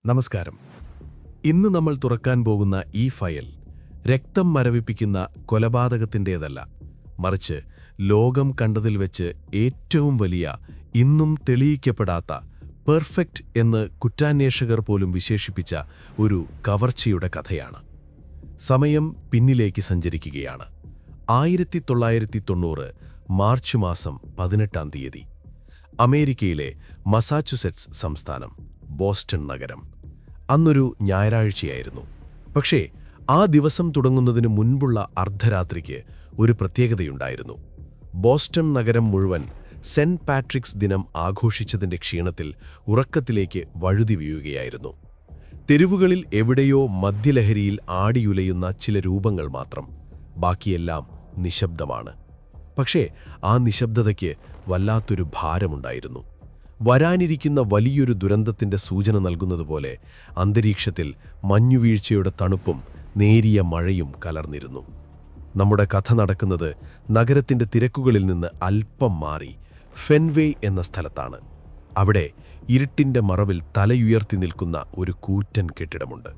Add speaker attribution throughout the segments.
Speaker 1: നമസ്കാരം. ഇന്ന് നമ്മൾ തുറക്കാൻ പോകുന്ന ഈ ഫയൽ രക്തം മരവിപ്പിക്കുന്ന കൊലപാതകത്തിൻ്റേതല്ല, മറിച്ച് ലോകം കണ്ടതിൽ വെച്ച് ഏറ്റവും വലിയ, ഇന്നും തെളിയിക്കപ്പെടാത്ത, പെർഫെക്റ്റ് എന്ന് കുറ്റാന്വേഷകർ പോലും വിശേഷിപ്പിച്ച ഒരു കവർച്ചയുടെ കഥയാണ്. സമയം പിന്നിലേക്ക് സഞ്ചരിക്കുകയാണ്. 1990 മാർച്ച് മാസം 18-ാം തീയതി. അമേരിക്കയിലെ മസാച്യുസെറ്റ്സ് സംസ്ഥാനം, ബോസ്റ്റൺ നഗരം. അന്നൊരു ഞായറാഴ്ചയായിരുന്നു. പക്ഷേ ആ ദിവസം തുടങ്ങുന്നതിന് മുൻപുള്ള അർദ്ധരാത്രിക്ക് ഒരു പ്രത്യേകതയുണ്ടായിരുന്നു. ബോസ്റ്റൺ നഗരം മുഴുവൻ സെന്റ് പാട്രിക്സ് ദിനം ആഘോഷിച്ചതിന്റെ ക്ഷീണത്തിൽ ഉറക്കത്തിലേക്ക് വഴുതി വീഴുകയായിരുന്നു. തെരുവുകളിൽ എവിടെയോ മദ്യലഹരിയിൽ ആടിയുലയുന്ന ചില രൂപങ്ങൾ മാത്രം. ബാക്കിയെല്ലാം നിശബ്ദമാണ്. പക്ഷേ ആ നിശബ്ദതയ്ക്ക് വല്ലാത്തൊരു ഭാരമുണ്ടായിരുന്നു. വരാനിരിക്കുന്ന വലിയൊരു ദുരന്തത്തിന്റെ സൂചന നൽകുന്നതുപോലെ അന്തരീക്ഷത്തിൽ മഞ്ഞുവീഴ്ചയുടെ തണുപ്പും നേരിയ മഴയും കലർന്നിരുന്നു. നമ്മുടെ കഥ നടക്കുന്നത് നഗരത്തിന്റെ തിരക്കുകളിൽ നിന്ന് അല്പം മാറി ഫെൻവേ എന്ന സ്ഥലത്താണ്. അവിടെ ഇരുട്ടിന്റെ മറവിൽ തലയുയർത്തി നിൽക്കുന്ന ഒരു കൂറ്റൻ കെട്ടിടമുണ്ട്.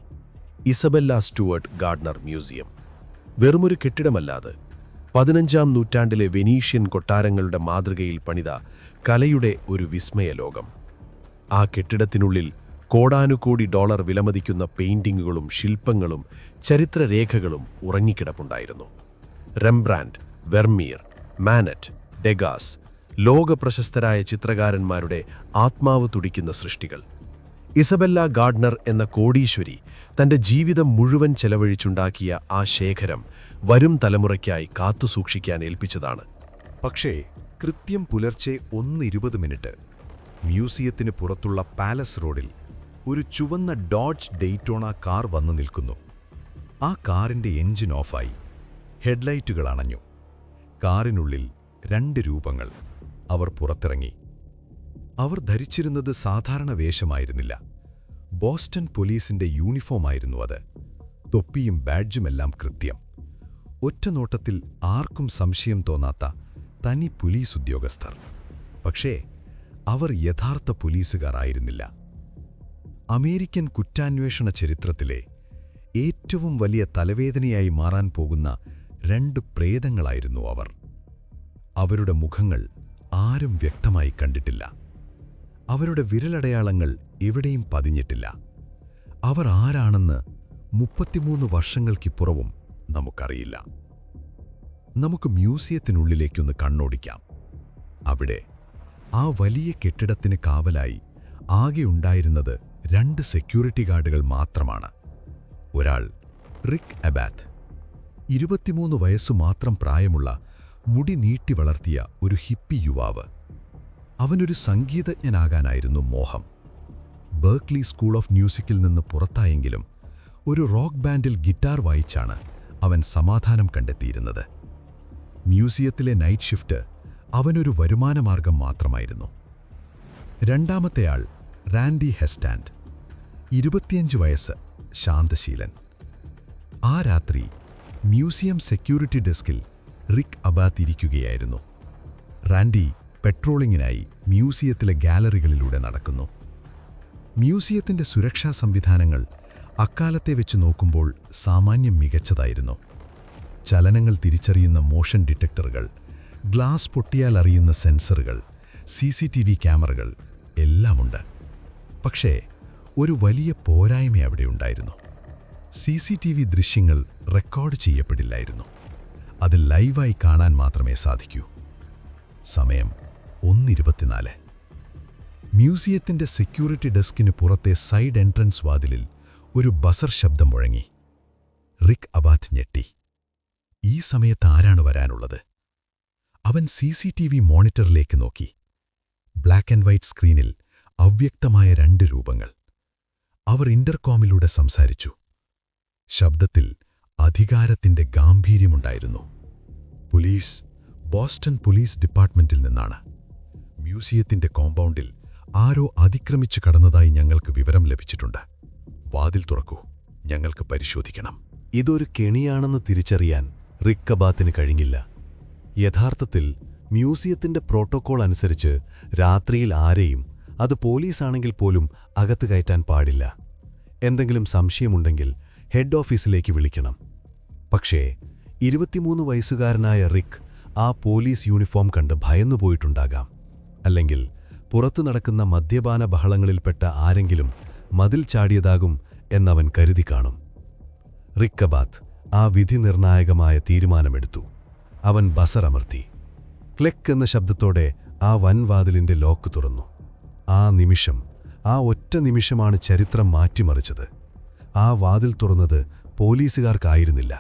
Speaker 1: Isabella Stewart Gardner museum. വെറുമൊരു കെട്ടിടമല്ലാതെ 15-ാം നൂറ്റാണ്ടിലെ വെനീഷ്യൻ കൊട്ടാരങ്ങളുടെ മാതൃകയിൽ പണിത കലയുടെ ഒരു വിസ്മയലോകം. ആ കെട്ടിടത്തിനുള്ളിൽ കോടാനുകോടി ഡോളർ വിലമതിക്കുന്ന പെയിന്റിങ്ങുകളും ശില്പങ്ങളും ചരിത്രരേഖകളും ഉറങ്ങിക്കിടപ്പുണ്ടായിരുന്നു. റെംബ്രാൻഡ്, വെർമീർ, മാനറ്റ്, ഡെഗാസ്, ലോകപ്രശസ്തരായ ചിത്രകാരന്മാരുടെ ആത്മാവ് തുടിക്കുന്ന സൃഷ്ടികൾ. ഇസബെല്ല ഗാർഡനർ എന്ന കോടീശ്വരി തന്റെ ജീവിതം മുഴുവൻ ചെലവഴിച്ചുണ്ടാക്കിയ ആ ശേഖരം വരും തലമുറയ്ക്കായി കാത്തുസൂക്ഷിക്കാൻ ഏൽപ്പിച്ചതാണ്.
Speaker 2: പക്ഷേ കൃത്യം പുലർച്ചെ 1:20 മ്യൂസിയത്തിന് പുറത്തുള്ള പാലസ് റോഡിൽ ഒരു ചുവന്ന ഡോഡ്ജ് ഡെയ്റ്റോണ കാർ വന്നു നിൽക്കുന്നു. ആ കാറിന്റെ എഞ്ചിൻ ഓഫായി. ഹെഡ്ലൈറ്റുകൾ അണഞ്ഞു. കാറിനുള്ളിൽ 2 രൂപങ്ങൾ. അവർ പുറത്തിറങ്ങി. അവർ ധരിച്ചിരുന്നത് സാധാരണ വേഷമായിരുന്നില്ല. ബോസ്റ്റൺ പോലീസിന്റെ യൂണിഫോമായിരുന്നു അത്. തൊപ്പിയും ബാഡ്ജുമെല്ലാം കൃത്യം. ഒറ്റനോട്ടത്തിൽ ആർക്കും സംശയം തോന്നാത്ത തനി പോലീസ് ഉദ്യോഗസ്ഥർ. പക്ഷേ അവർ യഥാർത്ഥ പോലീസുകാർ ആയിരുന്നില്ല. അമേരിക്കൻ കുറ്റാന്വേഷണ ചരിത്രത്തിലെ ഏറ്റവും വലിയ തലവേദനയായി മാറാൻ പോകുന്ന 2 പ്രേതങ്ങളായിരുന്നു അവർ. അവരുടെ മുഖങ്ങൾ ആരും വ്യക്തമായി കണ്ടിട്ടില്ല. അവരുടെ വിരലടയാളങ്ങൾ എവിടെയും പതിഞ്ഞിട്ടില്ല. അവർ ആരാണെന്ന് 33 വർഷങ്ങൾക്കിപ്പുറവും നമുക്കറിയില്ല. നമുക്ക് മ്യൂസിയത്തിനുള്ളിലേക്കൊന്ന് കണ്ണോടിക്കാം. അവിടെ ആ വലിയ കെട്ടിടത്തിന് കാവലായി ആകെ ഉണ്ടായിരുന്നത് 2 സെക്യൂരിറ്റി ഗാർഡുകൾ മാത്രമാണ്. ഒരാൾ റിക് അബാത്ത്, 23 വയസ്സു മാത്രം പ്രായമുള്ള, മുടി നീട്ടി വളർത്തിയ ഒരു ഹിപ്പി യുവാവ്. അവനൊരു സംഗീതജ്ഞനാകാനായിരുന്നു മോഹം. ബെർക്ക്ലി സ്കൂൾ ഓഫ് മ്യൂസിക്കിൽ നിന്ന് പുറത്തായെങ്കിലും ഒരു റോക്ക് ബാൻഡിൽ ഗിറ്റാർ വായിച്ചാണ് അവൻ സമാധാനം കണ്ടെത്തിയിരുന്നത്. മ്യൂസിയത്തിലെ നൈറ്റ് ഷിഫ്റ്റ് അവനൊരു വരുമാനമാർഗം മാത്രമായിരുന്നു. രണ്ടാമത്തെയാൾ റാൻഡി ഹെസ്റ്റാൻഡ്, 25 വയസ്സ്, ശാന്തശീലൻ. ആ രാത്രി മ്യൂസിയം സെക്യൂരിറ്റി ഡെസ്കിൽ റിക് അബാത്ത് ഇരിക്കുകയായിരുന്നു. റാൻഡി പെട്രോളിങ്ങിനായി മ്യൂസിയത്തിലെ ഗാലറികളിലൂടെ നടക്കുന്നു. മ്യൂസിയത്തിന്റെ സുരക്ഷാ സംവിധാനങ്ങൾ അക്കാലത്തെ വെച്ച് നോക്കുമ്പോൾ സാമാന്യം മികച്ചതായിരുന്നു. ചലനങ്ങൾ തിരിച്ചറിയുന്ന മോഷൻ ഡിറ്റക്ടറുകൾ, ഗ്ലാസ് പൊട്ടിയാൽ അറിയുന്ന സെൻസറുകൾ, CCTV ക്യാമറകൾ എല്ലാമുണ്ട്. പക്ഷേ ഒരു വലിയ പോരായ്മ അവിടെയുണ്ടായിരുന്നു. CCTV ദൃശ്യങ്ങൾ റെക്കോർഡ് ചെയ്യപ്പെടില്ലായിരുന്നു. അത് ലൈവായി കാണാൻ മാത്രമേ സാധിക്കൂ. സമയം 1:24. മ്യൂസിയത്തിന്റെ സെക്യൂരിറ്റി ഡെസ്കിന് പുറത്തെ സൈഡ് എൻട്രൻസ് വാതിലിൽ ഒരു ബസർ ശബ്ദം മുഴങ്ങി. റിക് അബാത്ത് ഞെട്ടി. ഈ സമയത്ത് ആരാണ് വരാനുള്ളത്? അവൻ CCTV മോണിറ്ററിലേക്ക് നോക്കി. ബ്ലാക്ക് ആൻഡ് വൈറ്റ് സ്ക്രീനിൽ അവ്യക്തമായ 2 രൂപങ്ങൾ. അവർ ഇന്റർകോമിലൂടെ സംസാരിച്ചു. ശബ്ദത്തിൽ അധികാരത്തിന്റെ ഗാംഭീര്യമുണ്ടായിരുന്നു. പോലീസ്, ബോസ്റ്റൺ പോലീസ് ഡിപ്പാർട്ട്മെന്റിൽ നിന്നാണ്. മ്യൂസിയത്തിന്റെ കോമ്പൗണ്ടിൽ ആരോ അതിക്രമിച്ചു കടന്നതായി ഞങ്ങൾക്ക് വിവരം ലഭിച്ചിട്ടുണ്ട്. വാതിൽ തുറക്കൂ, ഞങ്ങൾക്ക് പരിശോധിക്കണം.
Speaker 3: ഇതൊരു കെണിയാണെന്ന് തിരിച്ചറിയാൻ റിക് അബാത്തിന് കഴിഞ്ഞില്ല. യഥാർത്ഥത്തിൽ മ്യൂസിയത്തിന്റെ പ്രോട്ടോക്കോൾ അനുസരിച്ച് രാത്രിയിൽ ആരെയും, അത് പോലീസാണെങ്കിൽ പോലും, അകത്ത് കയറ്റാൻ പാടില്ല. എന്തെങ്കിലും സംശയമുണ്ടെങ്കിൽ ഹെഡ് ഓഫീസിലേക്ക് വിളിക്കണം. പക്ഷേ 23 വയസ്സുകാരനായ റിക്ക് ആ പോലീസ് യൂണിഫോം കണ്ട് ഭയന്നുപോയിട്ടുണ്ടാകാം. അല്ലെങ്കിൽ പുറത്തു നടക്കുന്ന മദ്യപാന ബഹളങ്ങളിൽപ്പെട്ട ആരെങ്കിലും മതിൽ ചാടിയതാകും എന്നവൻ കരുതി കാണും. റിക്കബാത്ത് ആ വിധി നിർണായകമായ തീരുമാനമെടുത്തു. അവൻ ബസറമർത്തി. ക്ലിക്ക് എന്ന ശബ്ദത്തോടെ ആ വൻവാതിലിന്റെ ലോക്ക് തുറന്നു. ആ നിമിഷം, ആ ഒറ്റ നിമിഷമാണ് ചരിത്രം മാറ്റിമറിച്ചത്. ആ വാതിൽ തുറന്നത് പോലീസുകാർക്കായിരുന്നില്ല.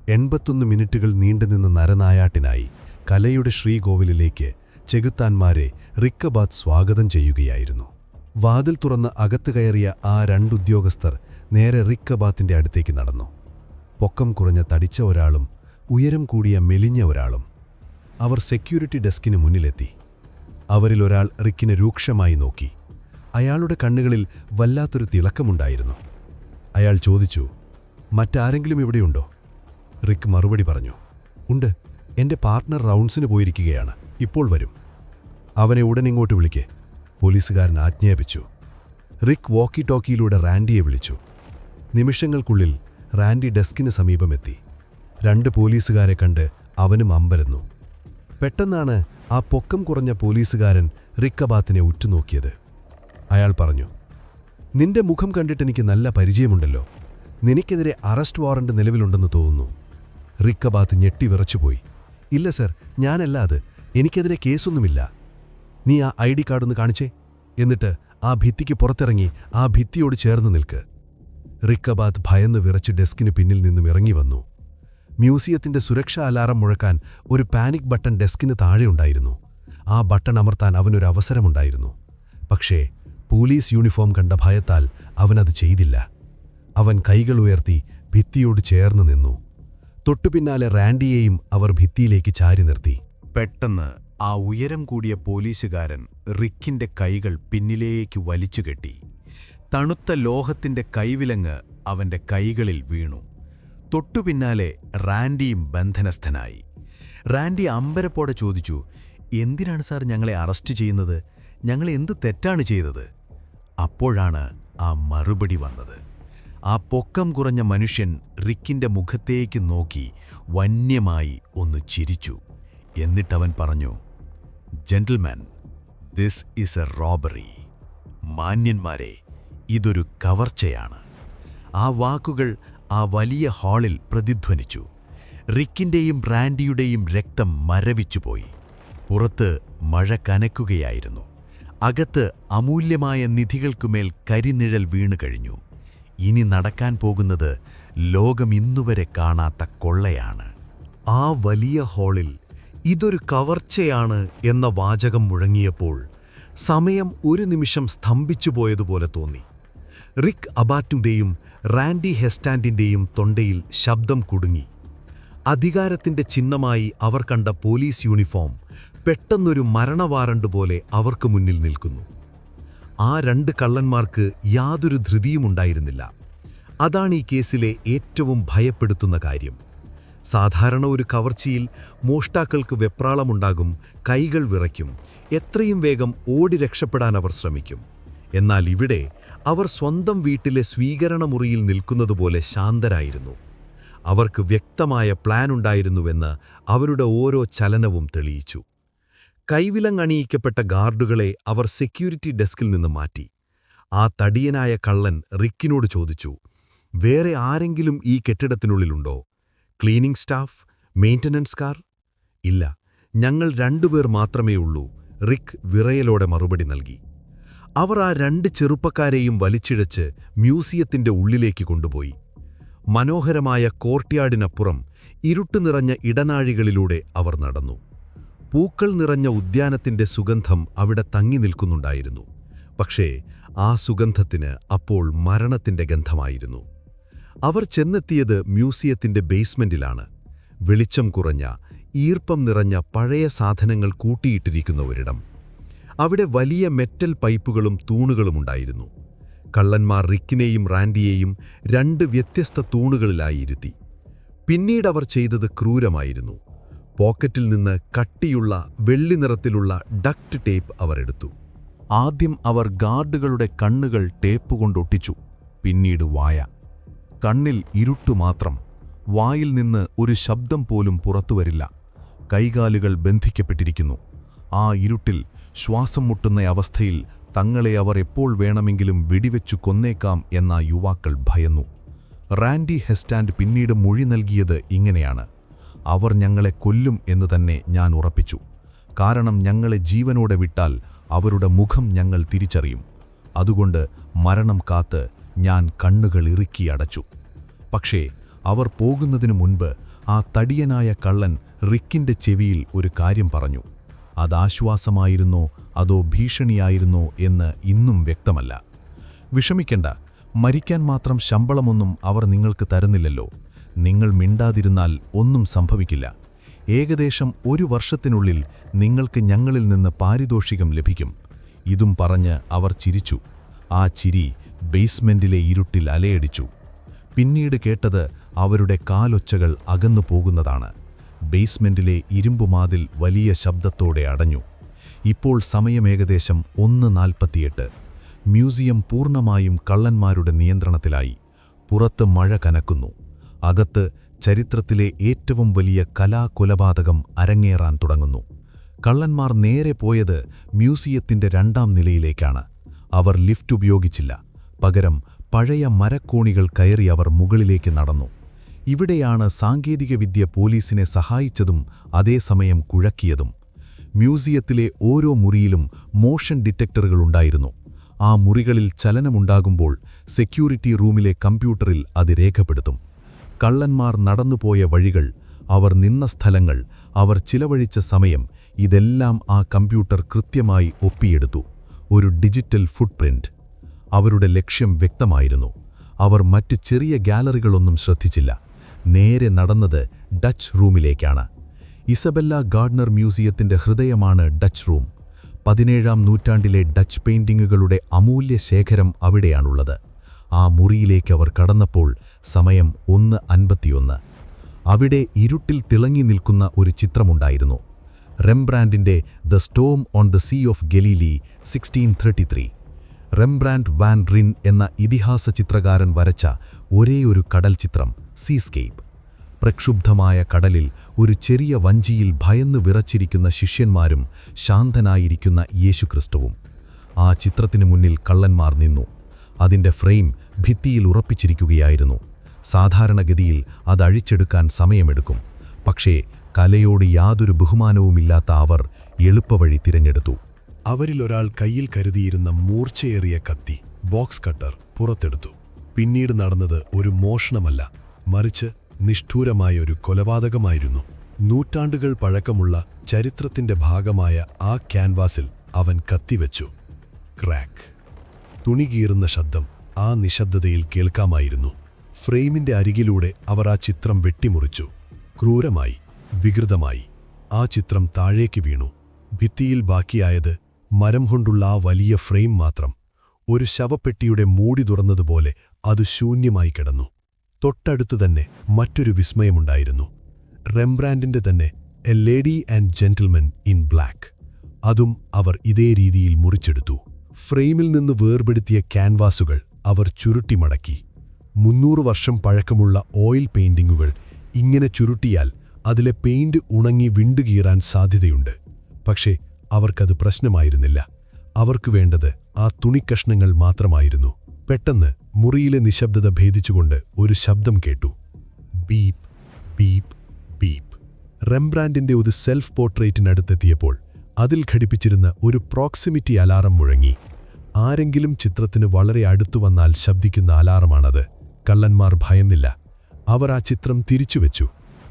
Speaker 3: 81 മിനിറ്റുകൾ നീണ്ടുനിന്ന നരനായാട്ടിനായി കലയുടെ ശ്രീകോവിലിലേക്ക് ചെകുത്താന്മാരെ റിക്കബാത്ത് സ്വാഗതം ചെയ്യുകയായിരുന്നു. വാതിൽ തുറന്ന് അകത്ത് കയറിയ ആ 2 ഉദ്യോഗസ്ഥർ നേരെ റിക്കബാത്തിന്റെ അടുത്തേക്ക് നടന്നു. പൊക്കം കുറഞ്ഞ തടിച്ച ഒരാളും ഉയരം കൂടിയ മെലിഞ്ഞ ഒരാളും. അവർ സെക്യൂരിറ്റി ഡെസ്കിന് മുന്നിലെത്തി. അവരിലൊരാൾ റിക്കിനെ രൂക്ഷമായി നോക്കി. അയാളുടെ കണ്ണുകളിൽ വല്ലാത്തൊരു തിളക്കമുണ്ടായിരുന്നു. അയാൾ ചോദിച്ചു, "മറ്റാരെങ്കിലും ഇവിടെയുണ്ടോ?" റിക്ക് മറുപടി പറഞ്ഞു, "ഉണ്ട്. എന്റെ പാർട്ട്ണർ റൗണ്ട്സിന് പോയിരിക്കുകയാണ്. ഇപ്പോൾ വരും." "അവനെ ഉടനിങ്ങോട്ട് വിളിക്കേ," പോലീസുകാരൻ ആജ്ഞാപിച്ചു. റിക്ക് വോക്കി ടോക്കിയിലൂടെ റാൻഡിയെ വിളിച്ചു. നിമിഷങ്ങൾക്കുള്ളിൽ റാൻഡി ഡെസ്കിന് സമീപമെത്തി. 2 പോലീസുകാരെ കണ്ട് അവനും അമ്പരന്നു. പെട്ടെന്നാണ് ആ പൊക്കം കുറഞ്ഞ പോലീസുകാരൻ റിക്കബാത്തിനെ ഉറ്റുനോക്കിയത്. അയാൾ പറഞ്ഞു, "നിന്റെ മുഖം കണ്ടിട്ടെനിക്ക് നല്ല പരിചയമുണ്ടല്ലോ. നിനക്കെതിരെ അറസ്റ്റ് വാറന്റ് നിലവിലുണ്ടെന്ന് തോന്നുന്നു." റിക്കബാത്ത് ഞെട്ടിവിറച്ചുപോയി. "ഇല്ല സർ, ഞാനല്ല അത്. എനിക്കെതിരെ കേസൊന്നുമില്ല." "നീ ആ ID കാർഡൊന്ന് കാണിച്ചേ. എന്നിട്ട് ആ ഭിത്തിക്ക് പുറത്തിറങ്ങി ആ ഭിത്തിയോട് ചേർന്ന് നിൽക്ക്." റിക്കബാത്ത് ഭയന്ന് വിറച്ച് ഡെസ്കിന് പിന്നിൽ നിന്നും ഇറങ്ങി വന്നു. മ്യൂസിയത്തിന്റെ സുരക്ഷാ അലാറം മുഴക്കാൻ ഒരു പാനിക് ബട്ടൺ ഡെസ്കിന് താഴെയുണ്ടായിരുന്നു. ആ ബട്ടൺ അമർത്താൻ അവനൊരു അവസരമുണ്ടായിരുന്നു. പക്ഷേ പോലീസ് യൂണിഫോം കണ്ട ഭയത്താൽ അവനത് ചെയ്തില്ല. അവൻ കൈകൾ ഉയർത്തി ഭിത്തിയോട് ചേർന്ന് നിന്നു. തൊട്ടുപിന്നാലെ റാൻഡിയെയും അവർ ഭിത്തിയിലേക്ക് ചാരി നിർത്തി.
Speaker 1: പെട്ടെന്ന് ആ ഉയരം കൂടിയ പോലീസുകാരൻ റിക്കിന്റെ കൈകൾ പിന്നിലേക്ക് വലിച്ചുകെട്ടി. തണുത്ത ലോഹത്തിന്റെ കൈവിലങ്ങ് അവന്റെ കൈകളിൽ വീണു. തൊട്ടുപിന്നാലെ റാൻഡിയും ബന്ധനസ്ഥനായി. റാൻഡി അമ്പരപ്പോടെ ചോദിച്ചു, "എന്തിനാണ് സാർ ഞങ്ങളെ അറസ്റ്റ് ചെയ്യുന്നത്? ഞങ്ങൾ എന്ത് തെറ്റാണ് ചെയ്തത്?" അപ്പോഴാണ് ആ മറുപടി വന്നത്. ആ പൊക്കം കുറഞ്ഞ മനുഷ്യൻ റിക്കിന്റെ മുഖത്തേക്ക് നോക്കി വന്യമായി ഒന്ന് ചിരിച്ചു. എന്നിട്ടവൻ പറഞ്ഞു, "gentleman, this is a robbery. മാന്യന്മാരെ, ഇതൊരു കവർച്ചയാണ്." ആ വാക്കുകൾ ആ വലിയ ഹാളിൽ പ്രതിധ്വനിച്ചു. റിക്കിന്റെയും റാൻഡിയുടെയും രക്തം മരവിച്ചുപോയി. പുറത്ത് മഴ കനക്കുകയായിരുന്നു. അകത്ത് അമൂല്യമായ നിധികൾക്കുമേൽ കരിനിഴൽ വീണുകഴിഞ്ഞു. ഇനി നടക്കാൻ പോകുന്നത് ലോകം ഇന്നുവരെ കാണാത്ത കൊള്ളയാണ്.
Speaker 3: ആ വലിയ ഹാളിൽ ഇതൊരു കവർച്ചയാണ് എന്ന വാചകം മുഴങ്ങിയപ്പോൾ സമയം ഒരു നിമിഷം സ്തംഭിച്ചുപോയതുപോലെ തോന്നി. റിക്ക് അബാറ്റുടെയും റാൻഡി ഹെസ്റ്റാൻഡിന്റെയും തൊണ്ടയിൽ ശബ്ദം കുടുങ്ങി. അധികാരത്തിന്റെ ചിഹ്നമായി അവർ കണ്ട പോലീസ് യൂണിഫോം പെട്ടെന്നൊരു മരണവാറണ്ട് പോലെ അവർക്ക് മുന്നിൽ നിൽക്കുന്നു. ആ 2 കള്ളന്മാർക്ക് യാതൊരു ധൃതിയുമുണ്ടായിരുന്നില്ല. അതാണ് ഈ കേസിലെ ഏറ്റവും ഭയപ്പെടുത്തുന്ന കാര്യം. സാധാരണ ഒരു കവർച്ചയിൽ മോഷ്ടാക്കൾക്ക് വെപ്രാളമുണ്ടാകും, കൈകൾ വിറയ്ക്കും, എത്രയും വേഗം ഓടി രക്ഷപ്പെടാൻ അവർ ശ്രമിക്കും. എന്നാൽ ഇവിടെ അവർ സ്വന്തം വീട്ടിലെ സ്വീകരണമുറിയിൽ നിൽക്കുന്നതുപോലെ ശാന്തരായിരുന്നു. അവർക്ക് വ്യക്തമായ പ്ലാൻ ഉണ്ടായിരുന്നുവെന്ന് അവരുടെ ഓരോ ചലനവും തെളിയിച്ചു. കൈവിലങ്ങണിയിക്കപ്പെട്ട ഗാർഡുകളെ അവർ സെക്യൂരിറ്റി ഡെസ്കിൽ നിന്ന് മാറ്റി. ആ തടിയനായ കള്ളൻ റിക്കിനോട് ചോദിച്ചു, "വേറെ ആരെങ്കിലും ഈ കെട്ടിടത്തിനുള്ളിലുണ്ടോ? Cleaning staff, maintenance car?" "ഇല്ല, ഞങ്ങൾ 2 പേർ മാത്രമേ ഉള്ളൂ," റിക്ക് വിറയലോടെ മറുപടി നൽകി. അവർ ആ 2 ചെറുപ്പക്കാരെയും വലിച്ചിഴച്ച് മ്യൂസിയത്തിന്റെ ഉള്ളിലേക്ക് കൊണ്ടുപോയി. മനോഹരമായ കോർട്ട്യാർഡിനപ്പുറം ഇരുട്ട് നിറഞ്ഞ ഇടനാഴികളിലൂടെ അവർ നടന്നു. പൂക്കൾ നിറഞ്ഞ ഉദ്യാനത്തിന്റെ സുഗന്ധം അവിടെ തങ്ങി നിൽക്കുന്നുണ്ടായിരുന്നു. പക്ഷേ ആ സുഗന്ധത്തിന് അപ്പോൾ മരണത്തിന്റെ ഗന്ധമായിരുന്നു. അവർ ചെന്നെത്തിയത് മ്യൂസിയത്തിന്റെ ബേസ്മെന്റിലാണ്. വെളിച്ചം കുറഞ്ഞ, ഈർപ്പം നിറഞ്ഞ പഴയ സാധനങ്ങൾ കൂട്ടിയിട്ടിരിക്കുന്ന ഒരിടം. അവിടെ വലിയ മെറ്റൽ പൈപ്പുകളും തൂണുകളുമുണ്ടായിരുന്നു. കള്ളന്മാർ റിക്കിനെയും റാൻഡിയെയും 2 വ്യത്യസ്ത തൂണുകളിലായി ഇരുത്തി. പിന്നീടവർ ചെയ്തത് ക്രൂരമായിരുന്നു. പോക്കറ്റിൽ നിന്ന് കട്ടിയുള്ള വെള്ളി നിറത്തിലുള്ള ഡക്റ്റ് ടേപ്പ് അവർ എടുത്തു.
Speaker 1: ആദ്യം അവർ ഗാർഡുകളുടെ കണ്ണുകൾ ടേപ്പ് കൊണ്ടൊട്ടിച്ചു. പിന്നീട് വായ. കണ്ണിൽ ഇരുട്ടുമാത്രം. വായിൽ നിന്ന് ഒരു ശബ്ദം പോലും പുറത്തുവരില്ല. കൈകാലുകൾ ബന്ധിക്കപ്പെട്ടിരിക്കുന്നു. ആ ഇരുട്ടിൽ ശ്വാസം മുട്ടുന്ന അവസ്ഥയിൽ തങ്ങളെ അവർ എപ്പോൾ വേണമെങ്കിലും വെടിവെച്ചു കൊന്നേക്കാം എന്ന യുവാക്കൾ ഭയന്നു. റാൻഡി ഹെസ്റ്റാൻഡ് പിന്നീട് മൊഴി നൽകിയത് ഇങ്ങനെയാണ്: അവർ ഞങ്ങളെ കൊല്ലും എന്ന് തന്നെ ഞാൻ ഉറപ്പിച്ചു. കാരണം ഞങ്ങളെ ജീവനോടെ വിട്ടാൽ അവരുടെ മുഖം ഞങ്ങൾ തിരിച്ചറിയും. അതുകൊണ്ട് മരണം കാത്ത് ഞാൻ കണ്ണുകൾ ഇറുക്കി അടച്ചു. പക്ഷേ അവർ പോകുന്നതിനു മുൻപ് ആ തടിയനായ കള്ളൻ റിക്കിന്റെ ചെവിയിൽ ഒരു കാര്യം പറഞ്ഞു. അതാശ്വാസമായിരുന്നോ അതോ ഭീഷണിയായിരുന്നോ എന്ന് ഇന്നും വ്യക്തമല്ല. വിഷമിക്കണ്ട, മരിക്കാൻ മാത്രം ശമ്പളമൊന്നും അവർ നിങ്ങൾക്ക് തരുന്നില്ലല്ലോ. നിങ്ങൾ മിണ്ടാതിരുന്നാൽ ഒന്നും സംഭവിക്കില്ല. ഏകദേശം 1 വർഷത്തിനുള്ളിൽ നിങ്ങൾക്ക് ഞങ്ങളിൽ നിന്ന് പാരിതോഷികം ലഭിക്കും. ഇതും പറഞ്ഞ് അവർ ചിരിച്ചു. ആ ചിരി ബേസ്മെന്റിലെ ഇരുട്ടിൽ അലയടിച്ചു. പിന്നീട് കേട്ടത് അവരുടെ കാലൊച്ചകൾ അകന്നു പോകുന്നതാണ്. ബേസ്മെന്റിലെ ഇരുമ്പുമാതിൽ വലിയ ശബ്ദത്തോടെ അടഞ്ഞു. ഇപ്പോൾ സമയം ഏകദേശം 1:48. മ്യൂസിയം പൂർണ്ണമായും കള്ളന്മാരുടെ നിയന്ത്രണത്തിലായി. പുറത്ത് മഴ കനക്കുന്നു. അകത്ത് ചരിത്രത്തിലെ ഏറ്റവും വലിയ കലാകൊലപാതകം അരങ്ങേറാൻ തുടങ്ങുന്നു. കള്ളന്മാർ നേരെ പോയത് മ്യൂസിയത്തിന്റെ 2ാം നിലയിലേക്കാണ്. അവർ ലിഫ്റ്റ് ഉപയോഗിച്ചില്ല. പകരം പഴയ മരക്കോണികൾ കയറി അവർ മുകളിലേക്ക് നടന്നു. ഇവിടെയാണ് സാങ്കേതികവിദ്യ പോലീസിനെ സഹായിച്ചതും അതേസമയം കുഴക്കിയതും. മ്യൂസിയത്തിലെ ഓരോ മുറിയിലും മോഷൻ ഡിറ്റക്ടറുകളുണ്ടായിരുന്നു. ആ മുറികളിൽ ചലനമുണ്ടാകുമ്പോൾ സെക്യൂരിറ്റി റൂമിലെ കമ്പ്യൂട്ടറിൽ അത് രേഖപ്പെടുത്തും. കള്ളന്മാർ നടന്നുപോയ വഴികൾ, അവർ നിന്ന സ്ഥലങ്ങൾ, അവർ ചിലവഴിച്ച സമയം, ഇതെല്ലാം ആ കമ്പ്യൂട്ടർ കൃത്യമായി ഒപ്പിയെടുത്തു. ഒരു ഡിജിറ്റൽ ഫുട്പ്രിന്റ്. അവരുടെ ലക്ഷ്യം വ്യക്തമായിരുന്നു. അവർ മറ്റ് ചെറിയ ഗാലറികളൊന്നും ശ്രദ്ധിച്ചില്ല. നേരെ നടന്നത് ഡച്ച് റൂമിലേക്കാണ്. ഇസബെല്ല ഗാർഡ്നർ മ്യൂസിയത്തിന്റെ ഹൃദയമാണ് ഡച്ച് റൂം. 17ാം നൂറ്റാണ്ടിലെ ഡച്ച് പെയിന്റിങ്ങുകളുടെ അമൂല്യ ശേഖരം അവിടെയാണുള്ളത്. ആ മുറിയിലേക്ക് അവർ കടന്നപ്പോൾ സമയം 1:51. അവിടെ ഇരുട്ടിൽ തിളങ്ങി നിൽക്കുന്ന ഒരു ചിത്രമുണ്ടായിരുന്നു. റെംബ്രാൻഡിന്റെ the storm on the sea of Galilee 1633. Rembrandt van Rijn എന്ന ഇതിഹാസ ചിത്രകാരൻ വരച്ച ഒരേയൊരു കടൽ ചിത്രം, സീസ്കേപ്പ്. പ്രക്ഷുബ്ധമായ കടലിൽ ഒരു ചെറിയ വഞ്ചിയിൽ ഭയന്നു വിറച്ചിരിക്കുന്ന ശിഷ്യന്മാരും ശാന്തനായിരിക്കുന്ന യേശുക്രിസ്തുവും. ആ ചിത്രത്തിനു മുന്നിൽ കള്ളന്മാർ നിന്നു. അതിന്റെ ഫ്രെയിം ഭിത്തിയിൽ ഉറപ്പിച്ചിരിക്കുകയായിരുന്നു. സാധാരണഗതിയിൽ അത് അഴിച്ചെടുക്കാൻ സമയമെടുക്കും. പക്ഷേ കലയോട് യാതൊരു ബഹുമാനവുമില്ലാത്ത അവർ എളുപ്പവഴി തിരഞ്ഞെടുത്തു.
Speaker 3: അവരിലൊരാൾ കയ്യിൽ കരുതിയിരുന്ന മൂർച്ചയേറിയ കത്തി, ബോക്സ് കട്ടർ, പുറത്തെടുത്തു. പിന്നീട് നടന്നത് ഒരു മോഷണമല്ല, മറിച്ച് നിഷ്ഠൂരമായ ഒരു കൊലപാതകമായിരുന്നു. നൂറ്റാണ്ടുകൾ പഴക്കമുള്ള ചരിത്രത്തിന്റെ ഭാഗമായ ആ ക്യാൻവാസിൽ അവൻ കത്തിവെച്ചു. ക്രാക്ക്. തുണികീറുന്ന ശബ്ദം ആ നിശബ്ദതയിൽ കേൾക്കാമായിരുന്നു. ഫ്രെയിമിന്റെ അരികിലൂടെ അവർ ആ ചിത്രം വെട്ടിമുറിച്ചു. ക്രൂരമായി, വികൃതമായി. ആ ചിത്രം താഴേക്ക് വീണു. ഭിത്തിയിൽ ബാക്കിയായത് മരം കൊണ്ടുള്ള ആ വലിയ ഫ്രെയിം മാത്രം. ഒരു ശവപ്പെട്ടിയുടെ മൂടി തുറന്നതുപോലെ അത് ശൂന്യമായി കിടന്നു. തൊട്ടടുത്ത് തന്നെ മറ്റൊരു വിസ്മയമുണ്ടായിരുന്നു. റെംബ്രാൻഡിന്റെ തന്നെ A lady and gentleman in black. അതും അവർ ഇതേ രീതിയിൽ മുറിച്ചെടുത്തു. ഫ്രെയിമിൽ നിന്ന് വേർപെടുത്തിയ ക്യാൻവാസുകൾ അവർ ചുരുട്ടിമടക്കി. 300 വർഷം പഴക്കമുള്ള ഓയിൽ പെയിന്റിങ്ങുകൾ ഇങ്ങനെ ചുരുട്ടിയാൽ അതിലെ പെയിന്റ് ഉണങ്ങി വിണ്ടുകീറാൻ സാധ്യതയുണ്ട്. പക്ഷേ അവർക്കത് പ്രശ്നമായിരുന്നില്ല. അവർക്ക് വേണ്ടത് ആ തുണിക്കഷ്ണങ്ങൾ മാത്രമായിരുന്നു. പെട്ടെന്ന് മുറിയിലെ നിശബ്ദത ഭേദിച്ചുകൊണ്ട് ഒരു ശബ്ദം കേട്ടു. Beep beep beep. റെംബ്രാൻഡിന്റെ ഒരു സെൽഫ് പോർട്രേറ്റിനടുത്തെത്തിയപ്പോൾ അതിൽ ഘടിപ്പിച്ചിരുന്ന ഒരു പ്രോക്സിമിറ്റി അലാറം മുഴങ്ങി. ആരെങ്കിലും ചിത്രത്തിന് വളരെ അടുത്തു വന്നാൽ ശബ്ദിക്കുന്ന അലാറമാണത്. കള്ളന്മാർ ഭയന്നില്ല. അവർ ആ ചിത്രം തിരിച്ചുവെച്ചു.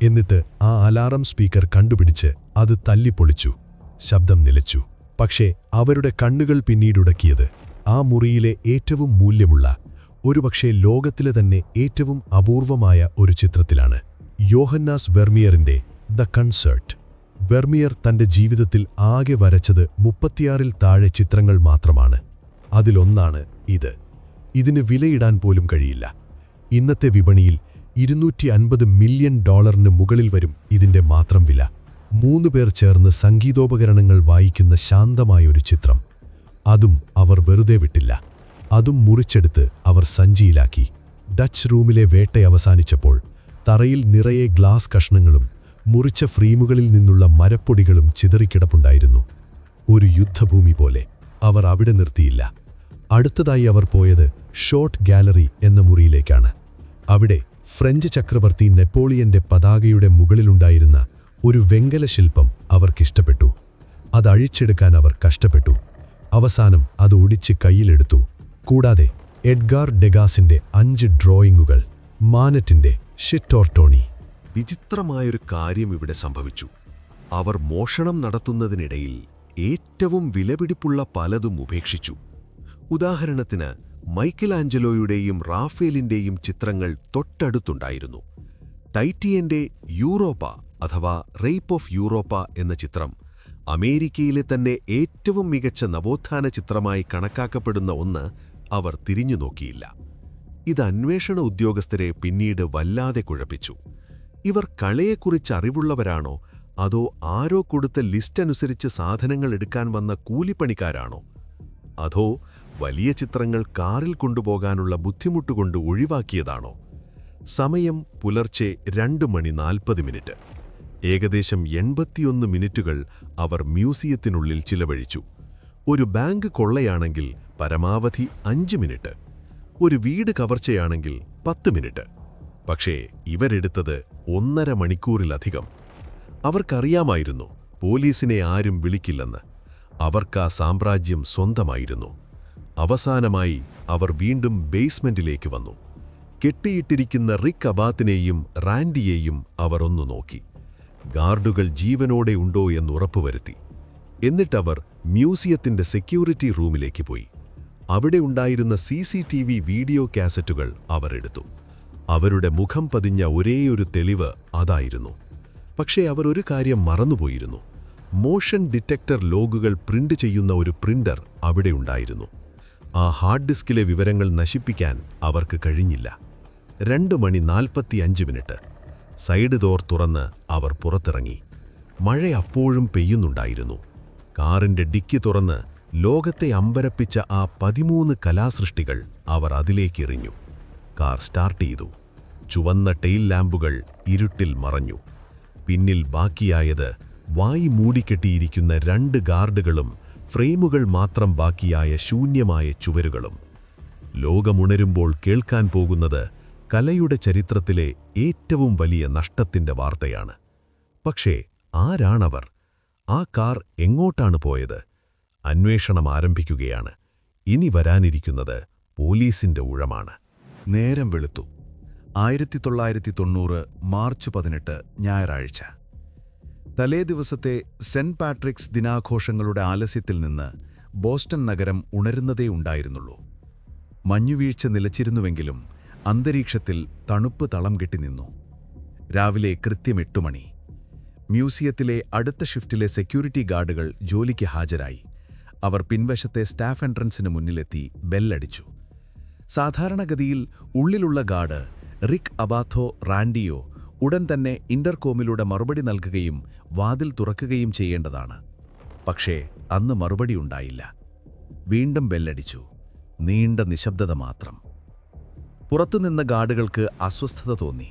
Speaker 3: എന്നിട്ട് ആ അലാറം സ്പീക്കർ കണ്ടുപിടിച്ച് അത് തല്ലിപ്പൊളിച്ചു. ശബ്ദം നിലച്ചു. പക്ഷേ അവരുടെ കണ്ണുകൾ പിന്നീടുടക്കിയത് ആ മുറിയിലെ ഏറ്റവും മൂല്യമുള്ള, ഒരുപക്ഷേ ലോകത്തിലെ തന്നെ ഏറ്റവും അപൂർവമായ ഒരു ചിത്രത്തിലാണ്. യോഹന്നാസ് വെർമിയറിന്റെ ദ കൺസേർട്ട്. വെർമിയർ തന്റെ ജീവിതത്തിൽ ആകെ വരച്ചത് 36-ൽ താഴെ ചിത്രങ്ങൾ മാത്രമാണ്. അതിലൊന്നാണ് ഇത്. ഇതിന് വിലയിടാൻ പോലും കഴിയില്ല. ഇന്നത്തെ വിപണിയിൽ $250 മില്യൺ മുകളിൽ വരും ഇതിന്റെ മാത്രം വില. 3 പേർ ചേർന്ന് സംഗീതോപകരണങ്ങൾ വായിക്കുന്ന ശാന്തമായൊരു ചിത്രം. അതും അവർ വെറുതെ വിട്ടില്ല. അതും മുറിച്ചെടുത്ത് അവർ സഞ്ചിയിലാക്കി. ഡച്ച് റൂമിലെ വേട്ട അവസാനിച്ചപ്പോൾ തറയിൽ നിറയെ ഗ്ലാസ് കഷ്ണങ്ങളും മുറിച്ച ഫ്രെയിമുകളിൽ നിന്നുള്ള മരപ്പൊടികളും ചിതറിക്കിടപ്പുണ്ടായിരുന്നു. ഒരു യുദ്ധഭൂമി പോലെ. അവർ അവിടെ നിർത്തിയില്ല. അടുത്തതായി അവർ പോയത് ഷോട്ട് ഗാലറി എന്ന മുറിയിലേക്കാണ്. അവിടെ ഫ്രഞ്ച് ചക്രവർത്തി നെപ്പോളിയന്റെ പതാകയുടെ മുകളിലുണ്ടായിരുന്ന ഒരു വെങ്കല ശില്പം അവർക്കിഷ്ടപ്പെട്ടു. അതഴിച്ചെടുക്കാൻ അവർ കഷ്ടപ്പെട്ടു. അവസാനം അത് ഒടിച്ച് കയ്യിലെടുത്തു. കൂടാതെ എഡ്ഗാർ ഡെഗാസിന്റെ 5 ഡ്രോയിങ്ങുകൾ, മാനറ്റിന്റെ ഷിറ്റോർട്ടോണി.
Speaker 2: വിചിത്രമായൊരു കാര്യം ഇവിടെ സംഭവിച്ചു. അവർ മോഷണം നടത്തുന്നതിനിടയിൽ ഏറ്റവും വിലപിടിപ്പുള്ള പലതും ഉപേക്ഷിച്ചു. ഉദാഹരണത്തിന് മൈക്കലാഞ്ചലോയുടെയും റാഫേലിന്റെയും ചിത്രങ്ങൾ തൊട്ടടുത്തുണ്ടായിരുന്നു. ടൈറ്റിയന്റെ യൂറോപ്പ അഥവാ റേപ്പ് ഓഫ് യൂറോപ്പ എന്ന ചിത്രം അമേരിക്കയിലെ തന്നെ ഏറ്റവും മികച്ച നവോത്ഥാന ചിത്രമായി കണക്കാക്കപ്പെടുന്ന ഒന്ന് അവർ തിരിഞ്ഞു നോക്കിയില്ല. ഇത് അന്വേഷണ ഉദ്യോഗസ്ഥരെ പിന്നീട് വല്ലാതെ കുഴപ്പിച്ചു. ഇവർ കളയെക്കുറിച്ച് അറിവുള്ളവരാണോ, അതോ ആരോ കൊടുത്ത ലിസ്റ്റ് അനുസരിച്ച് സാധനങ്ങൾ എടുക്കാൻ വന്ന കൂലിപ്പണിക്കാരാണോ, അതോ വലിയ ചിത്രങ്ങൾ കാറിൽ കൊണ്ടുപോകാനുള്ള ബുദ്ധിമുട്ടുകൊണ്ട് ഒഴിവാക്കിയതാണോ? സമയം പുലർച്ചെ 2:40. ഏകദേശം 81 മിനിറ്റുകൾ അവർ മ്യൂസിയത്തിനുള്ളിൽ ചിലവഴിച്ചു. ഒരു ബാങ്ക് കൊള്ളയാണെങ്കിൽ പരമാവധി 5 മിനിറ്റ്, ഒരു വീട് കവർച്ചയാണെങ്കിൽ 10 മിനിറ്റ്. പക്ഷേ ഇവരെടുത്തത് 1.5 മണിക്കൂറിലധികം. അവർക്കറിയാമായിരുന്നു പോലീസിനെ ആരും വിളിക്കില്ലെന്ന്. അവർക്കാ സാമ്രാജ്യം സ്വന്തമായിരുന്നു. അവസാനമായി അവർ വീണ്ടും ബേസ്മെന്റിലേക്ക് വന്നു. കെട്ടിയിട്ടിരിക്കുന്ന റിക് അബാത്തിനെയും റാൻഡിയെയും അവർ ഒന്നു നോക്കി. ഗാർഡുകൾ ജീവനോടെ ഉണ്ടോ എന്ന് ഉറപ്പുവരുത്തി. എന്നിട്ടവർ മ്യൂസിയത്തിന്റെ സെക്യൂരിറ്റി റൂമിലേക്ക് പോയി. അവിടെ ഉണ്ടായിരുന്ന CCTV വീഡിയോ കാസറ്റുകൾ അവർ എടുത്തു. അവരുടെ മുഖം പതിഞ്ഞ ഒരേയൊരു തെളിവ് അതായിരുന്നു. പക്ഷേ അവർ ഒരു കാര്യം മറന്നുപോയിരുന്നു. മോഷൻ ഡിറ്റക്ടർ ലോഗുകൾ പ്രിന്റ് ചെയ്യുന്ന ഒരു പ്രിന്റർ അവിടെ ഉണ്ടായിരുന്നു. ആ ഹാർഡ് ഡിസ്കിലെ വിവരങ്ങൾ നശിപ്പിക്കാൻ അവർക്ക് കഴിഞ്ഞില്ല. 2:45. സൈഡ് ഡോർ തുറന്ന് അവർ പുറത്തിറങ്ങി. മഴ അപ്പോഴും പെയ്യുന്നുണ്ടായിരുന്നു. കാറിന്റെ ഡിക്കി തുറന്ന് ലോകത്തെ അമ്പരപ്പിച്ച ആ 13 കലാസൃഷ്ടികൾ അവർ അതിലേക്കെറിഞ്ഞു. കാർ സ്റ്റാർട്ട് ചെയ്തു. ചുവന്ന ടെയിൽ ലാമ്പുകൾ ഇരുട്ടിൽ മറഞ്ഞു. പിന്നിൽ ബാക്കിയായത് വായി മൂടിക്കെട്ടിയിരിക്കുന്ന 2 ഗാർഡുകളും ഫ്രെയിമുകൾ മാത്രം ബാക്കിയായ ശൂന്യമായ ചുവരുകളും. ലോകമുണരുമ്പോൾ കേൾക്കാൻ പോകുന്നത് കലയുടെ ചരിത്രത്തിലെ ഏറ്റവും വലിയ നഷ്ടത്തിന്റെ വാർത്തയാണ്. പക്ഷേ ആരാണവർ? ആ കാർ എങ്ങോട്ടാണ് പോയത്? അന്വേഷണം ആരംഭിക്കുകയാണ്. ഇനി വരാനിരിക്കുന്നത് പോലീസിന്റെ ഊഴമാണ്.
Speaker 1: നേരം വെളുത്തു. 1990 മാർച്ച് 18 ഞായറാഴ്ച. തലേദിവസത്തെ സെന്റ് പാട്രിക്സ് ദിനാഘോഷങ്ങളുടെ ആലസ്യത്തിൽ നിന്ന് ബോസ്റ്റൺ നഗരം ഉണരുന്നതേ ഉണ്ടായിരുന്നുള്ളൂ. മഞ്ഞുവീഴ്ച നിലച്ചിരുന്നുവെങ്കിലും അന്തരീക്ഷത്തിൽ തണുപ്പ് തളം കെട്ടിനിന്നു. രാവിലെ കൃത്യം 8 മണി. മ്യൂസിയത്തിലെ അടുത്ത ഷിഫ്റ്റിലെ സെക്യൂരിറ്റി ഗാർഡുകൾ ജോലിക്ക് ഹാജരായി. അവർ പിൻവശത്തെ സ്റ്റാഫ് എൻട്രൻസിന് മുന്നിലെത്തി ബെല്ലടിച്ചു. സാധാരണഗതിയിൽ ഉള്ളിലുള്ള ഗാർഡ് റിക് അബാത്തോ റാൻഡിയോ ഉടൻ തന്നെ ഇന്റർകോമിലൂടെ മറുപടി നൽകുകയും വാതിൽ തുറക്കുകയും ചെയ്യേണ്ടതാണ്. പക്ഷേ അന്ന് മറുപടി ഉണ്ടായില്ല. വീണ്ടും ബെല്ലടിച്ചു. നീണ്ട നിശബ്ദത മാത്രം. പുറത്തുനിന്ന ഗാർഡുകൾക്ക് അസ്വസ്ഥത തോന്നി.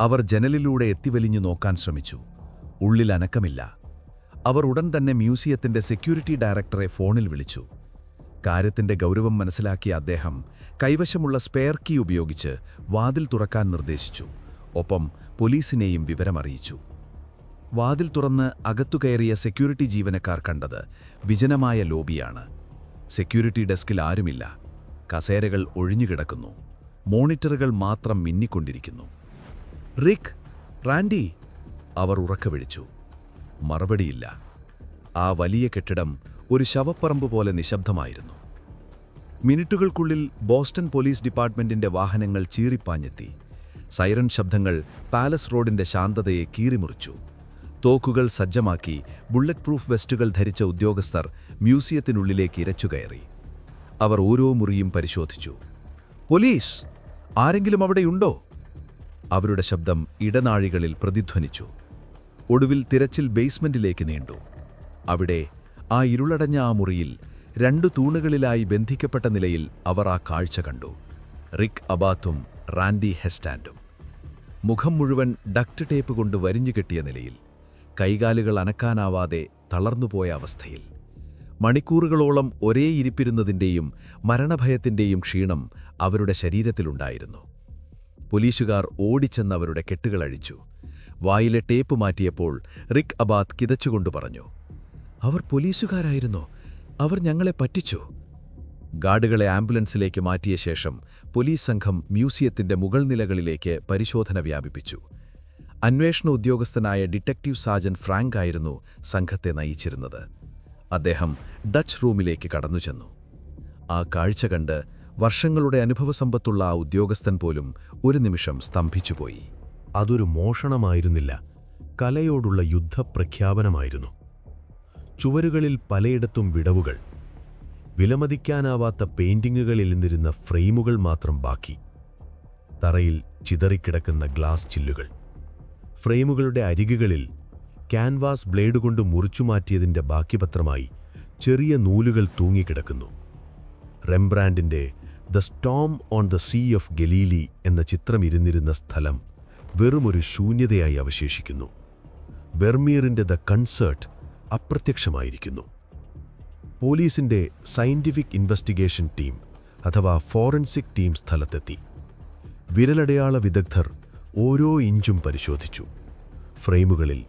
Speaker 1: അവർ ജനലിലൂടെ എത്തിവലിഞ്ഞു നോക്കാൻ ശ്രമിച്ചു. ഉള്ളിൽ അനക്കമില്ല. അവർ ഉടൻ തന്നെ മ്യൂസിയത്തിന്റെ സെക്യൂരിറ്റി ഡയറക്ടറെ ഫോണിൽ വിളിച്ചു. കാര്യത്തിന്റെ ഗൗരവം മനസ്സിലാക്കിയ അദ്ദേഹം കൈവശമുള്ള സ്പെയർ കീ ഉപയോഗിച്ച് വാതിൽ തുറക്കാൻ നിർദ്ദേശിച്ചു. ഒപ്പം പോലീസിനെയും വിവരമറിയിച്ചു. വാതിൽ തുറന്ന് അകത്തുകയറിയ സെക്യൂരിറ്റി ജീവനക്കാർ കണ്ടത് വിജനമായ ലോബിയാണ്. സെക്യൂരിറ്റി ഡെസ്കിൽ ആരുമില്ല. കസേരകൾ ഒഴിഞ്ഞുകിടക്കുന്നു. മോണിറ്ററുകൾ മാത്രം മിന്നിക്കൊണ്ടിരിക്കുന്നു. റിക്, റാൻഡി, അവർ ഉറക്കെ വിളിച്ചു. മറുപടിയില്ല. ആ വലിയ കെട്ടിടം ഒരു ശവപ്പറമ്പ് പോലെ നിശബ്ദമായിരുന്നു. മിനിറ്റുകൾക്കുള്ളിൽ ബോസ്റ്റൺ പോലീസ് ഡിപ്പാർട്ട്മെന്റിന്റെ വാഹനങ്ങൾ ചീറിപ്പാഞ്ഞെത്തി. സൈറൺ ശബ്ദങ്ങൾ പാലസ് റോഡിന്റെ ശാന്തതയെ കീറിമുറിച്ചു. തോക്കുകൾ സജ്ജമാക്കി ബുള്ളറ്റ് പ്രൂഫ് വെസ്റ്റുകൾ ധരിച്ച ഉദ്യോഗസ്ഥർ മ്യൂസിയത്തിനുള്ളിലേക്ക് ഇരച്ചുകയറി. അവർ ഓരോ മുറിയും പരിശോധിച്ചു. പോലീസ്, ആരെങ്കിലും അവിടെയുണ്ടോ? അവരുടെ ശബ്ദം ഇടനാഴികളിൽ പ്രതിധ്വനിച്ചു. ഒടുവിൽ തിരച്ചിൽ ബേസ്മെന്റിലേക്ക് നീണ്ടു. അവിടെ ആ ഇരുളടഞ്ഞ ആ മുറിയിൽ
Speaker 2: 2 തൂണുകളിലായി ബന്ധിക്കപ്പെട്ട നിലയിൽ അവർ ആ കാഴ്ച കണ്ടു. റിക്ക് അബാത്തും റാൻഡി ഹെസ്റ്റാൻഡും. മുഖം മുഴുവൻ ഡക്ട് ടേപ്പ് കൊണ്ട് വരിഞ്ഞുകെട്ടിയ നിലയിൽ, കൈകാലുകൾ അനക്കാനാവാതെ തളർന്നുപോയ അവസ്ഥയിൽ. മണിക്കൂറുകളോളം ഒരേ ഇരിപ്പിരുന്നതിൻ്റെയും മരണഭയത്തിൻ്റെയും ക്ഷീണം അവരുടെ ശരീരത്തിലുണ്ടായിരുന്നു. പോലീസുകാർ ഓടിച്ചെന്ന് അവരുടെ കെട്ടുകളഴിച്ചു. വായിലെ ടേപ്പ് മാറ്റിയപ്പോൾ റിക്ക് അബാത്ത് കിതച്ചുകൊണ്ട് പറഞ്ഞു, "അവർ പോലീസുകാരായിരുന്നോ? അവർ ഞങ്ങളെ പറ്റിച്ചു." ഗാർഡുകളെ ആംബുലൻസിലേക്ക് മാറ്റിയ ശേഷം പോലീസ് സംഘം മ്യൂസിയത്തിന്റെ മുകൾ നിലകളിലേക്ക് പരിശോധന വ്യാപിപ്പിച്ചു. അന്വേഷണ ഉദ്യോഗസ്ഥനായ ഡിറ്റക്റ്റീവ് സാർജന്റ് ഫ്രാങ്ക് ആയിരുന്നു സംഘത്തെ നയിച്ചിരുന്നത്. അദ്ദേഹം ഡച്ച് റൂമിലേക്ക് കടന്നുചെന്നു. ആ കാഴ്ച കണ്ട് വർഷങ്ങളുടെ അനുഭവസമ്പത്തുള്ള ആ ഉദ്യോഗസ്ഥൻ പോലും ഒരു നിമിഷം സ്തംഭിച്ചുപോയി.
Speaker 3: അതൊരു മോഷണമായിരുന്നില്ല, കലയോടുള്ള യുദ്ധപ്രഖ്യാപനമായിരുന്നു. ചുവരുകളിൽ പലയിടത്തും വിടവുകൾ, വിലമതിക്കാനാവാത്ത പെയിന്റിങ്ങുകളിൽ നിന്നിരുന്ന ഫ്രെയിമുകൾ മാത്രം ബാക്കി. തറയിൽ ചിതറിക്കിടക്കുന്ന ഗ്ലാസ് ചില്ലുകൾ, ഫ്രെയിമുകളുടെ അരികുകളിൽ ക്യാൻവാസ് ബ്ലേഡ് കൊണ്ട് മുറിച്ചുമാറ്റിയതിൻ്റെ ബാക്കിപത്രമായി ചെറിയ നൂലുകൾ തൂങ്ങിക്കിടക്കുന്നു. റെംബ്രാൻഡിൻ്റെ the storm on the sea of Galilee എന്ന ചിത്രം ഇരുന്നിരുന്ന സ്ഥലം വെറുമൊരു ശൂന്യതയായി അവശേഷിക്കുന്നു. വെർമീറിൻ്റെ ദ കൺസേർട്ട് അപ്രത്യക്ഷമായിരിക്കുന്നു. പോലീസിൻ്റെ സയന്റിഫിക് ഇൻവെസ്റ്റിഗേഷൻ ടീം അഥവാ ഫോറൻസിക് ടീം സ്ഥലത്തെത്തി. വിരലടയാള വിദഗ്ധർ ഓരോ ഇഞ്ചും പരിശോധിച്ചു. ഫ്രെയിമുകളിൽ,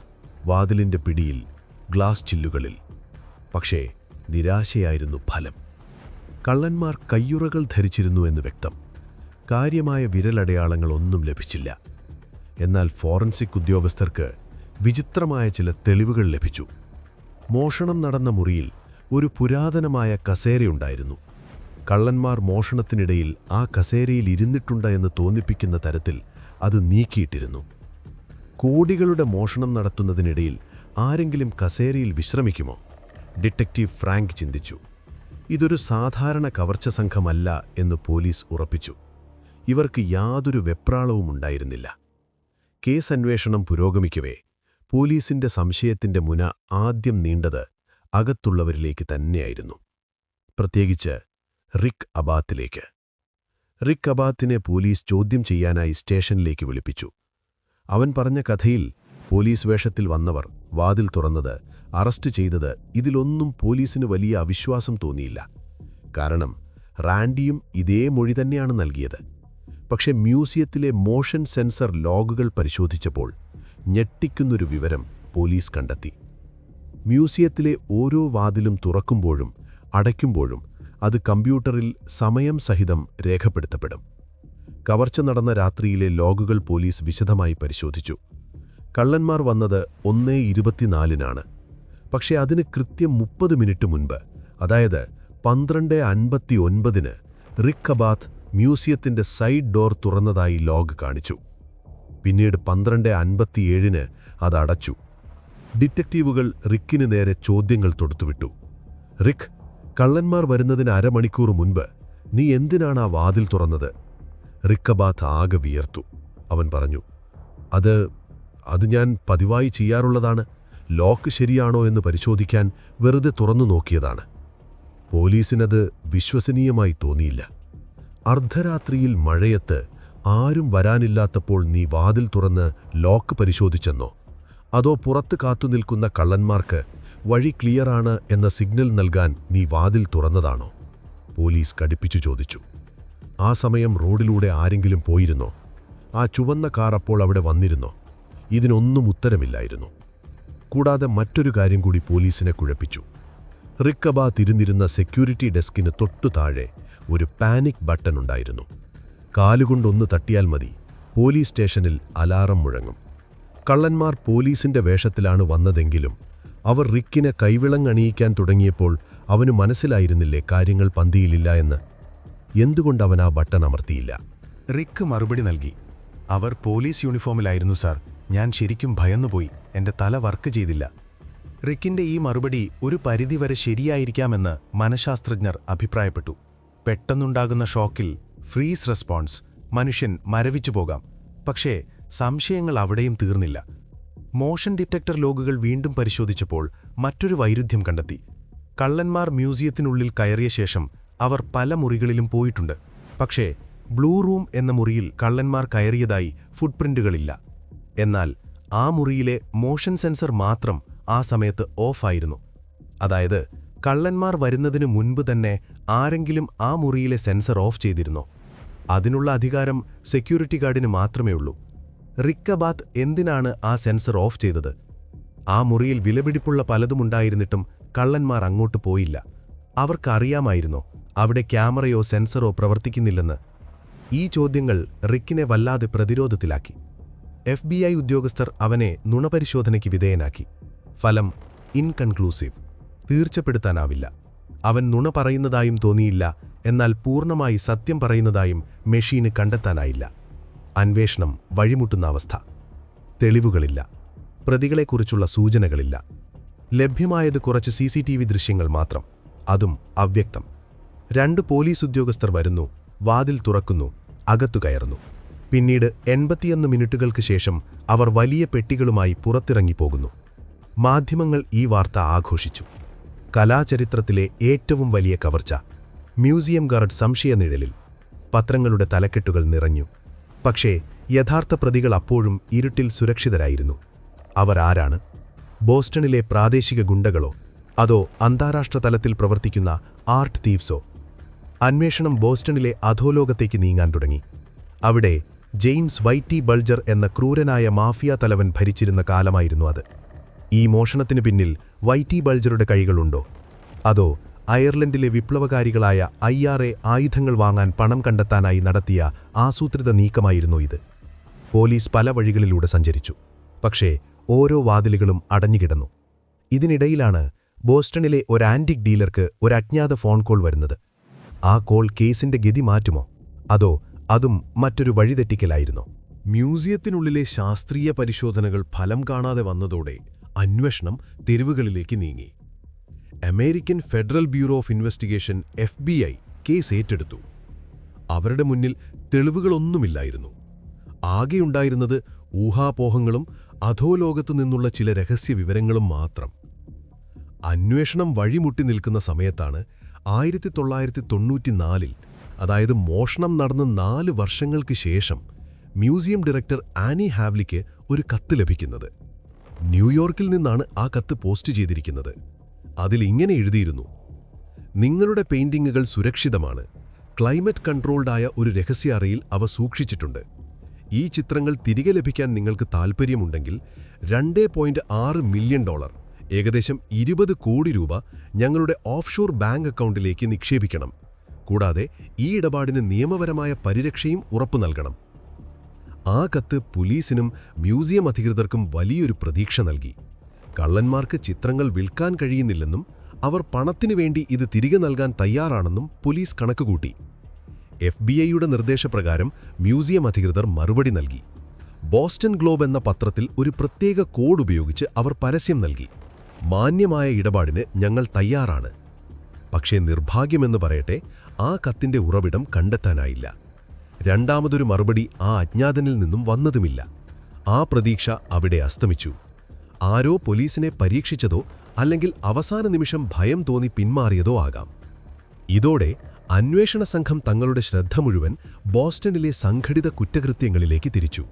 Speaker 3: വാതിലിൻ്റെ പിടിയിൽ, ഗ്ലാസ് ചില്ലുകളിൽ. പക്ഷേ നിരാശയായിരുന്നു ഫലം. കള്ളന്മാർ കയ്യുറകൾ ധരിച്ചിരുന്നു എന്ന് വ്യക്തം. കാര്യമായ വിരലടയാളങ്ങളൊന്നും ലഭിച്ചില്ല. എന്നാൽ ഫോറൻസിക് ഉദ്യോഗസ്ഥർക്ക് വിചിത്രമായ ചില തെളിവുകൾ ലഭിച്ചു. മോഷണം നടന്ന മുറിയിൽ ഒരു പുരാതനമായ കസേരയുണ്ടായിരുന്നു. കള്ളന്മാർ മോഷണത്തിനിടയിൽ ആ കസേരയിൽ ഇരുന്നിട്ടുണ്ട് എന്ന് തോന്നിപ്പിക്കുന്ന തരത്തിൽ അത് നീക്കിയിട്ടിരുന്നു. കോടികളുടെ മോഷണം നടത്തുന്നതിനിടയിൽ ആരെങ്കിലും കസേരയിൽ വിശ്രമിക്കുമോ? ഡിറ്റക്റ്റീവ് ഫ്രാങ്ക് ചിന്തിച്ചു. ഇതൊരു സാധാരണ കവർച്ച സംഘമല്ല എന്ന് പോലീസ് ഉറപ്പിച്ചു. ഇവർക്ക് യാതൊരു വെപ്രാളവും ഉണ്ടായിരുന്നില്ല. കേസ് അന്വേഷണം പുരോഗമിക്കവേ പോലീസിന്റെ സംശയത്തിന്റെ മുന ആദ്യം നീണ്ടത് അകത്തുള്ളവരിലേക്ക് തന്നെയായിരുന്നു. പ്രത്യേകിച്ച് റിക്ക് അബാത്തിലേക്ക്. റിക്ക് അബാത്തിനെ പോലീസ് ചോദ്യം ചെയ്യാനായി സ്റ്റേഷനിലേക്ക് വിളിപ്പിച്ചു. അവൻ പറഞ്ഞ കഥയിൽ പോലീസ് വേഷത്തിൽ വന്നവർ വാതിൽ തുറന്നത്, അറസ്റ്റ് ചെയ്തത്, ഇതിലൊന്നും പോലീസിന് വലിയ അവിശ്വാസം തോന്നിയില്ല. കാരണം റാൻഡിയും ഇതേ മൊഴി തന്നെയാണ് നൽകിയത്. പക്ഷെ മ്യൂസിയത്തിലെ മോഷൻ സെൻസർ ലോഗുകൾ പരിശോധിച്ചപ്പോൾ ഞെട്ടിക്കുന്നൊരു വിവരം പോലീസ് കണ്ടെത്തി. മ്യൂസിയത്തിലെ ഓരോ വാതിലും തുറക്കുമ്പോഴും അടയ്ക്കുമ്പോഴും അത് കമ്പ്യൂട്ടറിൽ സമയം സഹിതം രേഖപ്പെടുത്തപ്പെടും. കവർച്ച നടന്ന രാത്രിയിലെ ലോഗുകൾ പോലീസ് വിശദമായി പരിശോധിച്ചു. കള്ളന്മാർ വന്നത് 1:24-നാണ്. പക്ഷേ അതിന് കൃത്യം 30 മിനിറ്റ് മുൻപ്, അതായത് 12:59-ന് റിക്ക് അബാത്ത് മ്യൂസിയത്തിന്റെ സൈഡ് ഡോർ തുറന്നതായി ലോഗ് കാണിച്ചു. പിന്നീട് 12:57-ന് അത് അടച്ചു. ഡിറ്റക്റ്റീവുകൾ റിക്കിന് നേരെ ചോദ്യങ്ങൾ തൊടുത്തുവിട്ടു. റിക്ക്, കള്ളന്മാർ വരുന്നതിന് അരമണിക്കൂർ മുൻപ് നീ എന്തിനാണ് ആ വാതിൽ തുറന്നത്? റിക്ക് അബാത്ത് ആകെ വിയർത്തു. അവൻ പറഞ്ഞു, അത് ഞാൻ പതിവായി ചെയ്യാറുള്ളതാണ്. ലോക്ക് ശരിയാണോ എന്ന് പരിശോധിക്കാൻ വെറുതെ തുറന്നു നോക്കിയതാണ്. പോലീസിനത് വിശ്വസനീയമായി തോന്നിയില്ല. അർദ്ധരാത്രിയിൽ മഴയത്ത് ആരും വരാനില്ലാത്തപ്പോൾ നീ വാതിൽ തുറന്ന് ലോക്ക് പരിശോധിച്ചെന്നോ? അതോ പുറത്ത് കാത്തുനിൽക്കുന്ന കള്ളന്മാർക്ക് വഴി ക്ലിയറാണ് എന്ന സിഗ്നൽ നൽകാൻ നീ വാതിൽ തുറന്നതാണോ? പോലീസ് കടുപ്പിച്ചു ചോദിച്ചു. ആ സമയം റോഡിലൂടെ ആരെങ്കിലും പോയിരുന്നോ? ആ ചുവന്ന കാർ അപ്പോൾ അവിടെ വന്നിരുന്നോ? ഇതിനൊന്നും ഉത്തരമില്ലായിരുന്നു. കൂടാതെ മറ്റൊരു കാര്യം കൂടി പോലീസിനെ കുഴപ്പിച്ചു. റിക്ക് അബാത്ത് ഇരുന്നിരുന്ന സെക്യൂരിറ്റി ഡെസ്കിന് തൊട്ടു താഴെ ഒരു പാനിക് ബട്ടൺ ഉണ്ടായിരുന്നു. കാലുകൊണ്ടൊന്ന് തട്ടിയാൽ മതി, പോലീസ് സ്റ്റേഷനിൽ അലാറം മുഴങ്ങും. കള്ളന്മാർ പോലീസിന്റെ വേഷത്തിലാണ് വന്നതെങ്കിലും അവർ റിക്കിനെ കൈവിളങ്ങണിയിക്കാൻ തുടങ്ങിയപ്പോൾ അവന് മനസ്സിലായിരുന്നില്ലേ കാര്യങ്ങൾ പന്തിയിലില്ല എന്ന്. എന്തുകൊണ്ടവൻ ആ ബട്ടൺ അമർത്തിയില്ല?
Speaker 1: റിക്ക് മറുപടി നൽകി. അവർ പോലീസ് യൂണിഫോമിലായിരുന്നു സാർ. ഞാൻ ശരിക്കും ഭയന്നുപോയി. എൻ്റെ തല വർക്ക് ചെയ്തില്ല. റിക്കിന്റെ ഈ മറുപടി ഒരു പരിധിവരെ ശരിയായിരിക്കാമെന്ന് മനഃശാസ്ത്രജ്ഞർ അഭിപ്രായപ്പെട്ടു. പെട്ടെന്നുണ്ടാകുന്ന ഷോക്കിൽ ഫ്രീസ് റെസ്പോൺസ്, മനുഷ്യൻ മരവിച്ചു പോകാം. പക്ഷേ സംശയങ്ങൾ അവിടെയും തീർന്നില്ല. മോഷൻ ഡിറ്റക്ടർ ലോഗുകൾ വീണ്ടും പരിശോധിച്ചപ്പോൾ മറ്റൊരു വൈരുദ്ധ്യം കണ്ടെത്തി.
Speaker 3: കള്ളന്മാർ മ്യൂസിയത്തിനുള്ളിൽ കയറിയ ശേഷം അവർ പല മുറികളിലും പോയിട്ടുണ്ട്. പക്ഷേ ബ്ലൂ റൂം എന്ന മുറിയിൽ കള്ളന്മാർ കയറിയതായി ഫുട്പ്രിന്റുകളില്ല. എന്നാൽ ആ മുറിയിലെ മോഷൻ സെൻസർ മാത്രം ആ സമയത്ത് ഓഫായിരുന്നു. അതായത് കള്ളന്മാർ വരുന്നതിനു മുൻപ് തന്നെ ആരെങ്കിലും ആ മുറിയിലെ സെൻസർ ഓഫ് ചെയ്തിരുന്നോ? അതിനുള്ള അധികാരം സെക്യൂരിറ്റി ഗാർഡിന് മാത്രമേ ഉള്ളൂ. റിക് അബാത്ത് എന്തിനാണ് ആ സെൻസർ ഓഫ് ചെയ്തത്? ആ മുറിയിൽ വിലപിടിപ്പുള്ള പലതുമുണ്ടായിരുന്നിട്ടും കള്ളന്മാർ അങ്ങോട്ട് പോയില്ല. അവർക്കറിയാമായിരുന്നോ അവിടെ ക്യാമറയോ സെൻസറോ പ്രവർത്തിക്കുന്നില്ലെന്ന്? ഈ ചോദ്യങ്ങൾ റിക്കിനെ വല്ലാതെ പ്രതിരോധത്തിലാക്കി. FBI ഉദ്യോഗസ്ഥർ അവനെ നുണപരിശോധനയ്ക്ക് വിധേയനാക്കി. ഫലം ഇൻകൺക്ലൂസീവ്, തീർച്ചപ്പെടുത്താനാവില്ല. അവൻ നുണ പറയുന്നതായും തോന്നിയില്ല, എന്നാൽ പൂർണ്ണമായി സത്യം പറയുന്നതായും മെഷീന് കണ്ടെത്താനായില്ല. അന്വേഷണം വഴിമുട്ടുന്ന അവസ്ഥ. തെളിവുകളില്ല, പ്രതികളെക്കുറിച്ചുള്ള സൂചനകളില്ല. ലഭ്യമായത് കുറച്ച് CCTV ദൃശ്യങ്ങൾ മാത്രം, അതും അവ്യക്തം. 2 പോലീസ് ഉദ്യോഗസ്ഥർ വരുന്നു, വാതിൽ തുറക്കുന്നു, അകത്തു കയറുന്നു. പിന്നീട് 81 മിനിറ്റുകൾക്ക് ശേഷം അവർ വലിയ പെട്ടികളുമായി പുറത്തിറങ്ങിപ്പോകുന്നു. മാധ്യമങ്ങൾ ഈ വാർത്ത ആഘോഷിച്ചു. കലാചരിത്രത്തിലെ ഏറ്റവും വലിയ കവർച്ച. Museum guard സംശയനിഴലിൽ. പത്രങ്ങളുടെ തലക്കെട്ടുകൾ നിറഞ്ഞു. പക്ഷേ യഥാർത്ഥ പ്രതികൾ അപ്പോഴും ഇരുട്ടിൽ സുരക്ഷിതരായിരുന്നു. അവർ ആരാണ്? ബോസ്റ്റണിലെ പ്രാദേശിക ഗുണ്ടകളോ അതോ അന്താരാഷ്ട്ര തലത്തിൽ പ്രവർത്തിക്കുന്ന ആർട്ട് തീവ്സോ? അന്വേഷണം ബോസ്റ്റണിലെ അധോലോകത്തേക്ക് നീങ്ങാൻ തുടങ്ങി. അവിടെ ജെയിംസ് വൈറ്റി ബൾജർ എന്ന ക്രൂരനായ മാഫിയ തലവൻ ഭരിച്ചിരുന്ന കാലമായിരുന്നു അത്. ഈ മോഷണത്തിനു പിന്നിൽ വൈറ്റി ബൾജറുടെ കൈകളുണ്ടോ? അതോ അയർലൻഡിലെ വിപ്ലവകാരികളായ IRA ആയുധങ്ങൾ വാങ്ങാൻ പണം കണ്ടെത്താനായി നടത്തിയ ആസൂത്രിത നീക്കമായിരുന്നോ ഇത്? പോലീസ് പല വഴികളിലൂടെ സഞ്ചരിച്ചു. പക്ഷേ ഓരോ വാതിലുകളും അടഞ്ഞുകിടന്നു. ഇതിനിടയിലാണ് ബോസ്റ്റണിലെ ഒരു ആന്റിക് ഡീലർക്ക് ഒരു അജ്ഞാത ഫോൺ കോൾ വരുന്നത്. ആ കോൾ കേസിന്റെ ഗതി മാറ്റുമോ? അതോ അതും മറ്റൊരു വഴിതെറ്റിക്കലായിരുന്നോ? മ്യൂസിയത്തിനുള്ളിലെ ശാസ്ത്രീയ പരിശോധനകൾ ഫലം കാണാതെ വന്നതോടെ അന്വേഷണം തെരുവുകളിലേക്ക് നീങ്ങി. American federal bureau of investigation FBI case ഏറ്റെടുത്തു. അവരുടെ മുന്നിൽ തെളിവുകളൊന്നുമില്ലായിരുന്നു. ആകെയുണ്ടായിരുന്നത് ഊഹാപോഹങ്ങളും അധോലോകത്തു നിന്നുള്ള ചില രഹസ്യ വിവരങ്ങളും മാത്രം. അന്വേഷണം വഴിമുട്ടി നിൽക്കുന്ന സമയത്താണ് 1994-ൽ, അതായത് മോഷണം നടന്ന് 4 വർഷങ്ങൾക്ക് ശേഷം, മ്യൂസിയം ഡയറക്ടർ ആനി ഹാവ്ലിക്ക് ഒരു കത്ത് ലഭിക്കുന്നത്. ന്യൂയോർക്കിൽ നിന്നാണ് ആ കത്ത് പോസ്റ്റ് ചെയ്തിരിക്കുന്നത്. അതിൽ ഇങ്ങനെ എഴുതിയിരുന്നു: നിങ്ങളുടെ പെയിന്റിങ്ങുകൾ സുരക്ഷിതമാണ്. ക്ലൈമറ്റ് കൺട്രോൾഡായ ഒരു രഹസ്യ അറയിൽ അവ സൂക്ഷിച്ചിട്ടുണ്ട്. ഈ ചിത്രങ്ങൾ തിരികെ ലഭിക്കാൻ നിങ്ങൾക്ക് താൽപ്പര്യമുണ്ടെങ്കിൽ $2.6 മില്യൺ, ഏകദേശം 20 കോടി രൂപ ഞങ്ങളുടെ ഓഫ്ഷോർ ബാങ്ക് അക്കൗണ്ടിലേക്ക് നിക്ഷേപിക്കണം. കൂടാതെ ഈ ഇടപാടിന് നിയമപരമായ പരിരക്ഷയും ഉറപ്പു നൽകണം. ആ കത്ത് പോലീസിനും മ്യൂസിയം അധികൃതർക്കും വലിയൊരു പ്രതീക്ഷ നൽകി. കള്ളന്മാർക്ക് ചിത്രങ്ങൾ വിൽക്കാൻ കഴിയുന്നില്ലെന്നും അവർ പണത്തിനു വേണ്ടി ഇത് തിരികെ നൽകാൻ തയ്യാറാണെന്നും പോലീസ് കണക്കുകൂട്ടി. FBI-യുടെ നിർദ്ദേശപ്രകാരം മ്യൂസിയം അധികൃതർ മറുപടി നൽകി. ബോസ്റ്റൺ ഗ്ലോബ് എന്ന പത്രത്തിൽ ഒരു പ്രത്യേക കോഡ് ഉപയോഗിച്ച് അവർ പരസ്യം നൽകി: മാന്യമായ ഇടപാടിന് ഞങ്ങൾ തയ്യാറാണ്. പക്ഷേ നിർഭാഗ്യമെന്ന് പറയട്ടെ, ആ കത്തിന്റെ ഉറവിടം കണ്ടെത്താനായില്ല. രണ്ടാമതൊരു മറുപടി ആ അജ്ഞാതനിൽ നിന്നും വന്നതുമില്ല. ആ പ്രതീക്ഷ അവിടെ അസ്തമിച്ചു. ആരോ പോലീസിനെ പരീക്ഷിച്ചതോ അല്ലെങ്കിൽ അവസാന നിമിഷം ഭയം തോന്നി പിന്മാറിയതോ ആകാം. ഇതോടെ അന്വേഷണ സംഘം തങ്ങളുടെ ശ്രദ്ധ മുഴുവൻ ബോസ്റ്റണിലെ സംഘടിത കുറ്റകൃത്യങ്ങളിലേക്ക് തിരിച്ചു.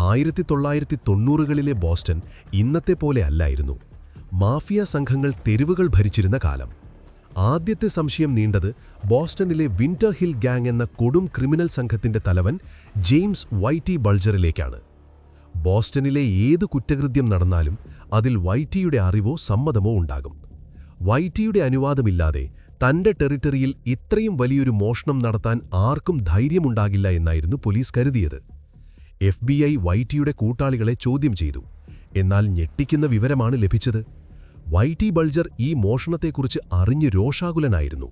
Speaker 3: 1990കളിലെ ബോസ്റ്റൺ ഇന്നത്തെ പോലെ അല്ലായിരുന്നു. മാഫിയ സംഘങ്ങൾ തെരുവുകൾ ഭരിച്ചിരുന്ന കാലം. ആദ്യത്തെ സംശയം നീണ്ടത് ബോസ്റ്റണിലെ വിന്റർ ഹിൽ ഗാങ് എന്ന കൊടും ക്രിമിനൽ സംഘത്തിന്റെ തലവൻ ജെയിംസ് വൈറ്റി ബൾജറിലേക്കാണ്. ബോസ്റ്റണിലെ ഏതു കുറ്റകൃത്യം നടന്നാലും അതിൽ വൈറ്റിയുടെ അറിവോ സമ്മതമോ ഉണ്ടാകും. വൈറ്റിയുടെ അനുവാദമില്ലാതെ തന്റെ ടെറിട്ടറിയിൽ ഇത്രയും വലിയൊരു മോഷണം നടത്താൻ ആർക്കും ധൈര്യമുണ്ടാകില്ല എന്നായിരുന്നു പോലീസ് കരുതിയത്. FBI വൈറ്റിയുടെ കൂട്ടാളികളെ ചോദ്യം ചെയ്തു. എന്നാൽ ഞെട്ടിക്കുന്ന വിവരമാണ് ലഭിച്ചത്. വൈറ്റി ബൾജർ ഈ മോഷണത്തെക്കുറിച്ച് അറിഞ്ഞ് രോഷാകുലനായിരുന്നു.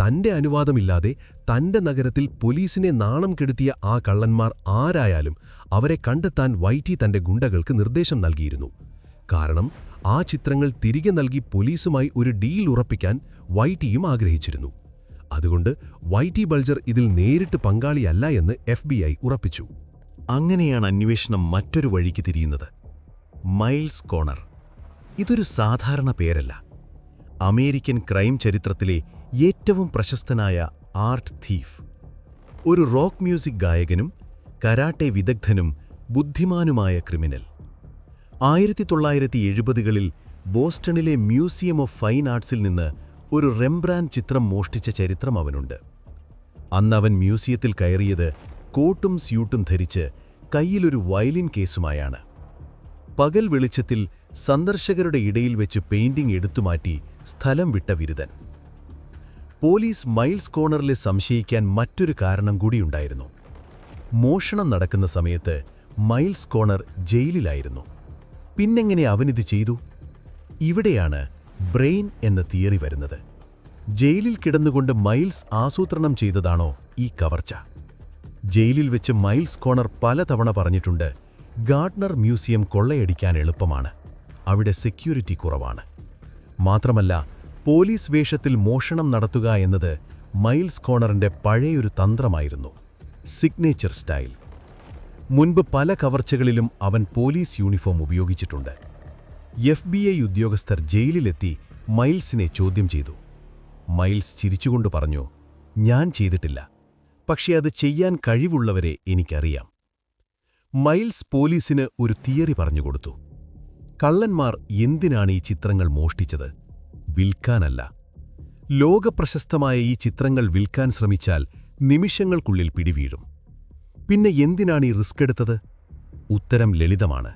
Speaker 3: തന്റെ അനുവാദമില്ലാതെ തന്റെ നഗരത്തിൽ പോലീസിനെ നാണം കെടുത്തിയ ആ കള്ളന്മാർ ആരായാലും അവരെ കണ്ടെത്താൻ വൈറ്റി തന്റെ ഗുണ്ടകൾക്ക് നിർദ്ദേശം നൽകിയിരുന്നു. കാരണം ആ ചിത്രങ്ങൾ തിരികെ നൽകി പോലീസുമായി ഒരു ഡീൽ ഉറപ്പിക്കാൻ വൈറ്റിയും ആഗ്രഹിച്ചിരുന്നു. അതുകൊണ്ട് വൈറ്റി ബൾജർ ഇതിൽ നേരിട്ട് പങ്കാളിയല്ല എന്ന് FBI ഉറപ്പിച്ചു.
Speaker 1: അങ്ങനെയാണ് അന്വേഷണം മറ്റൊരു വഴിക്ക് തിരിയുന്നത്. Myles Connor. ഇതൊരു സാധാരണ പേരല്ല.
Speaker 3: അമേരിക്കൻ ക്രൈം ചരിത്രത്തിലെ ഏറ്റവും പ്രശസ്തനായ ആർട്ട് തീഫ്. ഒരു റോക്ക് മ്യൂസിക് ഗായകനും കരാട്ടെ വിദഗ്ധനും ബുദ്ധിമാനുമായ ക്രിമിനൽ. 1970കളിൽ ബോസ്റ്റണിലെ മ്യൂസിയം ഓഫ് ഫൈൻ ആർട്സിൽ നിന്ന് ഒരു റെംബ്രാൻഡ് ചിത്രം മോഷ്ടിച്ച ചരിത്രം അവനുണ്ട്. അന്നവൻ മ്യൂസിയത്തിൽ കയറിയത് കോട്ടും സ്യൂട്ടും ധരിച്ച് കയ്യിലൊരു വയലിൻ കേസുമായാണ്. പകൽ വെളിച്ചത്തിൽ സന്ദർശകരുടെ ഇടയിൽ വെച്ച് പെയിന്റിംഗ് എടുത്തുമാറ്റി സ്ഥലം വിട്ട വിരുദ്ധൻ. പോലീസ് മൈൽസ് കോർണറിലെ സംശയിക്കാൻ മറ്റൊരു കാരണം കൂടിയുണ്ടായിരുന്നു. മോഷണം നടക്കുന്ന സമയത്ത് മൈൽസ് കോർണർ ജയിലിലായിരുന്നു. പിന്നെങ്ങനെ അവനിത് ചെയ്തു? ഇവിടെയാണ് ബ്രെയിൻ എന്ന തിയറി വരുന്നത്. ജയിലിൽ കിടന്നുകൊണ്ട് മൈൽസ് ആസൂത്രണം ചെയ്തതാണോ ഈ കവർച്ച? ജയിലിൽ വെച്ച് മൈൽസ് കോർണർ പലതവണ പറഞ്ഞിട്ടുണ്ട്, ഗാർഡ്നർ മ്യൂസിയം കൊള്ളയടിക്കാൻ എളുപ്പമാണ്, അവിടെ സെക്യൂരിറ്റി കുറവാണ്. മാത്രമല്ല, പോലീസ് വേഷത്തിൽ മോഷണം നടത്തുക എന്നത് മൈൽസ് കോർണറിന്റെ പഴയൊരു തന്ത്രമായിരുന്നു, സിഗ്നേച്ചർ സ്റ്റൈൽ. മുൻപ് പല കവർച്ചകളിലും അവൻ പോലീസ് യൂണിഫോം ഉപയോഗിച്ചിട്ടുണ്ട്. FBI ഉദ്യോഗസ്ഥർ ജയിലിലെത്തി മൈൽസിനെ ചോദ്യം ചെയ്തു. മൈൽസ് ചിരിച്ചുകൊണ്ട് പറഞ്ഞു, ഞാൻ ചെയ്തിട്ടില്ല, പക്ഷേ അത് ചെയ്യാൻ കഴിവുള്ളവരെ എനിക്കറിയാം. മൈൽസ് പോലീസിന് ഒരു തിയറി പറഞ്ഞുകൊടുത്തു. കള്ളന്മാർ എന്തിനാണ് ഈ ചിത്രങ്ങൾ മോഷ്ടിച്ചത്? വിൽക്കാനല്ല. ലോകപ്രശസ്തമായ ഈ ചിത്രങ്ങൾ വിൽക്കാൻ ശ്രമിച്ചാൽ നിമിഷങ്ങൾക്കുള്ളിൽ പിടിവീഴും. പിന്നെ എന്തിനാണ് ഈ റിസ്ക് എടുത്തത്? ഉത്തരം ലളിതമാണ്,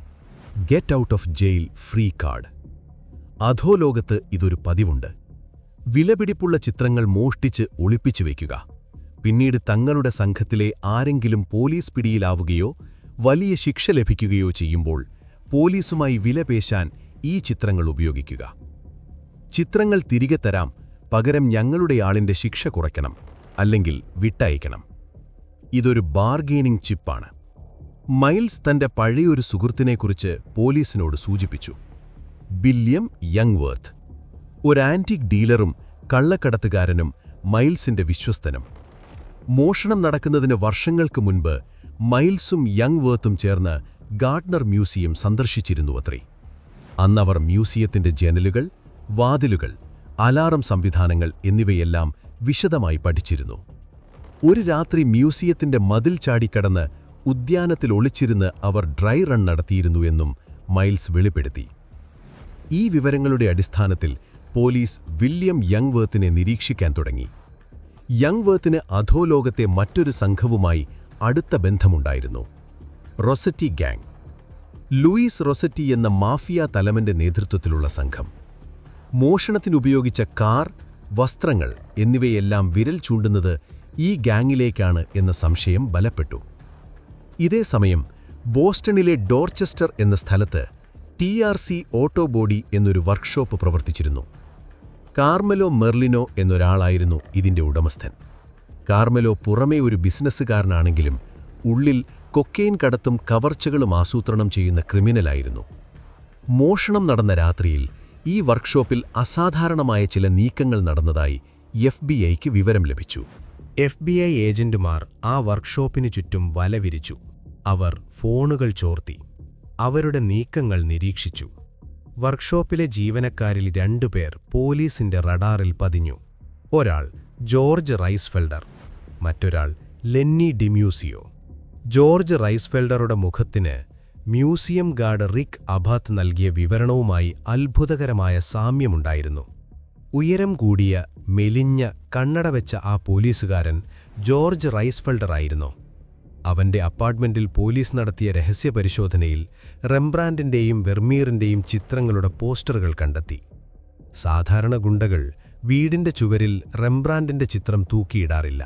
Speaker 3: get out of jail free card. അധോലോകത്ത് ഇതൊരു പതിവുണ്ട്. വിലപിടിപ്പുള്ള ചിത്രങ്ങൾ മോഷ്ടിച്ച് ഒളിപ്പിച്ചു വയ്ക്കുക. പിന്നീട് തങ്ങളുടെ സംഘത്തിലെ ആരെങ്കിലും പോലീസ് പിടിയിലാവുകയോ വലിയ ശിക്ഷ ലഭിക്കുകയോ ചെയ്യുമ്പോൾ പോലീസുമായി വിലപേശാൻ ഈ ചിത്രങ്ങൾ ഉപയോഗിക്കുക. ചിത്രങ്ങൾ തിരികെ തരാം, പകരം ഞങ്ങളുടെ ആളിന്റെ ശിക്ഷ കുറയ്ക്കണം, അല്ലെങ്കിൽ വിട്ടയക്കണം. ഇതൊരു ബാർഗെയിനിങ് ചിപ്പാണ്. മൈൽസ് തന്റെ പഴയൊരു സുഹൃത്തിനെക്കുറിച്ച് പോലീസിനോട് സൂചിപ്പിച്ചു, വില്യം യങ്വർത്ത്. ഒരു ആന്റിക് ഡീലറും കള്ളക്കടത്തുകാരനും മൈൽസിന്റെ വിശ്വസ്തനും. മോഷണം നടക്കുന്നതിന് വർഷങ്ങൾക്ക് മുൻപ് മൈൽസും യങ്വർത്തും ചേർന്ന് ഗാർഡ്നർ മ്യൂസിയം സന്ദർശിച്ചിരുന്നുവത്രേ. അന്നവർ മ്യൂസിയത്തിന്റെ ജനലുകൾ, വാതിലുകൾ, അലാറം സംവിധാനങ്ങൾ എന്നിവയെല്ലാം വിശദമായി പഠിച്ചിരുന്നു. ഒരു രാത്രി മ്യൂസിയത്തിന്റെ മതിൽ ചാടിക്കടന്ന് ഉദ്യാനത്തിൽ ഒളിച്ചിരുന്ന് അവർ ഡ്രൈ റൺ നടത്തിയിരുന്നു എന്നും മൈൽസ് വെളിപ്പെടുത്തി. ഈ വിവരങ്ങളുടെ അടിസ്ഥാനത്തിൽ പോലീസ് വില്യം യങ്വർത്തിനെ നിരീക്ഷിക്കാൻ തുടങ്ങി. യങ്വർത്തിന് അധോലോകത്തെ മറ്റൊരു സംഘവുമായി അടുത്ത ബന്ധമുണ്ടായിരുന്നു, റൊസറ്റി ഗാങ്. ലൂയിസ് റൊസറ്റി എന്ന മാഫിയ തലവന്റെ നേതൃത്വത്തിലുള്ള സംഘം. മോഷണത്തിനുപയോഗിച്ച കാർ, വസ്ത്രങ്ങൾ എന്നിവയെല്ലാം വിരൽ ചൂണ്ടുന്നത് ഈ ഗാങ്ങിലേക്കാണ് എന്ന സംശയം ബലപ്പെട്ടു. ഇതേസമയം ബോസ്റ്റണിലെ ഡോർച്ചെസ്റ്റർ എന്ന സ്ഥലത്ത് TRC ഓട്ടോ ബോഡി എന്നൊരു വർക്ക്ഷോപ്പ് പ്രവർത്തിച്ചിരുന്നു. കാർമെലോ മെർലിനോ എന്നൊരാളായിരുന്നു ഇതിന്റെ ഉടമസ്ഥൻ. കാർമെലോ പുറമേ ഒരു ബിസിനസ്സുകാരനാണെങ്കിലും ഉള്ളിൽ കൊക്കെയിൻ കടത്തും കവർച്ചകളും ആസൂത്രണം ചെയ്യുന്ന ക്രിമിനലായിരുന്നു. മോഷണം നടന്ന രാത്രിയിൽ ഈ വർക്ക്ഷോപ്പിൽ അസാധാരണമായ ചില നീക്കങ്ങൾ നടന്നതായി FBIക്ക് വിവരം ലഭിച്ചു.
Speaker 4: FBI ഏജന്റുമാർ ആ വർക്ക്ഷോപ്പിനു ചുറ്റും വല വിരിച്ചു. അവർ ഫോണുകൾ ചോർത്തി. അവരുടെ നീക്കങ്ങൾ നിരീക്ഷിച്ചു. വർക്ക്ഷോപ്പിലെ ജീവനക്കാരിൽ 2 പേർ പോലീസിന്റെ റഡാറിൽ പതിഞ്ഞു. ഒരാൾ ജോർജ് റൈസ്ഫെൽഡർ, മറ്റൊരാൾ ലെന്നി ഡിമ്യൂസിയോ. ജോർജ് റൈസ്ഫെൽഡറുടെ മുഖത്തിന് മ്യൂസിയം ഗാർഡ് റിക് അബാത്ത് നൽകിയ വിവരണവുമായി അത്ഭുതകരമായ സാമ്യമുണ്ടായിരുന്നു. ഉയരം കൂടിയ, മെലിഞ്ഞ, കണ്ണട വെച്ച ആ പോലീസുകാരൻ ജോർജ് റൈസ്ഫെൽഡറായിരുന്നു. അവന്റെ അപ്പാർട്ട്മെന്റിൽ പോലീസ് നടത്തിയ രഹസ്യപരിശോധനയിൽ റെംബ്രാൻഡിന്റെയും വെർമീറിന്റെയും ചിത്രങ്ങളുടെ പോസ്റ്ററുകൾ കണ്ടെത്തി. സാധാരണ ഗുണ്ടകൾ വീടിന്റെ ചുവരിൽ റെംബ്രാൻഡിന്റെ ചിത്രം തൂക്കിയിടാറില്ല.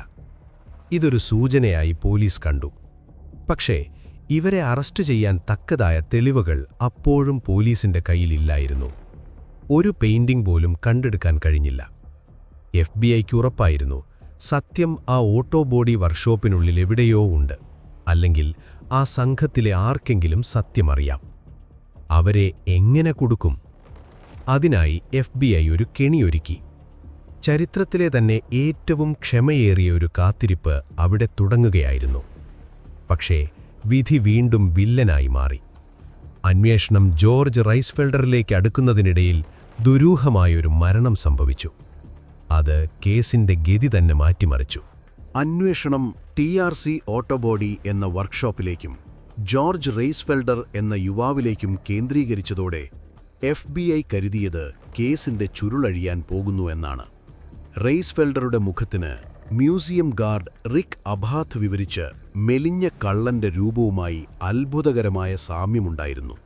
Speaker 4: ഇതൊരു സൂചനയായി പോലീസ് കണ്ടു. പക്ഷേ ഇവരെ അറസ്റ്റ് ചെയ്യാൻ തക്കതായ തെളിവുകൾ അപ്പോഴും പോലീസിന്റെ കയ്യിലില്ലായിരുന്നു. ഒരു പെയിന്റിംഗ് പോലും കണ്ടെടുക്കാൻ കഴിഞ്ഞില്ല. FBIക്ക് ഉറപ്പായിരുന്നു, സത്യം ആ ഓട്ടോ ബോഡി വർക്ക്ഷോപ്പിനുള്ളിൽ എവിടെയോ ഉണ്ട്, അല്ലെങ്കിൽ ആ സംഘത്തിലെ ആർക്കെങ്കിലും സത്യമറിയാം. അവരെ എങ്ങനെ കൊടുക്കും? അതിനായി FBI ഒരു കെണിയൊരുക്കി. ചരിത്രത്തിലെ തന്നെ ഏറ്റവും ക്ഷമയേറിയ ഒരു കാത്തിരിപ്പ് അവിടെ തുടങ്ങുകയായിരുന്നു. പക്ഷേ വിധി വീണ്ടും വില്ലനായി മാറി. അന്വേഷണം ജോർജ് റൈസ്ഫെൽഡറിലേക്ക് അടുക്കുന്നതിനിടയിൽ ദുരൂഹമായൊരു മരണം സംഭവിച്ചു. അത് കേസിന്റെ ഗതി തന്നെ മാറ്റിമറിച്ചു.
Speaker 3: അന്വേഷണം TRC ഓട്ടോബോഡി എന്ന വർക്ക്ഷോപ്പിലേക്കും ജോർജ് റെയ്സ്ഫെൽഡർ എന്ന യുവാവിലേക്കും കേന്ദ്രീകരിച്ചതോടെ FBI കരുതിയത് കേസിന്റെ ചുരുളഴിയാൻ പോകുന്നു എന്നാണ്. റെയ്സ്ഫെൽഡറുടെ മുഖത്തിന് മ്യൂസിയം ഗാർഡ് റിക് അബാത്ത് വിവരിച്ച് മെലിഞ്ഞ കള്ളന്റെ രൂപവുമായി അത്ഭുതകരമായ സാമ്യമുണ്ടായിരുന്നു.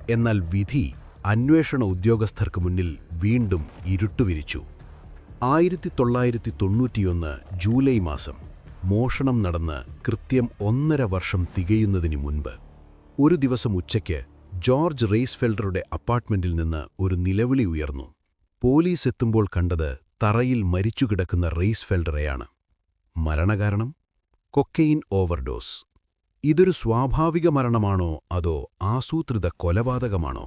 Speaker 3: എന്നാൽ വിധി അന്വേഷണ ഉദ്യോഗസ്ഥർക്ക് മുന്നിൽ വീണ്ടും ഇരുട്ടുവിരിച്ചു. 1991 ജൂലൈ മാസം മോഷണം നടന്ന് കൃത്യം 1.5 വർഷം തികയുന്നതിന് മുൻപ് ഒരു ദിവസം ഉച്ചയ്ക്ക് ജോർജ് റെയ്സ്ഫെൽഡറുടെ അപ്പാർട്ട്മെന്റിൽ നിന്ന് ഒരു നിലവിളി ഉയർന്നു. പോലീസ് എത്തുമ്പോൾ കണ്ടത് തറയിൽ മരിച്ചുകിടക്കുന്ന റെയ്സ്ഫെൽഡറെയാണ്. മരണകാരണം കൊക്കെയിൻ ഓവർഡോസ്. ഇതൊരു സ്വാഭാവിക മരണമാണോ അതോ ആസൂത്രിത കൊലപാതകമാണോ?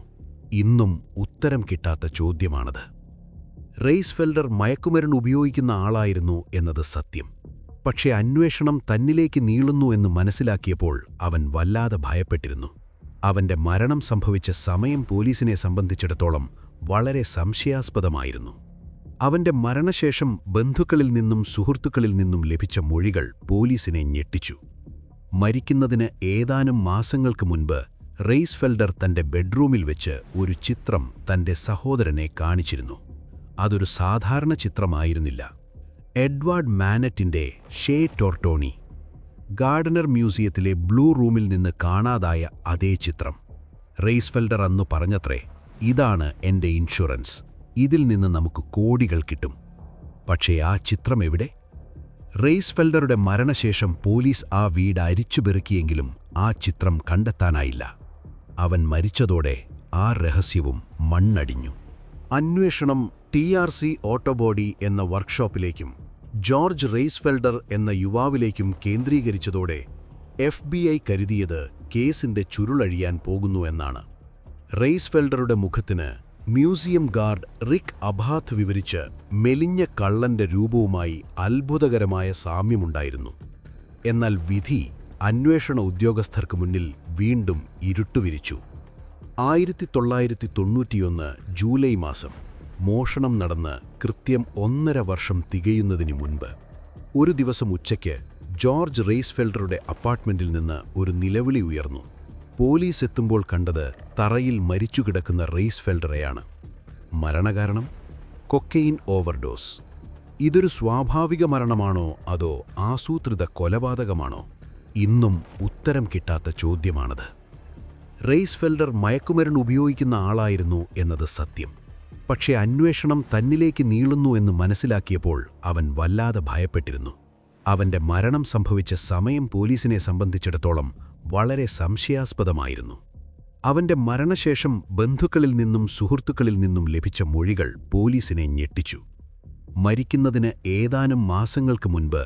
Speaker 3: ഇന്നും ഉത്തരം കിട്ടാത്ത ചോദ്യമാണത്. റെയ്സ്ഫെൽഡർ മയക്കുമരുന്ന് ഉപയോഗിക്കുന്ന ആളായിരുന്നു എന്നത് സത്യം. പക്ഷേ അന്വേഷണം തന്നിലേക്ക് നീളുന്നു എന്ന് മനസ്സിലാക്കിയപ്പോൾ അവൻ വല്ലാതെ ഭയപ്പെട്ടിരുന്നു. അവന്റെ മരണം സംഭവിച്ച സമയം പോലീസിനെ സംബന്ധിച്ചിടത്തോളം വളരെ സംശയാസ്പദമായിരുന്നു. അവന്റെ മരണശേഷം ബന്ധുക്കളിൽ നിന്നും സുഹൃത്തുക്കളിൽ നിന്നും ലഭിച്ച മൊഴികൾ പോലീസിനെ ഞെട്ടിച്ചു. മരിക്കുന്നതിന് ഏതാനും മാസങ്ങൾക്ക് മുൻപ് റെയ്സ്ഫെൽഡർ തന്റെ ബെഡ്റൂമിൽ വെച്ച് ഒരു ചിത്രം തന്റെ സഹോദരനെ കാണിച്ചിരുന്നു. അതൊരു സാധാരണ ചിത്രമായിരുന്നില്ല. എഡ്വാർഡ് മാനറ്റിന്റെ ഷേ ടോർട്ടോണി ഗാർഡനർ മ്യൂസിയത്തിലെ ബ്ലൂ റൂമിൽ നിന്ന് കാണാതായ അതേ ചിത്രം. റെയ്സ്ഫെൽഡർ അന്നു പറഞ്ഞത്രേ, ഇതാണ് എന്റെ ഇൻഷുറൻസ്, ഇതിൽ നിന്ന് നമുക്ക് കോടികൾ കിട്ടും. പക്ഷേ ആ ചിത്രം എവിടെ? റെയ്സ്ഫെൽഡറുടെ മരണശേഷം പോലീസ് ആ വീട് അരിച്ചുപെറുക്കിയെങ്കിലും ആ ചിത്രം കണ്ടെത്താനായില്ല. അവൻ മരിച്ചതോടെ ആ രഹസ്യവും മണ്ണടിഞ്ഞു. അന്വേഷണം TRC ഓട്ടോബോഡി എന്ന വർക്ക്ഷോപ്പിലേക്കും ജോർജ് റെയ്സ്ഫെൽഡർ എന്ന യുവാവിലേക്കും കേന്ദ്രീകരിച്ചതോടെ FBI കരുതിയത് കേസിന്റെ ചുരുളഴിയാൻ പോകുന്നു എന്നാണ്. റെയ്സ്ഫെൽഡറുടെ മുഖത്തിന് മ്യൂസിയം ഗാർഡ് റിക് അബാത്ത് വിവരിച്ച് മെലിഞ്ഞ കള്ളന്റെ രൂപവുമായി അത്ഭുതകരമായ സാമ്യമുണ്ടായിരുന്നു. എന്നാൽ വിധി അന്വേഷണ ഉദ്യോഗസ്ഥർക്ക് മുന്നിൽ വീണ്ടും ഇരുട്ടുവിരിച്ചു. 1991 ജൂലൈ മാസം മോഷണം നടന്ന് കൃത്യം 1.5 വർഷം തികയുന്നതിന് മുൻപ് ഒരു ദിവസം ഉച്ചയ്ക്ക് ജോർജ് റെയ്സ്ഫെൽഡറുടെ അപ്പാർട്ട്മെന്റിൽ നിന്ന് ഒരു നിലവിളി ഉയർന്നു. പോലീസ് എത്തുമ്പോൾ കണ്ടത് തറയിൽ മരിച്ചുകിടക്കുന്ന റെയ്സ്ഫെൽഡറെയാണ്. മരണകാരണം കൊക്കെയിൻ ഓവർഡോസ്. ഇതൊരു സ്വാഭാവിക മരണമാണോ അതോ ആസൂത്രിത കൊലപാതകമാണോ? ഇന്നും ഉത്തരം കിട്ടാത്ത ചോദ്യമാണത്. റെയ്സ്ഫെൽഡർ മയക്കുമരുന്ന് ഉപയോഗിക്കുന്ന ആളായിരുന്നു എന്നത് സത്യം. പക്ഷേ അന്വേഷണം തന്നിലേക്ക് നീളുന്നു എന്ന് മനസ്സിലാക്കിയപ്പോൾ അവൻ വല്ലാതെ ഭയപ്പെട്ടിരുന്നു. അവന്റെ മരണം സംഭവിച്ച സമയം പോലീസിനെ സംബന്ധിച്ചിടത്തോളം വളരെ സംശയാസ്പദമായിരുന്നു. അവന്റെ മരണശേഷം ബന്ധുക്കളിൽ നിന്നും സുഹൃത്തുക്കളിൽ നിന്നും ലഭിച്ച മൊഴികൾ പോലീസിനെ ഞെട്ടിച്ചു. മരിക്കുന്നതിന് ഏതാനും മാസങ്ങൾക്ക് മുൻപ്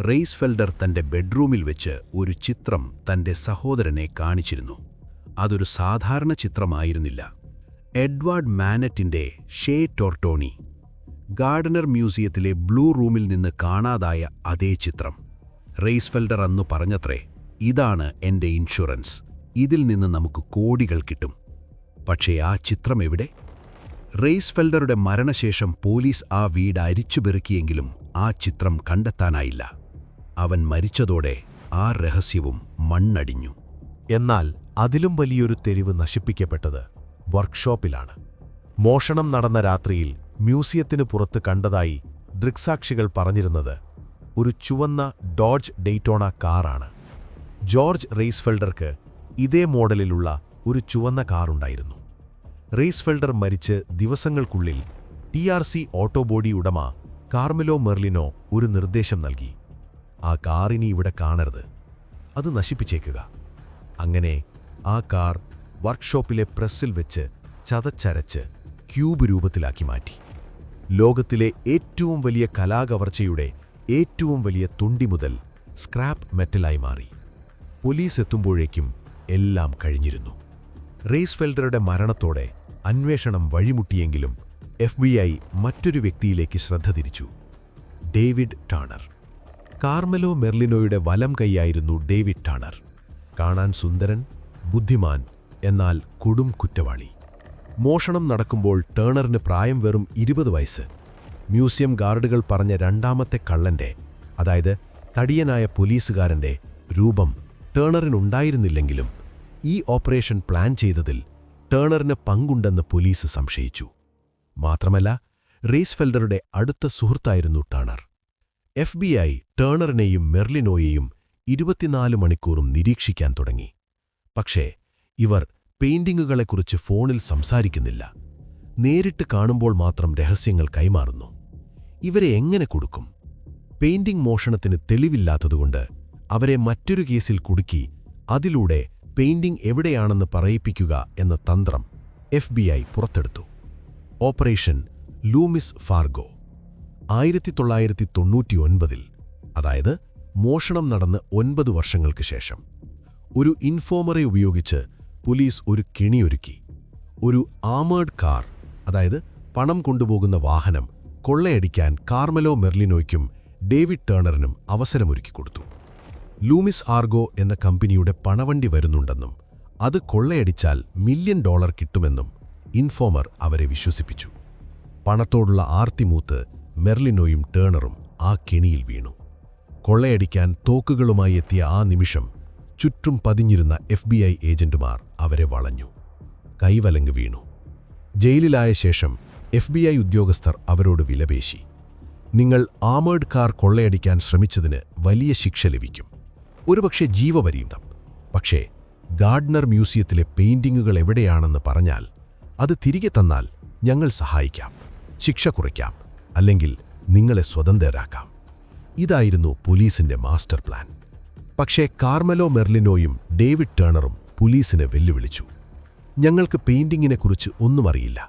Speaker 3: റെയ്സ്ഫെൽഡർ തന്റെ ബെഡ്റൂമിൽ വെച്ച് ഒരു ചിത്രം തന്റെ സഹോദരനെ കാണിച്ചിരുന്നു. അതൊരു സാധാരണ ചിത്രമായിരുന്നില്ല. എഡ്വാർഡ് മാനറ്റിന്റെ ഷേ ടോർട്ടോണി ഗാർഡനർ മ്യൂസിയത്തിലെ ബ്ലൂ റൂമിൽ നിന്ന് കാണാതായ അതേ ചിത്രം. റെയ്സ്ഫെൽഡർ അന്നു പറഞ്ഞത്രേ, ഇതാണ് എന്റെ ഇൻഷുറൻസ്, ഇതിൽ നിന്ന് നമുക്ക് കോടികൾ കിട്ടും. പക്ഷേ ആ ചിത്രം എവിടെ? റെയ്സ്ഫെൽഡറുടെ മരണശേഷം പോലീസ് ആ വീട് അരിച്ചുപെറുക്കിയെങ്കിലും ആ ചിത്രം കണ്ടെത്താനായില്ല. അവൻ മരിച്ചതോടെ ആ രഹസ്യവും മണ്ണടിഞ്ഞു.
Speaker 5: എന്നാൽ അതിലും വലിയൊരു തെരുവ് നശിപ്പിക്കപ്പെട്ടത് വർക്ക്ഷോപ്പിലാണ്. മോഷണം നടന്ന രാത്രിയിൽ മ്യൂസിയത്തിന് പുറത്ത് കണ്ടതായി ദൃക്സാക്ഷികൾ പറഞ്ഞിരുന്നത് ഒരു ചുവന്ന ഡോഡ്ജ് ഡെയ്റ്റോണ കാറാണ്. ജോർജ് റെയ്സ്ഫെൽഡർക്ക് ഇതേ മോഡലിലുള്ള ഒരു ചുവന്ന കാറുണ്ടായിരുന്നു. റെയ്സ്ഫെൽഡർ മരിച്ച് ദിവസങ്ങൾക്കുള്ളിൽ TRC ഓട്ടോബോഡി ഉടമ കാർമെലോ മെർലിനോ ഒരു നിർദ്ദേശം നൽകി. ആ കാറിനി ഇവിടെ കാണരുത്, അത് നശിപ്പിച്ചേക്കുക. അങ്ങനെ ആ കാർ വർക്ക്ഷോപ്പിലെ പ്രസ്സിൽ വെച്ച് ചതച്ചരച്ച് ക്യൂബ് രൂപത്തിലാക്കി മാറ്റി. ലോകത്തിലെ ഏറ്റവും വലിയ കലാകവർച്ചയുടെ ഏറ്റവും വലിയ തുണ്ടി മുതൽ സ്ക്രാപ്പ് മെറ്റലായി മാറി. പോലീസ് എത്തുമ്പോഴേക്കും എല്ലാം കഴിഞ്ഞിരുന്നു. റെയ്സ്ഫെൽഡറുടെ മരണത്തോടെ അന്വേഷണം വഴിമുട്ടിയെങ്കിലും FBI മറ്റൊരു വ്യക്തിയിലേക്ക് ശ്രദ്ധ തിരിച്ചു. David Turner. കാർമെലോ മെർലിനോയുടെ വലം കൈയായിരുന്നു ഡേവിഡ് ടേണർ. കാണാൻ സുന്ദരൻ, ബുദ്ധിമാൻ, എന്നാൽ കൊടും കുറ്റവാളി. മോഷണം നടക്കുമ്പോൾ ടേണറിന് പ്രായം വെറും 20 വയസ്സ്. മ്യൂസിയം ഗാർഡുകൾ പറഞ്ഞ രണ്ടാമത്തെ കള്ളന്റെ, അതായത് തടിയനായ പോലീസുകാരന്റെ രൂപം ടേണറിനുണ്ടായിരുന്നില്ലെങ്കിലും ഈ ഓപ്പറേഷൻ പ്ലാൻ ചെയ്തതിൽ ടേണറിന് പങ്കുണ്ടെന്ന് പോലീസ് സംശയിച്ചു. മാത്രമല്ല, റീസ്ഫെൽഡറുടെ അടുത്ത സുഹൃത്തായിരുന്നു ടേണർ. FBI ടേണറിനെയും മെർലിനോയെയും 24 മണിക്കൂറും നിരീക്ഷിക്കാൻ തുടങ്ങി. പക്ഷേ ഇവർ പെയിന്റിങ്ങുകളെക്കുറിച്ച് ഫോണിൽ സംസാരിക്കുന്നില്ല. നേരിട്ട് കാണുമ്പോൾ മാത്രം രഹസ്യങ്ങൾ കൈമാറുന്നു. ഇവരെ എങ്ങനെ കൊടുക്കും? പെയിന്റിംഗ് മോഷണത്തിന് തെളിവില്ലാത്തതുകൊണ്ട് അവരെ മറ്റൊരു കേസിൽ കുടുക്കി അതിലൂടെ പെയിന്റിംഗ് എവിടെയാണെന്ന് പറയിപ്പിക്കുക എന്ന തന്ത്രം FBI പുറത്തെടുത്തു. ഓപ്പറേഷൻ ലൂമിസ് ഫാർഗോ 1999, അതായത് മോഷണം നടന്ന് 9 വർഷങ്ങൾക്ക് ശേഷം. ഒരു ഇൻഫോമറെ ഉപയോഗിച്ച് പോലീസ് ഒരു കെണിയൊരുക്കി. ഒരു ആമേർഡ് കാർ, അതായത് പണം കൊണ്ടുപോകുന്ന വാഹനം, കൊള്ളയടിക്കാൻ കാർമെലോ മെർലിനോയ്ക്കും ഡേവിഡ് ടേണറിനും അവസരമൊരുക്കിക്കൊടുത്തു. ലൂമിസ് ആർഗോ എന്ന കമ്പനിയുടെ പണവണ്ടി വരുന്നുണ്ടെന്നും അത് കൊള്ളയടിച്ചാൽ $1 മില്യൺ കിട്ടുമെന്നും ഇൻഫോമർ അവരെ വിശ്വസിപ്പിച്ചു. പണത്തോടുള്ള ആർത്തിമൂത്ത് മെർലിനോയും ടേണറും ആ കെണിയിൽ വീണു. കൊള്ളയടിക്കാൻ തോക്കുകളുമായി എത്തിയ ആ നിമിഷം ചുറ്റും പതിഞ്ഞിരുന്ന FBI ഏജന്റുമാർ അവരെ വളഞ്ഞു. കൈവലങ്ങ് വീണു. ജയിലിലായ ശേഷം FBI ഉദ്യോഗസ്ഥർ അവരോട് വിലപേശി. നിങ്ങൾ ആമേർഡ് കാർ കൊള്ളയടിക്കാൻ ശ്രമിച്ചതിന് വലിയ ശിക്ഷ ലഭിക്കും, ഒരുപക്ഷെ ജീവപര്യന്തം. പക്ഷേ ഗാർഡ്നർ മ്യൂസിയത്തിലെ പെയിന്റിങ്ങുകൾ എവിടെയാണെന്ന് പറഞ്ഞാൽ, അത് തിരികെ തന്നാൽ ഞങ്ങൾ സഹായിക്കാം, ശിക്ഷ കുറയ്ക്കാം, അല്ലെങ്കിൽ നിങ്ങളെ സ്വതന്ത്രരാക്കാം. ഇതായിരുന്നു പോലീസിന്റെ മാസ്റ്റർ പ്ലാൻ. പക്ഷേ കാർമെലോ മെർലിനോയും ഡേവിഡ് ടേണറും പോലീസിനെ വെല്ലുവിളിച്ചു. ഞങ്ങൾക്ക് പെയിന്റിങ്ങിനെക്കുറിച്ച് ഒന്നും അറിയില്ല.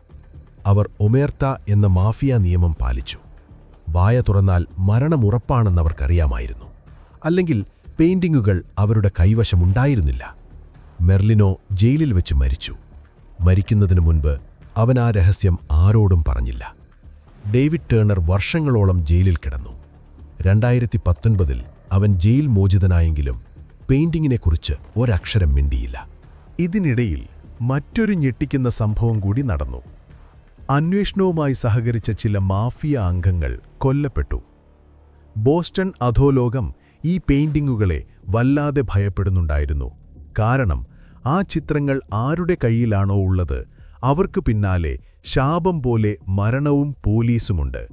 Speaker 5: അവർ ഒമേർത്ത എന്ന മാഫിയ നിയമം പാലിച്ചു. വായ തുറന്നാൽ മരണമുറപ്പാണെന്നവർക്കറിയാമായിരുന്നു. അല്ലെങ്കിൽ പെയിന്റിങ്ങുകൾ അവരുടെ കൈവശമുണ്ടായിരുന്നില്ല. മെർലിനോ ജയിലിൽ വെച്ച് മരിച്ചു. മരിക്കുന്നതിനു മുൻപ് അവൻ ആ രഹസ്യം ആരോടും പറഞ്ഞില്ല. ഡേവിഡ് ടേണർ വർഷങ്ങളോളം ജയിലിൽ കിടന്നു. 2019 അവൻ ജയിൽ മോചിതനായെങ്കിലും പെയിന്റിങ്ങിനെക്കുറിച്ച് ഒരക്ഷരം മിണ്ടിയില്ല.
Speaker 1: ഇതിനിടയിൽ മറ്റൊരു ഞെട്ടിക്കുന്ന സംഭവം കൂടി നടന്നു. അന്വേഷണവുമായി സഹകരിച്ച ചില മാഫിയ അംഗങ്ങൾ കൊല്ലപ്പെട്ടു. ബോസ്റ്റൺ അധോലോകം ഈ പെയിന്റിങ്ങുകളെ വല്ലാതെ ഭയപ്പെടുന്നുണ്ടായിരുന്നു. കാരണം ആ ചിത്രങ്ങൾ ആരുടെ കയ്യിലാണോ ഉള്ളത്, അവർക്ക് പിന്നാലെ ശാപം പോലെ മരണവും പോലീസുമുണ്ട്.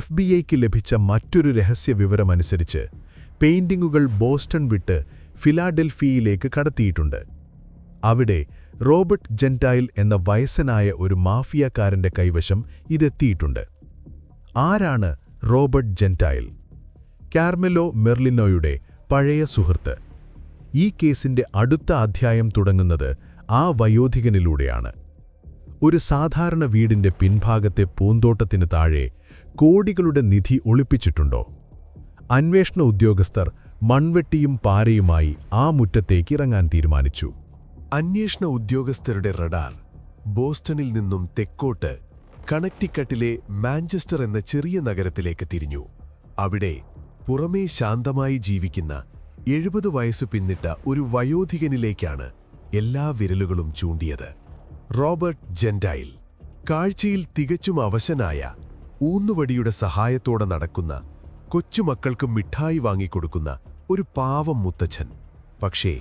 Speaker 1: FBIക്ക് ലഭിച്ച മറ്റൊരു രഹസ്യ വിവരമനുസരിച്ച് പെയിന്റിങ്ങുകൾ ബോസ്റ്റൺ വിട്ട് ഫിലാഡൽഫിയയിലേക്ക് കടത്തിയിട്ടുണ്ട്. അവിടെ റോബർട്ട് ജെന്റൈൽ എന്ന വയസ്സനായ ഒരു മാഫിയക്കാരന്റെ കൈവശം ഇതെത്തിയിട്ടുണ്ട്. ആരാണ് റോബർട്ട് ജെന്റൈൽ? കാർമെലോ മെർലിനോയുടെ പഴയ സുഹൃത്ത്. ഈ കേസിന്റെ അടുത്ത അധ്യായം തുടങ്ങുന്നത് ആ വയോധികനിലൂടെയാണ്. ഒരു സാധാരണ വീടിന്റെ പിൻഭാഗത്തെ പൂന്തോട്ടത്തിന് താഴെ കോടികളുടെ നിധി ഒളിപ്പിച്ചിട്ടുണ്ടോ? അന്വേഷണ ഉദ്യോഗസ്ഥർ മൺവെട്ടിയും പാരയുമായി ആ മുറ്റത്തേക്ക് ഇറങ്ങാൻ തീരുമാനിച്ചു.
Speaker 5: അന്വേഷണ ഉദ്യോഗസ്ഥരുടെ റഡാർ ബോസ്റ്റണിൽ നിന്നും തെക്കോട്ട് കണക്റ്റിക്കട്ടിലെ മാഞ്ചസ്റ്റർ എന്ന ചെറിയ നഗരത്തിലേക്ക് തിരിഞ്ഞു. അവിടെ പുറമേ ശാന്തമായി ജീവിക്കുന്ന 70 വയസ്സ് പിന്നിട്ട ഒരു വയോധികനിലേക്കാണ് എല്ലാ വിരലുകളും ചൂണ്ടിയത്. Robert Gentile. കാഴ്ചയിൽ തികച്ചും അവശനായ, ഊന്നുവടിയുടെ സഹായത്തോടെ നടക്കുന്ന, കൊച്ചുമക്കൾക്ക് മിഠായി വാങ്ങിക്കൊടുക്കുന്ന ഒരു പാവം മുത്തച്ഛൻ. പക്ഷേ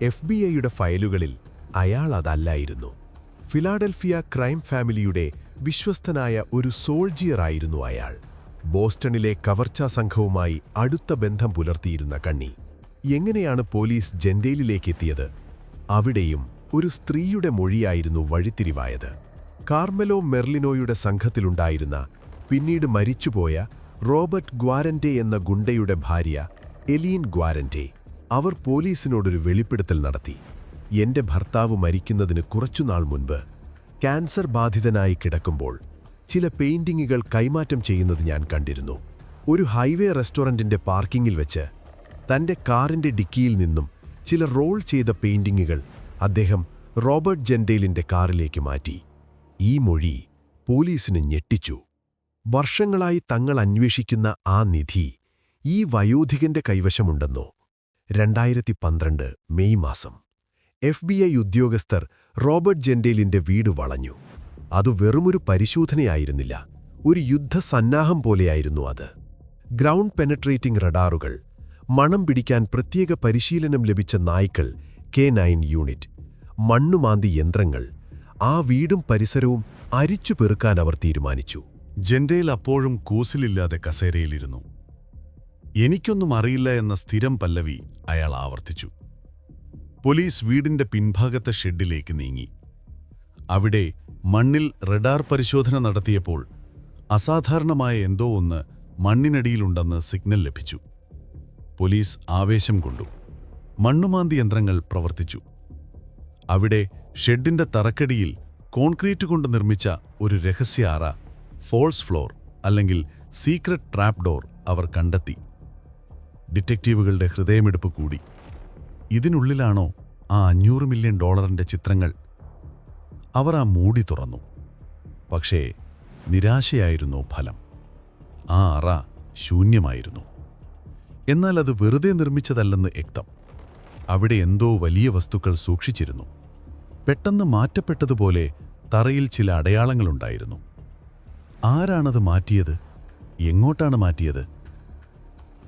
Speaker 5: FBI-യുടെ ഫയലുകളിൽ അയാൾ അതല്ലായിരുന്നു. ഫിലാഡൽഫിയ ക്രൈം ഫാമിലിയുടെ വിശ്വസ്തനായ ഒരു സോൾജിയറായിരുന്നു അയാൾ. ബോസ്റ്റണിലെ കവർച്ചാ സംഘവുമായി അടുത്ത ബന്ധം പുലർത്തിയിരുന്ന കണ്ണി. എങ്ങനെയാണ് പോലീസ് ജെന്റൈലിലേക്ക് എത്തിയത്? അവിടെയും ഒരു സ്ത്രീയുടെ മൊഴിയായിരുന്നു വഴിത്തിരിവായത്. കാർമെലോ മെർലിനോയുടെ സംഘത്തിലുണ്ടായിരുന്ന, പിന്നീട് മരിച്ചുപോയ റോബർട്ട് ഗ്വാരന്റേ എന്ന ഗുണ്ടയുടെ ഭാര്യ എലീൻ ഗ്വാരന്റേ. അവർ പോലീസിനോടൊരു വെളിപ്പെടുത്തൽ നടത്തി. എന്റെ ഭർത്താവ് മരിക്കുന്നതിന് കുറച്ചുനാൾ മുൻപ് ക്യാൻസർ ബാധിതനായി കിടക്കുമ്പോൾ ചില പെയിന്റിങ്ങുകൾ കൈമാറ്റം ചെയ്യുന്നത് ഞാൻ കണ്ടിരുന്നു. ഒരു ഹൈവേ റെസ്റ്റോറന്റിന്റെ പാർക്കിങ്ങിൽ വെച്ച് തന്റെ കാറിന്റെ ഡിക്കിയിൽ നിന്നും ചില റോൾ ചെയ്ത പെയിന്റിങ്ങുകൾ അദ്ദേഹം റോബർട്ട് ജെന്റൈലിന്റെ കാറിലേക്ക് മാറ്റി. ഈ മൊഴി പോലീസിന് ഞെട്ടിച്ചു. വർഷങ്ങളായി തങ്ങൾ അന്വേഷിക്കുന്ന ആ നിധി ഈ വയോധികന്റെ കൈവശമുണ്ടെന്നോ? 2012 മെയ് മാസം FBI ഉദ്യോഗസ്ഥർ റോബർട്ട് ജെൻഡേലിന്റെ വീട് വളഞ്ഞു. അത് വെറുമൊരു പരിശോധനയായിരുന്നില്ല, ഒരു യുദ്ധസന്നാഹം പോലെയായിരുന്നു അത്. ഗ്രൗണ്ട് പെനട്രേറ്റിംഗ് റഡാറുകൾ, മണം പിടിക്കാൻ പ്രത്യേക പരിശീലനം ലഭിച്ച നായ്ക്കൾ, K9 യൂണിറ്റ്, മണ്ണുമാന്തി യന്ത്രങ്ങൾ, ആ വീടും പരിസരവും അരിച്ചു പെറുക്കാൻ അവർ തീരുമാനിച്ചു.
Speaker 1: ജെൻഡേൽ അപ്പോഴും കൂസിലില്ലാതെ കസേരയിലിരുന്നു. എനിക്കൊന്നും അറിയില്ല എന്ന സ്ഥിരം പല്ലവി അയാൾ ആവർത്തിച്ചു. പോലീസ് വീടിന്റെ പിൻഭാഗത്തെ ഷെഡിലേക്ക് നീങ്ങി. അവിടെ മണ്ണിൽ റഡാർ പരിശോധന നടത്തിയപ്പോൾ അസാധാരണമായ എന്തോ ഒന്ന് മണ്ണിനടിയിലുണ്ടെന്ന് സിഗ്നൽ ലഭിച്ചു. പോലീസ് ആവേശം കൊണ്ടു. മണ്ണുമാന്തി യന്ത്രങ്ങൾ പ്രവർത്തിച്ചു. അവിടെ ഷെഡിന്റെ തറക്കടിയിൽ കോൺക്രീറ്റ് കൊണ്ട് നിർമ്മിച്ച ഒരു രഹസ്യ അറ, ഫോൾസ് ഫ്ലോർ അല്ലെങ്കിൽ സീക്രട്ട് ട്രാപ്പ് ഡോർ അവർ കണ്ടെത്തി. ഡിറ്റക്റ്റീവുകളുടെ ഹൃദയമെടുപ്പ് കൂടി. ഇതിനുള്ളിലാണോ ആ $500 മില്യൺ ചിത്രങ്ങൾ? അവർ ആ മൂടി തുറന്നു. പക്ഷേ നിരാശയായിരുന്നു ഫലം. ആ അറ ശൂന്യമായിരുന്നു. എന്നാൽ അത് വെറുതെ നിർമ്മിച്ചതല്ലെന്ന് വ്യക്തം. അവിടെ എന്തോ വലിയ വസ്തുക്കൾ സൂക്ഷിച്ചിരുന്നു. പെട്ടെന്ന് മാറ്റപ്പെട്ടതുപോലെ തറയിൽ ചില അടയാളങ്ങളുണ്ടായിരുന്നു. ആരാണത് മാറ്റിയത്? എങ്ങോട്ടാണ് മാറ്റിയത്?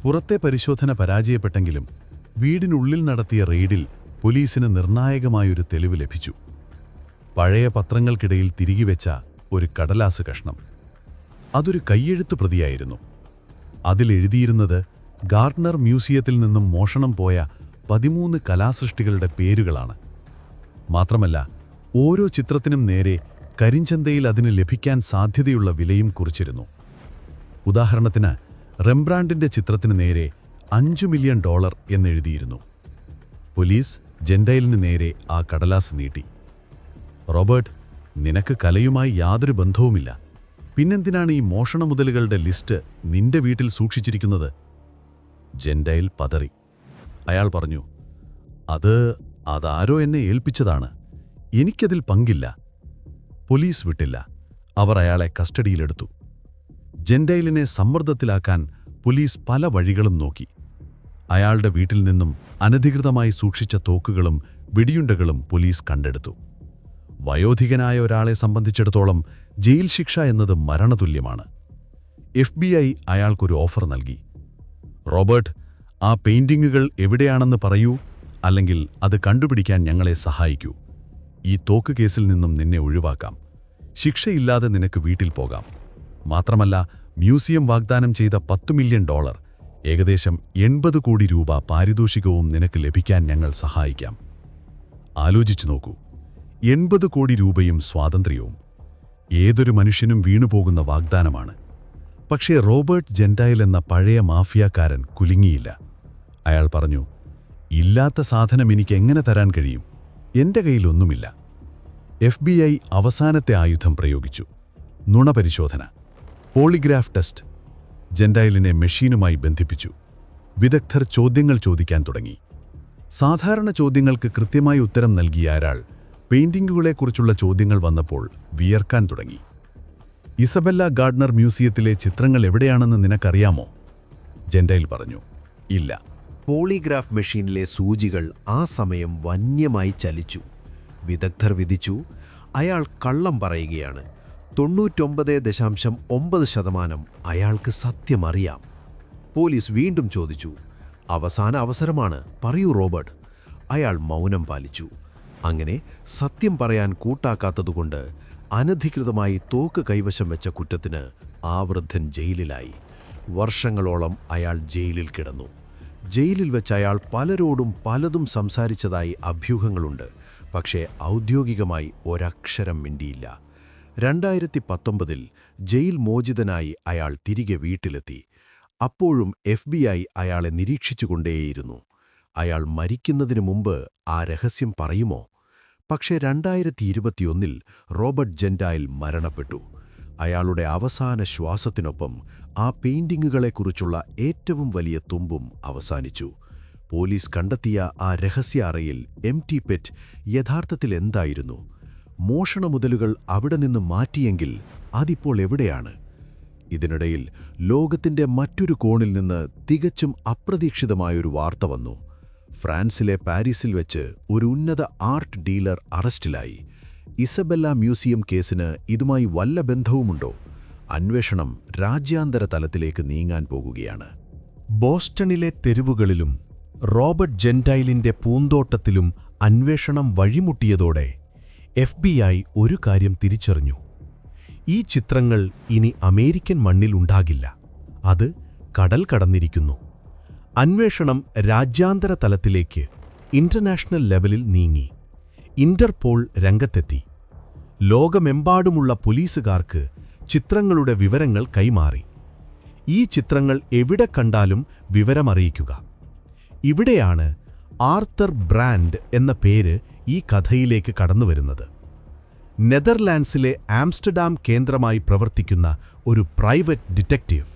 Speaker 1: പുറത്തെ പരിശോധന പരാജയപ്പെട്ടെങ്കിലും വീടിനുള്ളിൽ നടത്തിയ റെയ്ഡിൽ പോലീസിന് നിർണായകമായൊരു തെളിവ് ലഭിച്ചു. പഴയ പത്രങ്ങൾക്കിടയിൽ തിരികെ വെച്ച ഒരു കടലാസ് കഷ്ണം. അതൊരു കൈയെഴുത്തു പ്രതിയായിരുന്നു. അതിലെഴുതിയിരുന്നത് ഗാർഡ്നർ മ്യൂസിയത്തിൽ നിന്നും മോഷണം പോയ 13 കലാസൃഷ്ടികളുടെ പേരുകളാണ്. മാത്രമല്ല, ഓരോ ചിത്രത്തിനും നേരെ കരിഞ്ചന്തയിൽ അതിന് ലഭിക്കാൻ സാധ്യതയുള്ള വിലയും കുറിച്ചിരുന്നു. ഉദാഹരണത്തിന്, റെംബ്രാൻഡിന്റെ ചിത്രത്തിന് നേരെ $5 മില്യൺ എന്നെഴുതിയിരുന്നു. പോലീസ് ജെൻഡൈലിന് നേരെ ആ കടലാസ് നീട്ടി. റോബർട്ട്, നിനക്ക് കലയുമായി യാതൊരു ബന്ധവുമില്ല. പിന്നെന്തിനാണ് ഈ മോഷണമുതലുകളുടെ ലിസ്റ്റ് നിന്റെ വീട്ടിൽ സൂക്ഷിച്ചിരിക്കുന്നത്? ജെൻഡൈൽ പതറി. അയാൾ പറഞ്ഞു, അതാരോ എന്നെ ഏൽപ്പിച്ചതാണ്. എനിക്കതിൽ പങ്കില്ല. പോലീസ് വിട്ടില്ല. അവർ അയാളെ കസ്റ്റഡിയിലെടുത്തു. ജെൻഡൈലിനെ സമ്മർദ്ദത്തിലാക്കാൻ പോലീസ് പല വഴികളും നോക്കി. അയാളുടെ വീട്ടിൽ നിന്നും അനധികൃതമായി സൂക്ഷിച്ച തോക്കുകളും വെടിയുണ്ടകളും പോലീസ് കണ്ടെടുത്തു. വയോധികനായ ഒരാളെ സംബന്ധിച്ചിടത്തോളം ജയിൽ ശിക്ഷ എന്നത് മരണതുല്യമാണ്. FBI അയാൾക്കൊരു ഓഫർ നൽകി. റോബർട്ട്, ആ പെയിന്റിങ്ങുകൾ എവിടെയാണെന്ന് പറയൂ, അല്ലെങ്കിൽ അത് കണ്ടുപിടിക്കാൻ ഞങ്ങളെ സഹായിക്കൂ. ഈ തോക്ക് കേസിൽ നിന്നും നിന്നെ ഒഴിവാക്കാം. ശിക്ഷയില്ലാതെ നിനക്ക് വീട്ടിൽ പോകാം. മാത്രമല്ല, മ്യൂസിയം വാഗ്ദാനം ചെയ്ത $10 മില്യൺ, ഏകദേശം 80 കോടി രൂപ പാരിതോഷികവും നിനക്ക് ലഭിക്കാൻ ഞങ്ങൾ സഹായിക്കാം. ആലോചിച്ചു നോക്കൂ, 80 കോടി രൂപയും സ്വാതന്ത്ര്യവും. ഏതൊരു മനുഷ്യനും വീണുപോകുന്ന വാഗ്ദാനമാണ്. പക്ഷേ റോബർട്ട് ജെൻഡൈൽ എന്ന പഴയ മാഫിയാക്കാരൻ കുലുങ്ങിയില്ല. അയാൾ പറഞ്ഞു, ഇല്ലാത്ത സാധനം എനിക്ക് എങ്ങനെ തരാൻ കഴിയും? എന്റെ കയ്യിലൊന്നുമില്ല. FBI അവസാനത്തെ ആയുധം പ്രയോഗിച്ചു. നുണപരിശോധന, പോളിഗ്രാഫ് ടെസ്റ്റ്. ജെൻഡൈലിനെ മെഷീനുമായി ബന്ധിപ്പിച്ചു. വിദഗ്ധർ ചോദ്യങ്ങൾ ചോദിക്കാൻ തുടങ്ങി. സാധാരണ ചോദ്യങ്ങൾക്ക് കൃത്യമായി ഉത്തരം നൽകിയ ഒരാൾ പെയിന്റിങ്ങുകളെക്കുറിച്ചുള്ള ചോദ്യങ്ങൾ വന്നപ്പോൾ വിയർക്കാൻ തുടങ്ങി. ഇസബെല്ല ഗാർഡ്നർ മ്യൂസിയത്തിലെ ചിത്രങ്ങൾ എവിടെയാണെന്ന് നിനക്കറിയാമോ? ജെൻഡൈൽ പറഞ്ഞു, ഇല്ല.
Speaker 5: പോളിഗ്രാഫ് മെഷീനിലെ സൂചികൾ ആ സമയം വന്യമായി ചലിച്ചു. വിദഗ്ധർ വിധിച്ചു, അയാൾ കള്ളം പറയുകയാണ്. 99.9% അയാൾക്ക് സത്യമറിയാം. പോലീസ് വീണ്ടും ചോദിച്ചു, അവസാന അവസരമാണ്, പറയൂ റോബർട്ട്. അയാൾ മൗനം പാലിച്ചു. അങ്ങനെ സത്യം പറയാൻ കൂട്ടാക്കാത്തതുകൊണ്ട് അനധികൃതമായി തോക്ക് കൈവശം വെച്ച കുറ്റത്തിന് ആ വൃദ്ധൻ ജയിലിലായി. വർഷങ്ങളോളം അയാൾ ജയിലിൽ കിടന്നു. ജയിലിൽ വെച്ച് അയാൾ പലരോടും പലതും സംസാരിച്ചതായി അഭ്യൂഹങ്ങളുണ്ട്. പക്ഷേ ഔദ്യോഗികമായി ഒരക്ഷരം മിണ്ടിയില്ല. 2019 ജയിൽ മോചിതനായി അയാൾ തിരികെ വീട്ടിലെത്തി. അപ്പോഴും FBI അയാളെ നിരീക്ഷിച്ചുകൊണ്ടേയിരുന്നു. അയാൾ മരിക്കുന്നതിനു മുമ്പ് ആ രഹസ്യം പറയുമോ? പക്ഷേ 2021 റോബർട്ട് ജെൻഡൈൽ മരണപ്പെട്ടു. അയാളുടെ അവസാന ശ്വാസത്തിനൊപ്പം ആ പെയിന്റിങ്ങുകളെക്കുറിച്ചുള്ള ഏറ്റവും വലിയ തുമ്പും അവസാനിച്ചു. പോലീസ് കണ്ടെത്തിയ ആ രഹസ്യ അറയിൽ എംപ്റ്റി പെറ്റ് യഥാർത്ഥത്തിൽ എന്തായിരുന്നു? മോഷണമുതലുകൾ അവിടെ നിന്ന് മാറ്റിയെങ്കിൽ അതിപ്പോൾ എവിടെയാണ്? ഇതിനിടയിൽ ലോകത്തിന്റെ മറ്റൊരു കോണിൽ നിന്ന് തികച്ചും അപ്രതീക്ഷിതമായൊരു വാർത്ത വന്നു. ഫ്രാൻസിലെ പാരീസിൽ വെച്ച് ഒരു ഉന്നത ആർട്ട് ഡീലർ അറസ്റ്റിലായി. ഇസബെല്ല മ്യൂസിയം കേസിന് ഇതുമായി വല്ല ബന്ധവുമുണ്ടോ? അന്വേഷണം രാജ്യാന്തര തലത്തിലേക്ക് നീങ്ങാൻ പോകുകയാണ്.
Speaker 3: ബോസ്റ്റണിലെ തെരുവുകളിലും റോബർട്ട് ജെൻഡൈലിന്റെ പൂന്തോട്ടത്തിലും അന്വേഷണം വഴിമുട്ടിയതോടെ FBI ഒരു കാര്യം തിരിച്ചറിഞ്ഞു. ഈ ചിത്രങ്ങൾ ഇനി അമേരിക്കൻ മണ്ണിൽ ഉണ്ടാകില്ല. അത് കടൽ കടന്നിരിക്കുന്നു. അന്വേഷണം രാജ്യാന്തര തലത്തിലേക്ക്, ഇന്റർനാഷണൽ ലെവലിൽ നീങ്ങി. ഇന്റർപോൾ രംഗത്തെത്തി. ലോകമെമ്പാടുമുള്ള പോലീസുകാർക്ക് ചിത്രങ്ങളുടെ വിവരങ്ങൾ കൈമാറി. ഈ ചിത്രങ്ങൾ എവിടെ കണ്ടാലും വിവരമറിയിക്കുക. ഇവിടെയാണ് ആർത്തർ ബ്രാൻഡ് എന്ന പേര് ഈ കഥയിലേക്ക് കടന്നുവരുന്നത്. നെതർലാൻഡ്സിലെ ആംസ്റ്റർഡാം കേന്ദ്രമായി പ്രവർത്തിക്കുന്ന ഒരു പ്രൈവറ്റ് ഡിറ്റക്റ്റീവ്.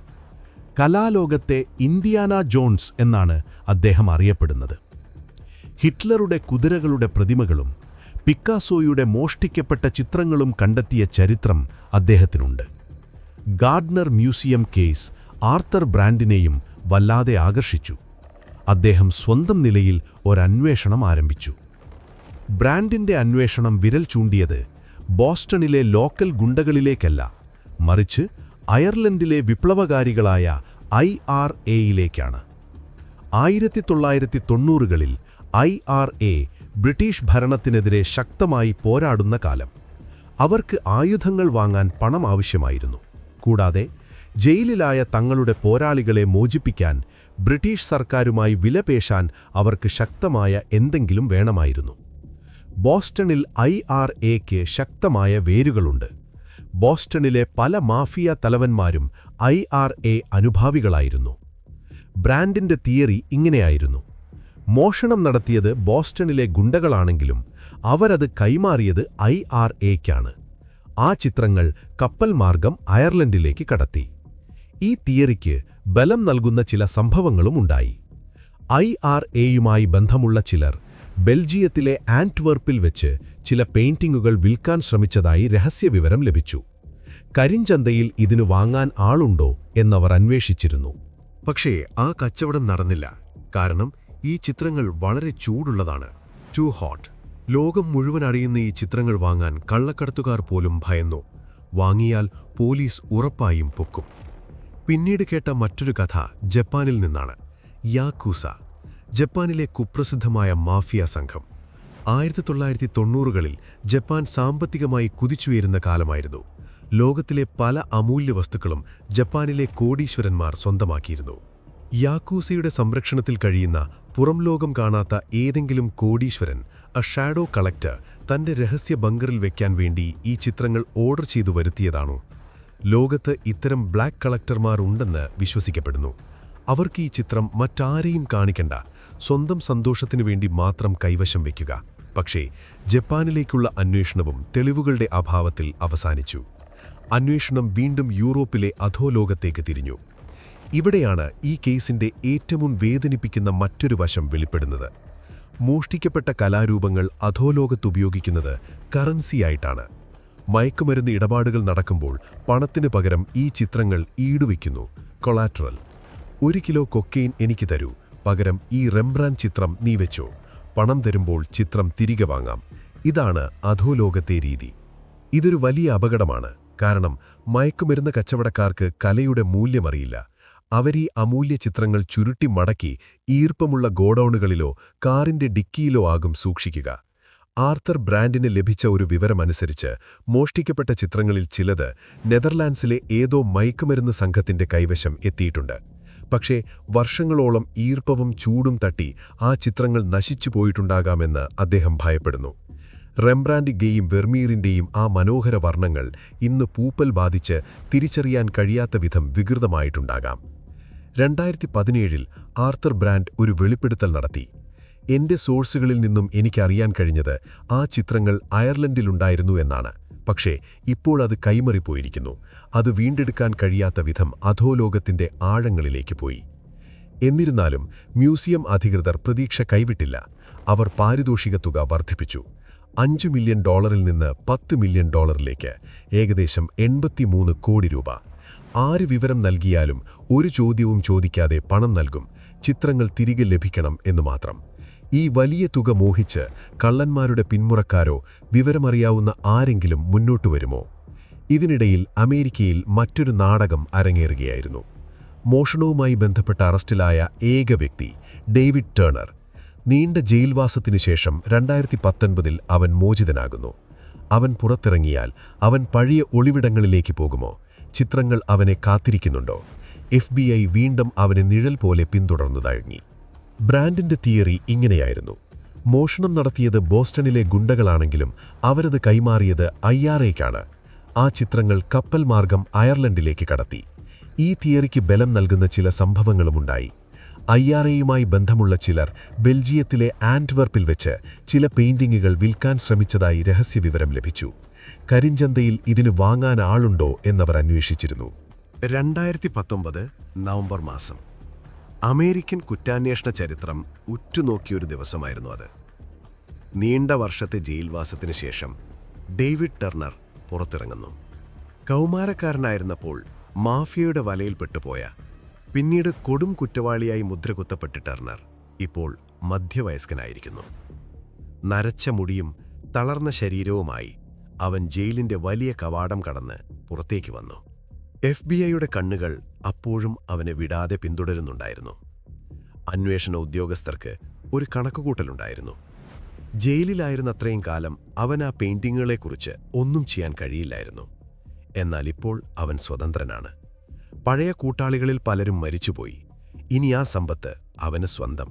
Speaker 3: കലാലോകത്തെ ഇന്ത്യാന ജോൺസ് എന്നാണ് അദ്ദേഹം അറിയപ്പെടുന്നത്. ഹിറ്റ്ലറുടെ കുതിരകളുടെ പ്രതിമകളും പിക്കാസോയുടെ മോഷ്ടിക്കപ്പെട്ട ചിത്രങ്ങളും കണ്ടെത്തിയ ചരിത്രം അദ്ദേഹത്തിനുണ്ട്. ഗാർഡ്നർ മ്യൂസിയം കേസ് ആർത്തർ ബ്രാൻഡിനെയും വല്ലാതെ ആകർഷിച്ചു. അദ്ദേഹം സ്വന്തം നിലയിൽ ഒരന്വേഷണം ആരംഭിച്ചു. ബ്രാൻഡിന്റെ അന്വേഷണം വിരൽ ചൂണ്ടിയത് ബോസ്റ്റണിലെ ലോക്കൽ ഗുണ്ടകളിലേക്കല്ല, മറിച്ച് അയർലൻഡിലെ വിപ്ലവകാരികളായ IRAയിലേക്കാണ്. 1990കളിൽ IRA ബ്രിട്ടീഷ് ഭരണത്തിനെതിരെ ശക്തമായി പോരാടുന്ന കാലം. അവർക്ക് ആയുധങ്ങൾ വാങ്ങാൻ പണം ആവശ്യമായിരുന്നു. കൂടാതെ ജയിലിലായ തങ്ങളുടെ പോരാളികളെ മോചിപ്പിക്കാൻ ബ്രിട്ടീഷ് സർക്കാരുമായി വിലപേശാൻ അവർക്ക് ശക്തമായ എന്തെങ്കിലും വേണമായിരുന്നു. ബോസ്റ്റണിൽ IRAയ്ക്ക് ശക്തമായ വേരുകളുണ്ട്. ബോസ്റ്റണിലെ പല മാഫിയ തലവന്മാരും IRA അനുഭാവികളായിരുന്നു. ബ്രാൻഡിന്റെ തിയറി ഇങ്ങനെയായിരുന്നു: മോഷണം നടത്തിയത് ബോസ്റ്റണിലെ ഗുണ്ടകളാണെങ്കിലും അവരത് കൈമാറിയത് IRAയ്ക്കാണ്. ആ ചിത്രങ്ങൾ കപ്പൽ മാർഗം അയർലൻഡിലേക്ക് കടത്തി. ഈ തിയറിക്ക് ബലം നൽകുന്ന ചില സംഭവങ്ങളും ഉണ്ടായി. IRAയുമായി ബന്ധമുള്ള ചിലർ ബെൽജിയത്തിലെ ആന്റ്വർപ്പിൽ വെച്ച് ചില പെയിന്റിങ്ങുകൾ വിൽക്കാൻ ശ്രമിച്ചതായി രഹസ്യവിവരം ലഭിച്ചു. കരിഞ്ചന്തയിൽ ഇതിനു വാങ്ങാൻ ആളുണ്ടോ എന്നവർ അന്വേഷിച്ചിരുന്നു.
Speaker 5: പക്ഷേ ആ കച്ചവടം നടന്നില്ല. കാരണം ഈ ചിത്രങ്ങൾ വളരെ ചൂടുള്ളതാണ്. To hot. ലോകം മുഴുവൻ അറിയുന്ന ഈ ചിത്രങ്ങൾ വാങ്ങാൻ കള്ളക്കടത്തുകാർ പോലും ഭയന്നു. വാങ്ങിയാൽ പോലീസ് ഉറപ്പായും പൊക്കും. പിന്നീട് കേട്ട മറ്റൊരു കഥ ജപ്പാനിൽ നിന്നാണ്. യാക്കൂസ, ജപ്പാനിലെ കുപ്രസിദ്ധമായ മാഫിയ സംഘം. 1990കളിൽ ജപ്പാൻ സാമ്പത്തികമായി കുതിച്ചുയരുന്ന കാലമായിരുന്നു. ലോകത്തിലെ പല അമൂല്യ വസ്തുക്കളും ജപ്പാനിലെ കോടീശ്വരന്മാർ സ്വന്തമാക്കിയിരുന്നു. യാക്കൂസയുടെ സംരക്ഷണത്തിൽ കഴിയുന്ന പുറംലോകം കാണാത്ത ഏതെങ്കിലും കോടീശ്വരൻ, ഷാഡോ കളക്ടർ, തന്റെ രഹസ്യ ബങ്കറിൽ വെക്കാൻ വേണ്ടി ഈ ചിത്രങ്ങൾ ഓർഡർ ചെയ്തു വരുത്തിയതാണോ? ലോകത്ത് ഇത്തരം ബ്ലാക്ക് കളക്ടർമാർ ഉണ്ടെന്ന് വിശ്വസിക്കപ്പെടുന്നു. അവർക്ക് ഈ ചിത്രം മറ്റാരെയും കാണിക്കണ്ട, സ്വന്തം സന്തോഷത്തിനു വേണ്ടി മാത്രം കൈവശം വയ്ക്കുക. പക്ഷേ ജപ്പാനിലേക്കുള്ള അന്വേഷണവും തെളിവുകളുടെ അഭാവത്തിൽ അവസാനിച്ചു. അന്വേഷണം വീണ്ടും യൂറോപ്പിലെ അധോലോകത്തേക്ക് തിരിഞ്ഞു. ഇവിടെയാണ് ഈ കേസിന്റെ ഏറ്റവും വേദനിപ്പിക്കുന്ന മറ്റൊരു വശം വെളിപ്പെടുന്നത്. മോഷ്ടിക്കപ്പെട്ട കലാരൂപങ്ങൾ അധോലോകത്തുപയോഗിക്കുന്നത് കറൻസിയായിട്ടാണ്. മയക്കുമരുന്ന് ഇടപാടുകൾ നടക്കുമ്പോൾ പണത്തിനു പകരം ഈ ചിത്രങ്ങൾ ഈടുവയ്ക്കുന്നു. കൊളാട്രൽ. 1 കിലോ കൊക്കെയിൻ എനിക്ക് തരൂ, പകരം ഈ റെംബ്രാൻഡ് ചിത്രം നീ വെച്ചോ. പണം തരുമ്പോൾ ചിത്രം തിരികെ വാങ്ങാം. ഇതാണ് അധോലോകത്തെ രീതി. ഇതൊരു വലിയ അപകടമാണ്. കാരണം മയക്കുമരുന്ന് കച്ചവടക്കാർക്ക് കലയുടെ മൂല്യമറിയില്ല. അവരീ അമൂല്യ ചിത്രങ്ങൾ ചുരുട്ടി മടക്കി ഈർപ്പമുള്ള ഗോഡൌണുകളിലോ കാറിന്റെ ഡിക്കിയിലോ ആകും സൂക്ഷിക്കുക. ആർത്തർ ബ്രാൻഡിന് ലഭിച്ച ഒരു വിവരമനുസരിച്ച് മോഷ്ടിക്കപ്പെട്ട ചിത്രങ്ങളിൽ ചിലത് നെതർലാൻഡ്സിലെ ഏതോ മയക്കുമരുന്ന് സംഘത്തിന്റെ കൈവശം എത്തിയിട്ടുണ്ട്. പക്ഷേ വർഷങ്ങളോളം ഈർപ്പവും ചൂടും തട്ടി ആ ചിത്രങ്ങൾ നശിച്ചു പോയിട്ടുണ്ടാകാമെന്ന് അദ്ദേഹം ഭയപ്പെടുന്നു. റെംബ്രാൻഡിന്റെയും വെർമീറിന്റെയും ആ മനോഹര വർണ്ണങ്ങൾ ഇന്ന് പൂപ്പൽ ബാധിച്ച് തിരിച്ചറിയാൻ കഴിയാത്ത വിധം വികൃതമായിട്ടുണ്ടാകാം. 2017-ൽ ആർത്തർ ബ്രാൻഡ് ഒരു വെളിപ്പെടുത്തൽ നടത്തി. എന്റെ സോഴ്സുകളിൽ നിന്നും എനിക്കറിയാൻ കഴിഞ്ഞത് ആ ചിത്രങ്ങൾ അയർലൻഡിലുണ്ടായിരുന്നു എന്നാണ്. പക്ഷേ ഇപ്പോൾ അത് കൈമറിപ്പോയിരിക്കുന്നു. അത് വീണ്ടെടുക്കാൻ കഴിയാത്ത വിധം അധോലോകത്തിന്റെ ആഴങ്ങളിലേക്ക് പോയി. എന്നിരുന്നാലും മ്യൂസിയം അധികൃതർ പ്രതീക്ഷ കൈവിട്ടില്ല. അവർ പാരിതോഷിക തുക വർദ്ധിപ്പിച്ചു. $5 മില്യൺ നിന്ന് $10 മില്യൺ, ഏകദേശം 83 കോടി രൂപ. ആര് വിവരം നൽകിയാലും ഒരു ചോദ്യവും ചോദിക്കാതെ പണം നൽകും. ചിത്രങ്ങൾ തിരികെ ലഭിക്കണം എന്നു മാത്രം. ഈ വലിയ തുക മോഹിച്ച് കള്ളന്മാരുടെ പിന്മുറക്കാരോ വിവരമറിയാവുന്ന ആരെങ്കിലും മുന്നോട്ടു വരുമോ? ഇതിനിടയിൽ അമേരിക്കയിൽ മറ്റൊരു നാടകം അരങ്ങേറുകയായിരുന്നു. മോഷണവുമായി ബന്ധപ്പെട്ട അറസ്റ്റിലായ ഏക വ്യക്തി ഡേവിഡ് ടേണർ. നീണ്ട ജയിൽവാസത്തിനു ശേഷം 2019 അവൻ മോചിതനാകുന്നു. അവൻ പുറത്തിറങ്ങിയാൽ അവൻ പഴയ ഒളിവിടങ്ങളിലേക്ക് പോകുമോ? ചിത്രങ്ങൾ അവനെ കാത്തിരിക്കുന്നുണ്ടോ? FBI വീണ്ടും അവനെ നിഴൽ പോലെ പിന്തുടർന്നു തഴങ്ങി. ബ്രാൻഡിന്റെ തിയറി ഇങ്ങനെയായിരുന്നു: മോഷണം നടത്തിയത് ബോസ്റ്റണിലെ ഗുണ്ടകളാണെങ്കിലും അവരത് കൈമാറിയത് IRAയ്ക്കാണ്. ആ ചിത്രങ്ങൾ കപ്പൽ മാർഗം അയർലൻഡിലേക്ക് കടത്തി. ഈ തിയറിക്ക് ബലം നൽകുന്ന ചില സംഭവങ്ങളുമുണ്ടായി. IRAയുമായി ബന്ധമുള്ള ചിലർ ബെൽജിയത്തിലെ ആന്റ്വർപ്പിൽ വെച്ച് ചില പെയിന്റിങ്ങുകൾ വിൽക്കാൻ ശ്രമിച്ചതായി രഹസ്യവിവരം ലഭിച്ചു. കരിഞ്ചന്തയിൽ ഇതിന് വാങ്ങാൻ ആളുണ്ടോ എന്നവർ അന്വേഷിച്ചിരുന്നു.
Speaker 3: 2019 നവംബർ മാസം. അമേരിക്കൻ കുറ്റാന്വേഷണ ചരിത്രം ഉറ്റുനോക്കിയൊരു ദിവസമായിരുന്നു അത്. നീണ്ട വർഷത്തെ ജയിൽവാസത്തിനു ശേഷം ഡേവിഡ് ടർണർ പുറത്തിറങ്ങുന്നു. കൗമാരക്കാരനായിരുന്നപ്പോൾ മാഫിയയുടെ വലയിൽപ്പെട്ടുപോയ, പിന്നീട് കൊടും കുറ്റവാളിയായി മുദ്രകുത്തപ്പെട്ട ടർണർ ഇപ്പോൾ മധ്യവയസ്കനായിരിക്കുന്നു. നരച്ച മുടിയും തളർന്ന ശരീരവുമായി അവൻ ജയിലിന്റെ വലിയ കവാടം കടന്ന് പുറത്തേക്ക് വന്നു. FBIയുടെ കണ്ണുകൾ അപ്പോഴും അവനെ വിടാതെ പിന്തുടരുന്നുണ്ടായിരുന്നു. അന്വേഷണ ഉദ്യോഗസ്ഥർക്ക് ഒരു കണക്കുകൂട്ടലുണ്ടായിരുന്നു. ജയിലിലായിരുന്നത്രയും കാലം അവൻ ആ പെയിന്റിങ്ങുകളെക്കുറിച്ച് ഒന്നും ചെയ്യാൻ കഴിയില്ലായിരുന്നു. എന്നാൽ ഇപ്പോൾ അവൻ സ്വതന്ത്രനാണ്. പഴയ കൂട്ടാളികളിൽ പലരും മരിച്ചുപോയി. ഇനി ആ സമ്പത്ത് അവന് സ്വന്തം.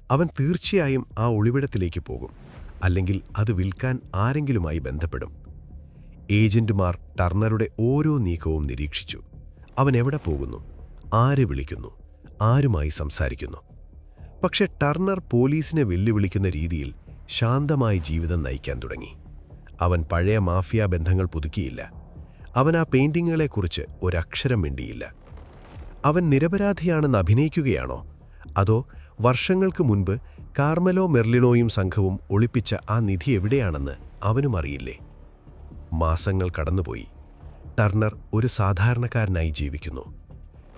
Speaker 3: അവൻ തീർച്ചയായും ആ ഒളിവിടത്തിലേക്ക് പോകും, അല്ലെങ്കിൽ അത് വിൽക്കാൻ ആരെങ്കിലുമായി ബന്ധപ്പെടും. ഏജന്റുമാർ ടർണറുടെ ഓരോ നീക്കവും നിരീക്ഷിച്ചു. അവൻ എവിടെ പോകുന്നു, ആരെ വിളിക്കുന്നു, ആരുമായി സംസാരിക്കുന്നു. പക്ഷെ ടർണർ പോലീസിനെ വെല്ലുവിളിക്കുന്ന രീതിയിൽ ശാന്തമായി ജീവിതം നയിക്കാൻ തുടങ്ങി. അവൻ പഴയ മാഫിയ ബന്ധങ്ങൾ പുതുക്കിയില്ല. അവൻ ആ പെയിന്റിങ്ങുകളെക്കുറിച്ച് ഒരക്ഷരം മിണ്ടിയില്ല. അവൻ നിരപരാധിയാണെന്ന് അഭിനയിക്കുകയാണോ, അതോ വർഷങ്ങൾക്ക് മുൻപ് കാർമലോ മെർലിനോയും സംഘവും ഒളിപ്പിച്ച ആ നിധി എവിടെയാണെന്ന് അവനും അറിയില്ലേ? മാസങ്ങൾ കടന്നുപോയി. ടർണർ ഒരു സാധാരണക്കാരനായി ജീവിക്കുന്നു.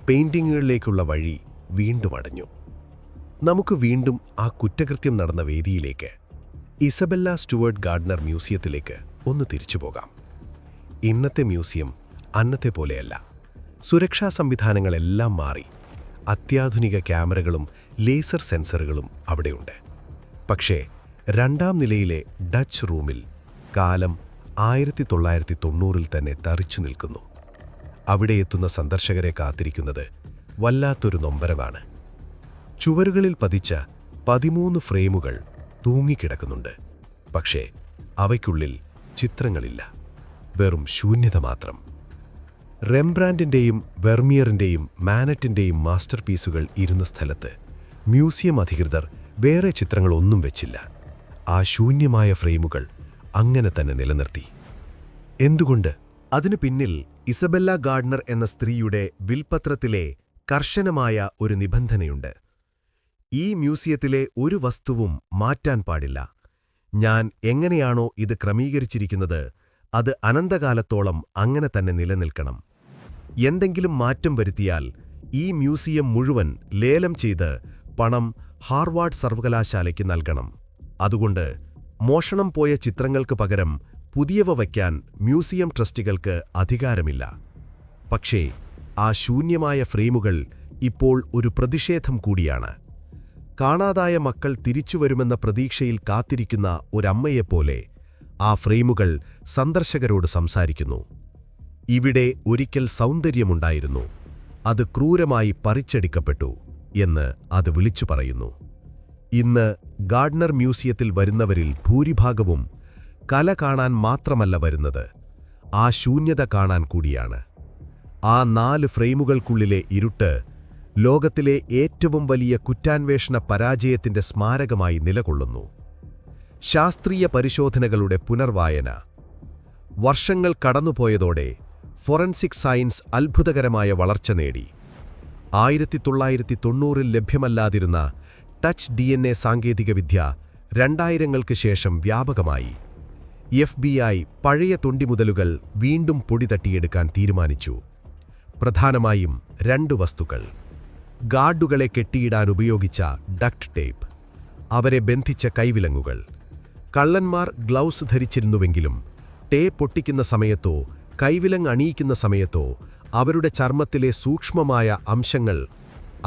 Speaker 3: പെയിന്റിങ്ങുകളിലേക്കുള്ള വഴി വീണ്ടും അടഞ്ഞു. നമുക്ക് വീണ്ടും ആ കുറ്റകൃത്യം നടന്ന വേദിയിലേക്ക്, ഇസബെല്ല സ്റ്റുവർട്ട് ഗാർഡനർ മ്യൂസിയത്തിലേക്ക് ഒന്ന് തിരിച്ചുപോകാം. ഇന്നത്തെ മ്യൂസിയം അന്നത്തെ പോലെയല്ല. സുരക്ഷാ സംവിധാനങ്ങളെല്ലാം മാറി. അത്യാധുനിക ക്യാമറകളും ലേസർ സെൻസറുകളും അവിടെയുണ്ട്. പക്ഷേ 2ാം നിലയിലെ ഡച്ച് റൂമിൽ കാലം 1990-ൽ തന്നെ തറിച്ചു നിൽക്കുന്നു. അവിടെ എത്തുന്ന സന്ദർശകരെ കാത്തിരിക്കുന്നത് വല്ലാത്തൊരു നൊമ്പരവാണ്. ചുവരുകളിൽ പതിച്ച 13 ഫ്രെയിമുകൾ തൂങ്ങിക്കിടക്കുന്നുണ്ട്. പക്ഷേ അവയ്ക്കുള്ളിൽ ചിത്രങ്ങളില്ല, വെറും ശൂന്യത മാത്രം. റെംബ്രാൻഡിൻ്റെയും വെർമിയറിൻ്റെയും മാനറ്റിൻ്റെയും മാസ്റ്റർ പീസുകൾ ഇരുന്ന സ്ഥലത്ത് മ്യൂസിയം അധികൃതർ വേറെ ചിത്രങ്ങളൊന്നും വെച്ചില്ല. ആ ശൂന്യമായ ഫ്രെയിമുകൾ അങ്ങനെ തന്നെ നിലനിർത്തി. എന്തുകൊണ്ട്? അതിനു പിന്നിൽ ഇസബെല്ല ഗാർഡനർ എന്ന സ്ത്രീയുടെ വിൽപത്രത്തിലെ കർശനമായ ഒരു നിബന്ധനയുണ്ട്. ഈ മ്യൂസിയത്തിലെ ഒരു വസ്തുവും മാറ്റാൻ പാടില്ല. ഞാൻ എങ്ങനെയാണോ ഇത് ക്രമീകരിച്ചിരിക്കുന്നത്, അത് അനന്തകാലത്തോളം അങ്ങനെ തന്നെ നിലനിൽക്കണം. എന്തെങ്കിലും മാറ്റം വരുത്തിയാൽ ഈ മ്യൂസിയം മുഴുവൻ ലേലം ചെയ്ത് പണം ഹാർവാർഡ് സർവകലാശാലയ്ക്ക് നൽകണം. അതുകൊണ്ട് മോഷണം പോയ ചിത്രങ്ങൾക്ക് പകരം പുതിയവ വയ്ക്കാൻ മ്യൂസിയം ട്രസ്റ്റികൾക്ക് അധികാരമില്ല. പക്ഷേ ആ ശൂന്യമായ ഫ്രെയിമുകൾ ഇപ്പോൾ ഒരു പ്രതിഷേധം കൂടിയാണ്. കാണാതായ മക്കൾ തിരിച്ചുവരുമെന്ന പ്രതീക്ഷയിൽ കാത്തിരിക്കുന്ന ഒരമ്മയെപ്പോലെ ആ ഫ്രെയിമുകൾ സന്ദർശകരോട് സംസാരിക്കുന്നു. ഇവിടെ ഒരിക്കൽ സൗന്ദര്യമുണ്ടായിരുന്നു, അത് ക്രൂരമായി പറിച്ചെടുക്കപ്പെട്ടു എന്ന് അത് വിളിച്ചു പറയുന്നു. ഇന്ന് ഗാർഡനർ മ്യൂസിയത്തിൽ വരുന്നവരിൽ ഭൂരിഭാഗവും കല കാണാൻ മാത്രമല്ല വരുന്നത്, ആ ശൂന്യത കാണാൻ കൂടിയാണ്. ആ 4 ഫ്രെയിമുകൾക്കുള്ളിലെ ഇരുട്ട് ലോകത്തിലെ ഏറ്റവും വലിയ കുറ്റാന്വേഷണ പരാജയത്തിന്റെ സ്മാരകമായി നിലകൊള്ളുന്നു. ശാസ്ത്രീയ പരിശോധനകളുടെ പുനർവായന. വർഷങ്ങൾ കടന്നുപോയതോടെ ഫോറൻസിക് സയൻസ് അത്ഭുതകരമായ വളർച്ച നേടി. 1990-ൽ ലഭ്യമല്ലാതിരുന്ന ടച്ച് DNA സാങ്കേതികവിദ്യ 2000-ങ്ങൾക്ക് ശേഷം വ്യാപകമായി. FBI പഴയ തൊണ്ടിമുതലുകൾ വീണ്ടും പൊടി തട്ടിയെടുക്കാൻ തീരുമാനിച്ചു. പ്രധാനമായും 2 വസ്തുക്കൾ: ഗാർഡുകളെ കെട്ടിയിടാൻ ഉപയോഗിച്ച ഡക്ട് ടേപ്പ്,
Speaker 5: അവരെ ബന്ധിച്ച കൈവിലങ്ങുകൾ. കള്ളന്മാർ ഗ്ലൗസ് ധരിച്ചിരുന്നുവെങ്കിലും ടേപ്പ് പൊട്ടിക്കുന്ന സമയത്തോ കൈവിലങ്ങ് അണിയിക്കുന്ന സമയത്തോ അവരുടെ ചർമ്മത്തിലെ സൂക്ഷ്മമായ അംശങ്ങൾ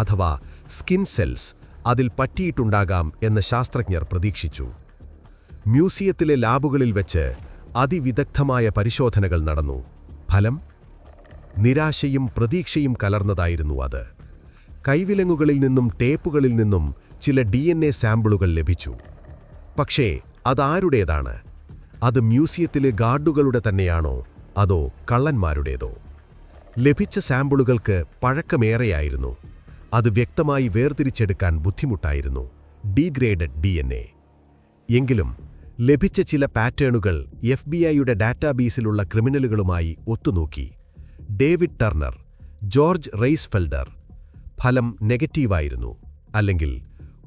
Speaker 5: അഥവാ സ്കിൻ സെൽസ് അതിൽ പറ്റിയിട്ടുണ്ടാകാം എന്ന് ശാസ്ത്രജ്ഞർ പ്രതീക്ഷിച്ചു. മ്യൂസിയത്തിലെ ലാബുകളിൽ വെച്ച് അതിവിദഗ്ധമായ പരിശോധനകൾ നടന്നു. ഫലം? നിരാശയും പ്രതീക്ഷയും കലർന്നതായിരുന്നു അത്. കൈവിലങ്ങുകളിൽ നിന്നും ടേപ്പുകളിൽ നിന്നും ചില DNA സാമ്പിളുകൾ ലഭിച്ചു. പക്ഷേ അതാരുടേതാണ്? അത് മ്യൂസിയത്തിലെ ഗാർഡുകളുടെ തന്നെയാണോ അതോ കള്ളന്മാരുടേതോ? ലഭിച്ച സാമ്പിളുകൾക്ക് പഴക്കമേറെയായിരുന്നു. അത് വ്യക്തമായി വേർതിരിച്ചെടുക്കാൻ ബുദ്ധിമുട്ടായിരുന്നു. Degraded DNA. എങ്കിലും ലഭിച്ച ചില പാറ്റേണുകൾ FBI-യുടെ ഡാറ്റാബേസിലുള്ള ക്രിമിനലുകളുമായി ഒത്തുനോക്കി. David Turner, George Reissfelder. ഫലം നെഗറ്റീവായിരുന്നു, അല്ലെങ്കിൽ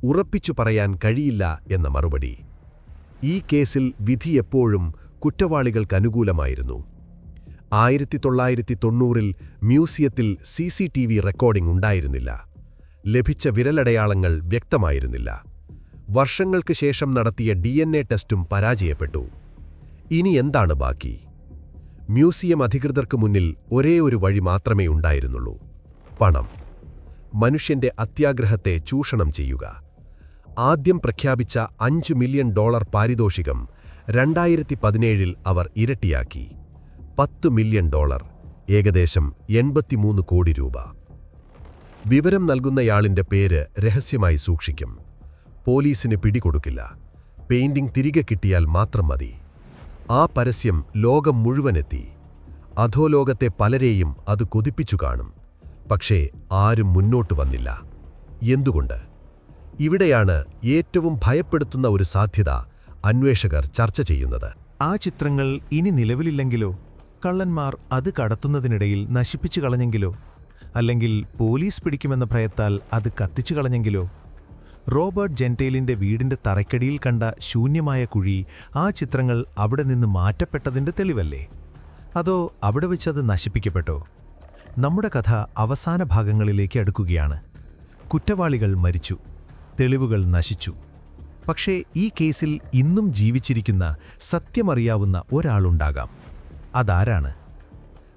Speaker 5: ഉറപ്പിച്ചു പറയാൻ കഴിയില്ല എന്ന മറുപടി. ഈ കേസിൽ വിധി എപ്പോഴും കുറ്റവാളികൾക്കനുകൂലമായിരുന്നു. 1990-ൽ മ്യൂസിയത്തിൽ CCTV റെക്കോർഡിംഗ് ഉണ്ടായിരുന്നില്ല. ലഭിച്ച വിരലടയാളങ്ങൾ വ്യക്തമായിരുന്നില്ല. വർഷങ്ങൾക്ക് ശേഷം നടത്തിയ DNA ടെസ്റ്റും പരാജയപ്പെട്ടു. ഇനി എന്താണ് ബാക്കി? മ്യൂസിയം അധികൃതർക്ക് മുന്നിൽ ഒരേയൊരു വഴി മാത്രമേ ഉണ്ടായിരുന്നുള്ളൂ: പണം. മനുഷ്യന്റെ അത്യാഗ്രഹത്തെ ചൂഷണം ചെയ്യുക. ആദ്യം പ്രഖ്യാപിച്ച $5 മില്യൺ പാരിതോഷികം 2017-ൽ അവർ ഇരട്ടിയാക്കി. $10 മില്യൺ, ഏകദേശം 83 കോടി രൂപ. വിവരം നൽകുന്നയാളിന്റെ പേര് രഹസ്യമായി സൂക്ഷിക്കും. പോലീസിന് പിടികൊടുക്കില്ല. പെയിന്റിംഗ് തിരികെ കിട്ടിയാൽ മാത്രം മതി. ആ പരസ്യം ലോകം മുഴുവനെത്തി. അധോലോകത്തെ പലരെയും അത് കൊതിപ്പിച്ചു കാണും. പക്ഷേ ആരും മുന്നോട്ട് വന്നില്ല. എന്തുകൊണ്ട്? ഇവിടെയാണ് ഏറ്റവും ഭയപ്പെടുത്തുന്ന ഒരു സാധ്യത അന്വേഷകർ ചർച്ച ചെയ്യുന്നത്.
Speaker 6: ആ ചിത്രങ്ങൾ ഇനി നിലവിലില്ലെങ്കിലോ? കള്ളന്മാർ അത് കടത്തുന്നതിനിടയിൽ നശിപ്പിച്ചു കളഞ്ഞെങ്കിലോ? അല്ലെങ്കിൽ പോലീസ് പിടിക്കുമെന്ന ഭയത്താൽ അത് കത്തിച്ചു കളഞ്ഞെങ്കിലോ? റോബർട്ട് ജെന്റേലിന്റെ വീടിന്റെ തറയ്ക്കടിയിൽ കണ്ട ശൂന്യമായ കുഴി ആ ചിത്രങ്ങൾ അവിടെ നിന്ന് മാറ്റപ്പെട്ടതിന്റെ തെളിവല്ലേ? അതോ അവിടെ വെച്ചത് നശിപ്പിക്കപ്പെട്ടോ? നമ്മുടെ കഥ അവസാന ഭാഗങ്ങളിലേക്ക് അടുക്കുകയാണ്. കുറ്റവാളികൾ മരിച്ചു, തെളിവുകൾ നശിച്ചു. പക്ഷേ ഈ കേസിൽ ഇന്നും ജീവിച്ചിരിക്കുന്ന, സത്യമറിയാവുന്ന ഒരാളുണ്ടാകാം. അതാരാണ്?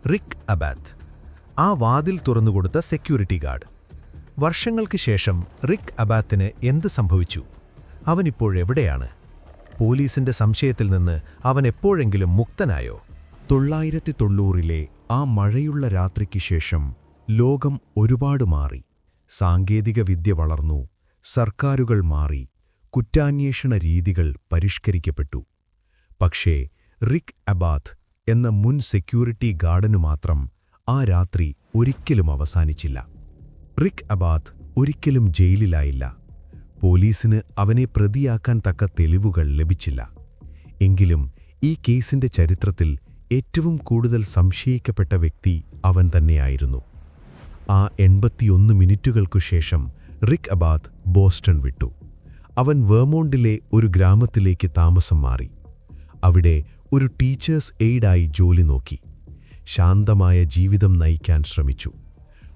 Speaker 6: റിക് അബാത്ത്, ആ വാതിൽ തുറന്നുകൊടുത്ത സെക്യൂരിറ്റി ഗാർഡ്. വർഷങ്ങൾക്ക് ശേഷം റിക് അബാത്തിന് എന്ത് സംഭവിച്ചു? അവനിപ്പോഴെവിടെയാണ്? പോലീസിന്റെ സംശയത്തിൽ നിന്ന് അവൻ എപ്പോഴെങ്കിലും മുക്തനായോ?
Speaker 1: 1990-ലെ ആ മഴയുള്ള രാത്രിക്ക് ശേഷം ലോകം ഒരുപാട് മാറി. സാങ്കേതികവിദ്യ വളർന്നു, സർക്കാരുകൾ മാറി, കുറ്റാന്വേഷണ രീതികൾ പരിഷ്കരിക്കപ്പെട്ടു. പക്ഷേ റിക് അബാത്ത് എന്ന മുൻ സെക്യൂരിറ്റി ഗാർഡനു മാത്രം ആ രാത്രി ഒരിക്കലും അവസാനിച്ചില്ല. റിക് അബാത്ത് ഒരിക്കലും ജയിലിലായില്ല. പോലീസിന് അവനെ പ്രതിയാക്കാൻ തക്ക തെളിവുകൾ ലഭിച്ചില്ല. എങ്കിലും ഈ കേസിന്റെ ചരിത്രത്തിൽ ഏറ്റവും കൂടുതൽ സംശയിക്കപ്പെട്ട വ്യക്തി അവൻ തന്നെയായിരുന്നു. ആ 81 മിനിറ്റുകൾക്കു ശേഷം റിക് അബാത്ത് ബോസ്റ്റൺ വിട്ടു. അവൻ വെർമോണ്ടിലെ ഒരു ഗ്രാമത്തിലേക്ക് താമസം മാറി. അവിടെ ഒരു ടീച്ചേഴ്സ് എയ്ഡായി ജോലി നോക്കി. ശാന്തമായ ജീവിതം നയിക്കാൻ ശ്രമിച്ചു.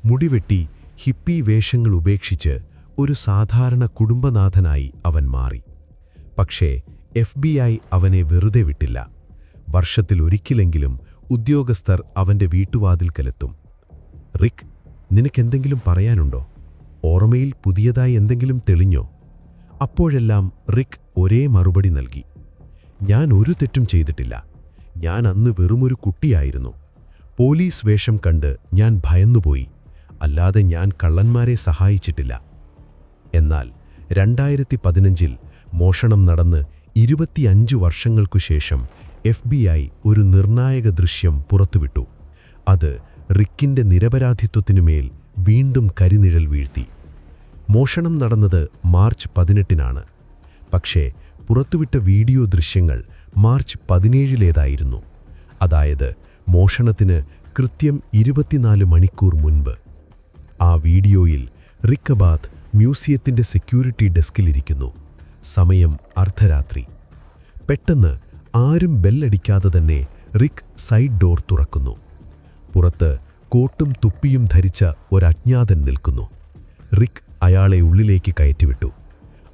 Speaker 1: മുടിവെട്ടി ഹിപ്പി വേഷങ്ങൾ ഉപേക്ഷിച്ച് ഒരു സാധാരണ കുടുംബനാഥനായി അവൻ മാറി. പക്ഷേ FBI അവനെ വെറുതെ വിട്ടില്ല. വർഷത്തിലൊരിക്കലെങ്കിലും ഉദ്യോഗസ്ഥർ അവന്റെ വീട്ടുവാതിൽക്കലെത്തും. റിക്, നിനക്കെന്തെങ്കിലും പറയാനുണ്ടോ? ഓർമ്മയിൽ പുതിയതായി എന്തെങ്കിലും തെളിഞ്ഞോ? അപ്പോഴെല്ലാം റിക് ഒരേ മറുപടി നൽകി: ഞാൻ ഒരു തെറ്റും ചെയ്തിട്ടില്ല. ഞാൻ അന്ന് വെറുമൊരു കുട്ടിയായിരുന്നു. പോലീസ് വേഷം കണ്ട് ഞാൻ ഭയന്നുപോയി. അല്ലാതെ ഞാൻ കള്ളന്മാരെ സഹായിച്ചിട്ടില്ല. എന്നാൽ 2015-ൽ മോഷണം നടന്ന് 25 വർഷങ്ങൾക്കുശേഷം FBI ഒരു നിർണായക ദൃശ്യം പുറത്തുവിട്ടു. അത് റിക്കിന്റെ നിരപരാധിത്വത്തിനുമേൽ വീണ്ടും കരിനിഴൽ വീഴ്ത്തി. മോഷണം നടന്നത് മാർച്ച് 18-നാണ്. പക്ഷേ പുറത്തുവിട്ട വീഡിയോ ദൃശ്യങ്ങൾ മാർച്ച് 17-ലേതായിരുന്നു. അതായത് മോഷണത്തിന് കൃത്യം 24 മണിക്കൂർ മുൻപ്. ആ വീഡിയോയിൽ റിക് അബാത്ത് മ്യൂസിയത്തിന്റെ സെക്യൂരിറ്റി ഡെസ്കിലിരിക്കുന്നു. സമയം അർദ്ധരാത്രി. പെട്ടെന്ന് ആരും ബെല്ലടിക്കാതെ തന്നെ റിക് സൈഡ് ഡോർ തുറക്കുന്നു. പുറത്ത് കോട്ടും തുപ്പിയും ധരിച്ച ഒരജ്ഞാതൻ നിൽക്കുന്നു. റിക് അയാളെ ഉള്ളിലേക്ക് കയറ്റിവിട്ടു.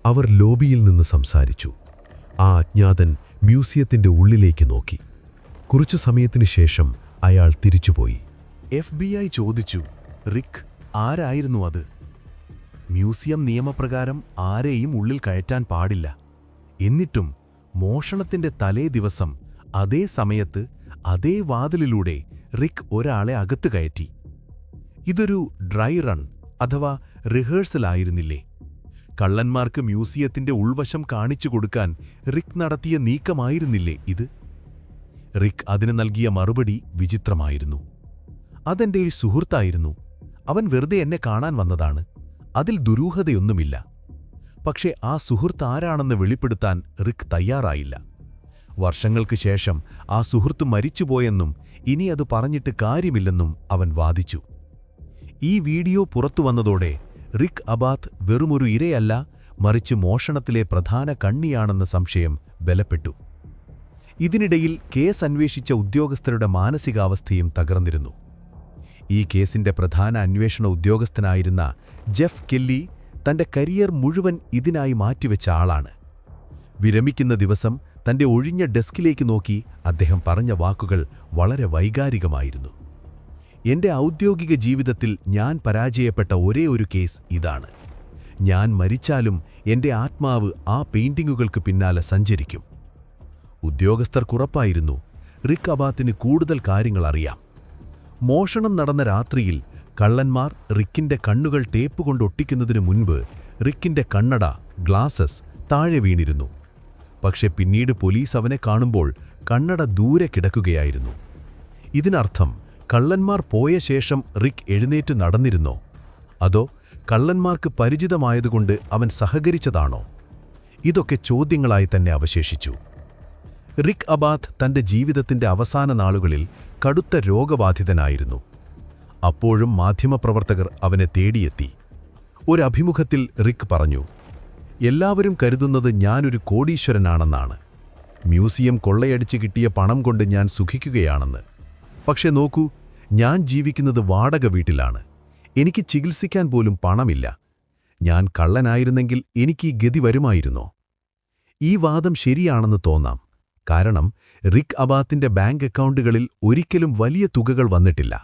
Speaker 3: അവർ ലോബിയിൽ നിന്ന് സംസാരിച്ചു. ആ അജ്ഞാതൻ മ്യൂസിയത്തിന്റെ ഉള്ളിലേക്ക് നോക്കി. കുറച്ചു സമയത്തിനു ശേഷം അയാൾ തിരിച്ചുപോയി.
Speaker 5: FBI ചോദിച്ചു, റിക്ക്, ആരായിരുന്നു അത്? മ്യൂസിയം നിയമപ്രകാരം ആരെയും ഉള്ളിൽ കയറ്റാൻ പാടില്ല. എന്നിട്ടും മോഷണത്തിന്റെ തലേ ദിവസം അതേ സമയത്ത് അതേ വാതിലിലൂടെ റിക്ക് ഒരാളെ അകത്തു കയറ്റി. ഇതൊരു ഡ്രൈ റൺ അഥവാ റിഹേഴ്സൽ ആയിരുന്നില്ലേ? കള്ളന്മാർക്ക് മ്യൂസിയത്തിന്റെ ഉൾവശം കാണിച്ചു കൊടുക്കാൻ റിക്ക് നടത്തിയ നീക്കമായിരുന്നില്ലേ ഇത്? റിക്ക് അതിന് നൽകിയ മറുപടി വിചിത്രമായിരുന്നു. അതെന്റെ ഒരു സുഹൃത്തായിരുന്നു. അവൻ വെറുതെ എന്നെ കാണാൻ വന്നതാണ്. അതിൽ ദുരൂഹതയൊന്നുമില്ല. പക്ഷേ ആ സുഹൃത്ത് ആരാണെന്ന് വെളിപ്പെടുത്താൻ റിക്ക് തയ്യാറായില്ല. വർഷങ്ങൾക്ക് ശേഷം ആ സുഹൃത്ത് മരിച്ചുപോയെന്നും ഇനി അത് പറഞ്ഞിട്ട് കാര്യമില്ലെന്നും അവൻ വാദിച്ചു. ഈ വീഡിയോ പുറത്തുവന്നതോടെ റിക്ക് അബാത്ത് വെറുമൊരു ഇരയല്ല, മറിച്ച് മോഷണത്തിലെ പ്രധാന കണ്ണിയാണെന്ന സംശയം ബലപ്പെട്ടു. ഇതിനിടയിൽ കേസ് അന്വേഷിച്ച ഉദ്യോഗസ്ഥരുടെ മാനസികാവസ്ഥയും തകർന്നിരുന്നു. ഈ കേസിന്റെ പ്രധാന അന്വേഷണ ഉദ്യോഗസ്ഥനായിരുന്ന ജെഫ് കെല്ലി തന്റെ കരിയർ മുഴുവൻ ഇതിനായി മാറ്റിവെച്ച ആളാണ്. വിരമിക്കുന്ന ദിവസം തന്റെ ഒഴിഞ്ഞ ഡെസ്കിലേക്ക് നോക്കി അദ്ദേഹം പറഞ്ഞ വാക്കുകൾ വളരെ വൈകാരികമായിരുന്നു. എന്റെ ഔദ്യോഗിക ജീവിതത്തിൽ ഞാൻ പരാജയപ്പെട്ട ഒരേ ഒരു കേസ് ഇതാണ്. ഞാൻ മരിച്ചാലും എന്റെ ആത്മാവ് ആ പെയിന്റിങ്ങുകൾക്ക് പിന്നാലെ സഞ്ചരിക്കും. ഉദ്യോഗസ്ഥർക്കുറപ്പായിരുന്നു റിക്ക് അബാത്തിന് കൂടുതൽ കാര്യങ്ങൾ അറിയാം. മോഷണം നടന്ന രാത്രിയിൽ കള്ളന്മാർ റിക്കിന്റെ കണ്ണുകൾ ടേപ്പ് കൊണ്ടൊട്ടിക്കുന്നതിനു മുൻപ് റിക്കിന്റെ കണ്ണട, ഗ്ലാസസ് താഴെ വീണിരുന്നു. പക്ഷെ പിന്നീട് പോലീസ് അവനെ കാണുമ്പോൾ കണ്ണട ദൂരെ കിടക്കുകയായിരുന്നു. ഇതിനർത്ഥം കള്ളന്മാർ പോയ ശേഷം റിക്ക് എഴുന്നേറ്റ് നടന്നിരുന്നോ? അതോ കള്ളന്മാർക്ക് പരിചിതമായതുകൊണ്ട് അവൻ സഹകരിച്ചതാണോ? ഇതൊക്കെ ചോദ്യങ്ങളായി തന്നെ അവശേഷിച്ചു. റിക്ക് അബാത്ത് തന്റെ ജീവിതത്തിന്റെ അവസാന നാളുകളിൽ കടുത്ത രോഗബാധിതനായിരുന്നു. അപ്പോഴും മാധ്യമപ്രവർത്തകർ അവനെ തേടിയെത്തി. ഒരു അഭിമുഖത്തിൽ റിക്ക് പറഞ്ഞു, എല്ലാവരും കരുതുന്നത് ഞാനൊരു കോടീശ്വരനാണെന്നാണ്. മ്യൂസിയം കൊള്ളയടിച്ച് കിട്ടിയ പണം കൊണ്ട് ഞാൻ സുഖിക്കുകയാണെന്ന്. പക്ഷെ നോക്കൂ, ഞാൻ ജീവിക്കുന്നത് വാടക വീട്ടിലാണ്. എനിക്ക് ചികിത്സിക്കാൻ പോലും പണമില്ല. ഞാൻ കള്ളനായിരുന്നെങ്കിൽ എനിക്ക് ഈ ഗതി വരുമായിരുന്നോ? ഈ വാദം ശരിയാണെന്ന് തോന്നാം. കാരണം റിക്ക് അബാത്തിന്റെ ബാങ്ക് അക്കൗണ്ടുകളിൽ ഒരിക്കലും വലിയ തുകകൾ വന്നിട്ടില്ല.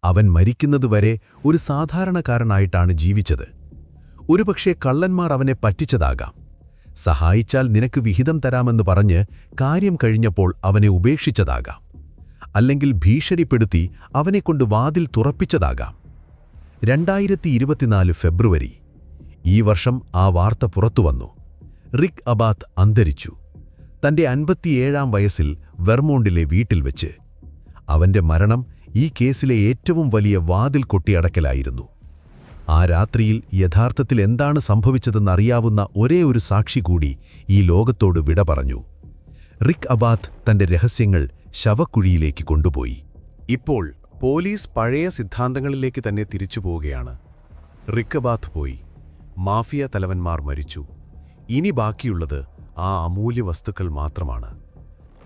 Speaker 5: അവൻ മരിക്കുന്നതുവരെ ഒരു സാധാരണക്കാരനായിട്ടാണ് ജീവിച്ചത്. ഒരുപക്ഷെ കള്ളന്മാർ അവനെ പറ്റിച്ചതാകാം. സഹായിച്ചാൽ നിനക്ക് വിഹിതം തരാമെന്ന് പറഞ്ഞ് കാര്യം കഴിഞ്ഞപ്പോൾ അവനെ ഉപേക്ഷിച്ചതാകാം. അല്ലെങ്കിൽ ഭീഷണിപ്പെടുത്തി അവനെക്കൊണ്ട് വാതിൽ തുറപ്പിച്ചതാകാം. 2024 ഫെബ്രുവരി. ഈ വർഷം ആ വാർത്ത പുറത്തുവന്നു. റിക്ക് അബാത്ത് അന്തരിച്ചു. തന്റെ 57-ാം വയസ്സിൽ വെർമോണ്ടിലെ വീട്ടിൽ വെച്ച്. അവന്റെ മരണം ഈ കേസിലെ ഏറ്റവും വലിയ വാതിൽ കൊട്ടിയടക്കലായിരുന്നു. ആ രാത്രിയിൽ യഥാർത്ഥത്തിൽ എന്താണ് സംഭവിച്ചതെന്നറിയാവുന്ന ഒരേ ഒരു സാക്ഷി കൂടി ഈ ലോകത്തോട് വിട പറഞ്ഞു. റിക്ക് അബാത്ത് തന്റെ രഹസ്യങ്ങൾ ശവക്കുഴിയിലേക്ക് കൊണ്ടുപോയി. ഇപ്പോൾ പോലീസ് പഴയ സിദ്ധാന്തങ്ങളിലേക്ക് തന്നെ തിരിച്ചുപോവുകയാണ്. റിക്ക് അബാത്ത് പോയി. മാഫിയ തലവന്മാർ മരിച്ചു. ഇനി ബാക്കിയുള്ളത് ആ അമൂല്യ വസ്തുക്കൾ മാത്രമാണ്.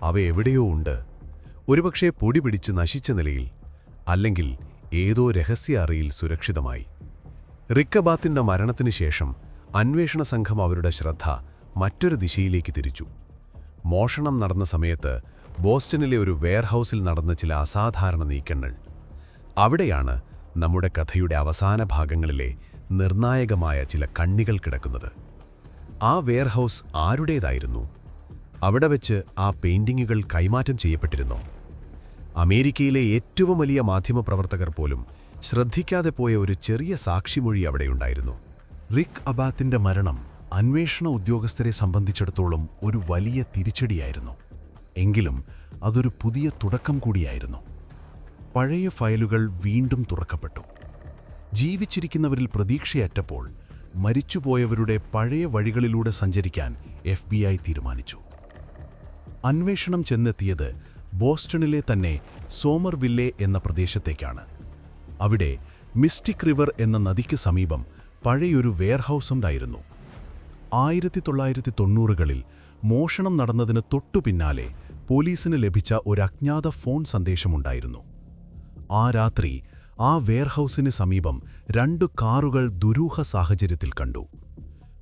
Speaker 5: അവ എവിടെയോ ഉണ്ട്. ഒരുപക്ഷെ പൊടി പിടിച്ച് നശിച്ച നിലയിൽ, അല്ലെങ്കിൽ ഏതോ രഹസ്യ അറയിൽ സുരക്ഷിതമായി. റിക്ക് അബാത്തിന്റെ മരണത്തിനു ശേഷം അന്വേഷണ സംഘം അവരുടെ ശ്രദ്ധ മറ്റൊരു ദിശയിലേക്ക് തിരിച്ചു. മോഷണം നടന്ന സമയത്ത് ബോസ്റ്റണിലെ ഒരു വെയർഹൌസിൽ നടന്ന ചില അസാധാരണ നീക്കങ്ങൾ. അവിടെയാണ് നമ്മുടെ കഥയുടെ അവസാന ഭാഗങ്ങളിലെ നിർണായകമായ ചില കണ്ണികൾ കിടക്കുന്നത്. ആ വെയർഹൌസ് ആരുടേതായിരുന്നു? അവിടെ വെച്ച് ആ പെയിന്റിങ്ങുകൾ കൈമാറ്റം ചെയ്യപ്പെട്ടിരുന്നോ? അമേരിക്കയിലെ ഏറ്റവും വലിയ മാധ്യമപ്രവർത്തകർ പോലും ശ്രദ്ധിക്കാതെ പോയ ഒരു ചെറിയ സാക്ഷിമൊഴി അവിടെയുണ്ടായിരുന്നു.
Speaker 3: റിക്ക് അബാത്തിന്റെ മരണം അന്വേഷണ ഉദ്യോഗസ്ഥരെ സംബന്ധിച്ചിടത്തോളം ഒരു വലിയ തിരിച്ചടിയായിരുന്നു. എങ്കിലും അതൊരു പുതിയ തുടക്കം കൂടിയായിരുന്നു. പഴയ ഫയലുകൾ വീണ്ടും തുറക്കപ്പെട്ടു. ജീവിച്ചിരിക്കുന്നവരിൽ പ്രതീക്ഷയറ്റപ്പോൾ മരിച്ചുപോയവരുടെ പഴയ വഴികളിലൂടെ സഞ്ചരിക്കാൻ FBI തീരുമാനിച്ചു. അന്വേഷണം ചെന്നെത്തിയത് ബോസ്റ്റണിലെ തന്നെ സോമർവില്ലെ എന്ന പ്രദേശത്തേക്കാണ്. അവിടെ മിസ്റ്റിക് റിവർ എന്ന നദിക്ക് സമീപം പഴയൊരു വെയർഹൌസ് ഉണ്ടായിരുന്നു. 1990കളിൽ മോഷണം നടന്നതിന് തൊട്ടുപിന്നാലെ പോലീസിന് ലഭിച്ച ഒരു അജ്ഞാത ഫോൺ സന്ദേശമുണ്ടായിരുന്നു. ആ രാത്രി ആ വെയർഹൌസിന് സമീപം 2 കാറുകൾ ദുരൂഹ സാഹചര്യത്തിൽ കണ്ടു.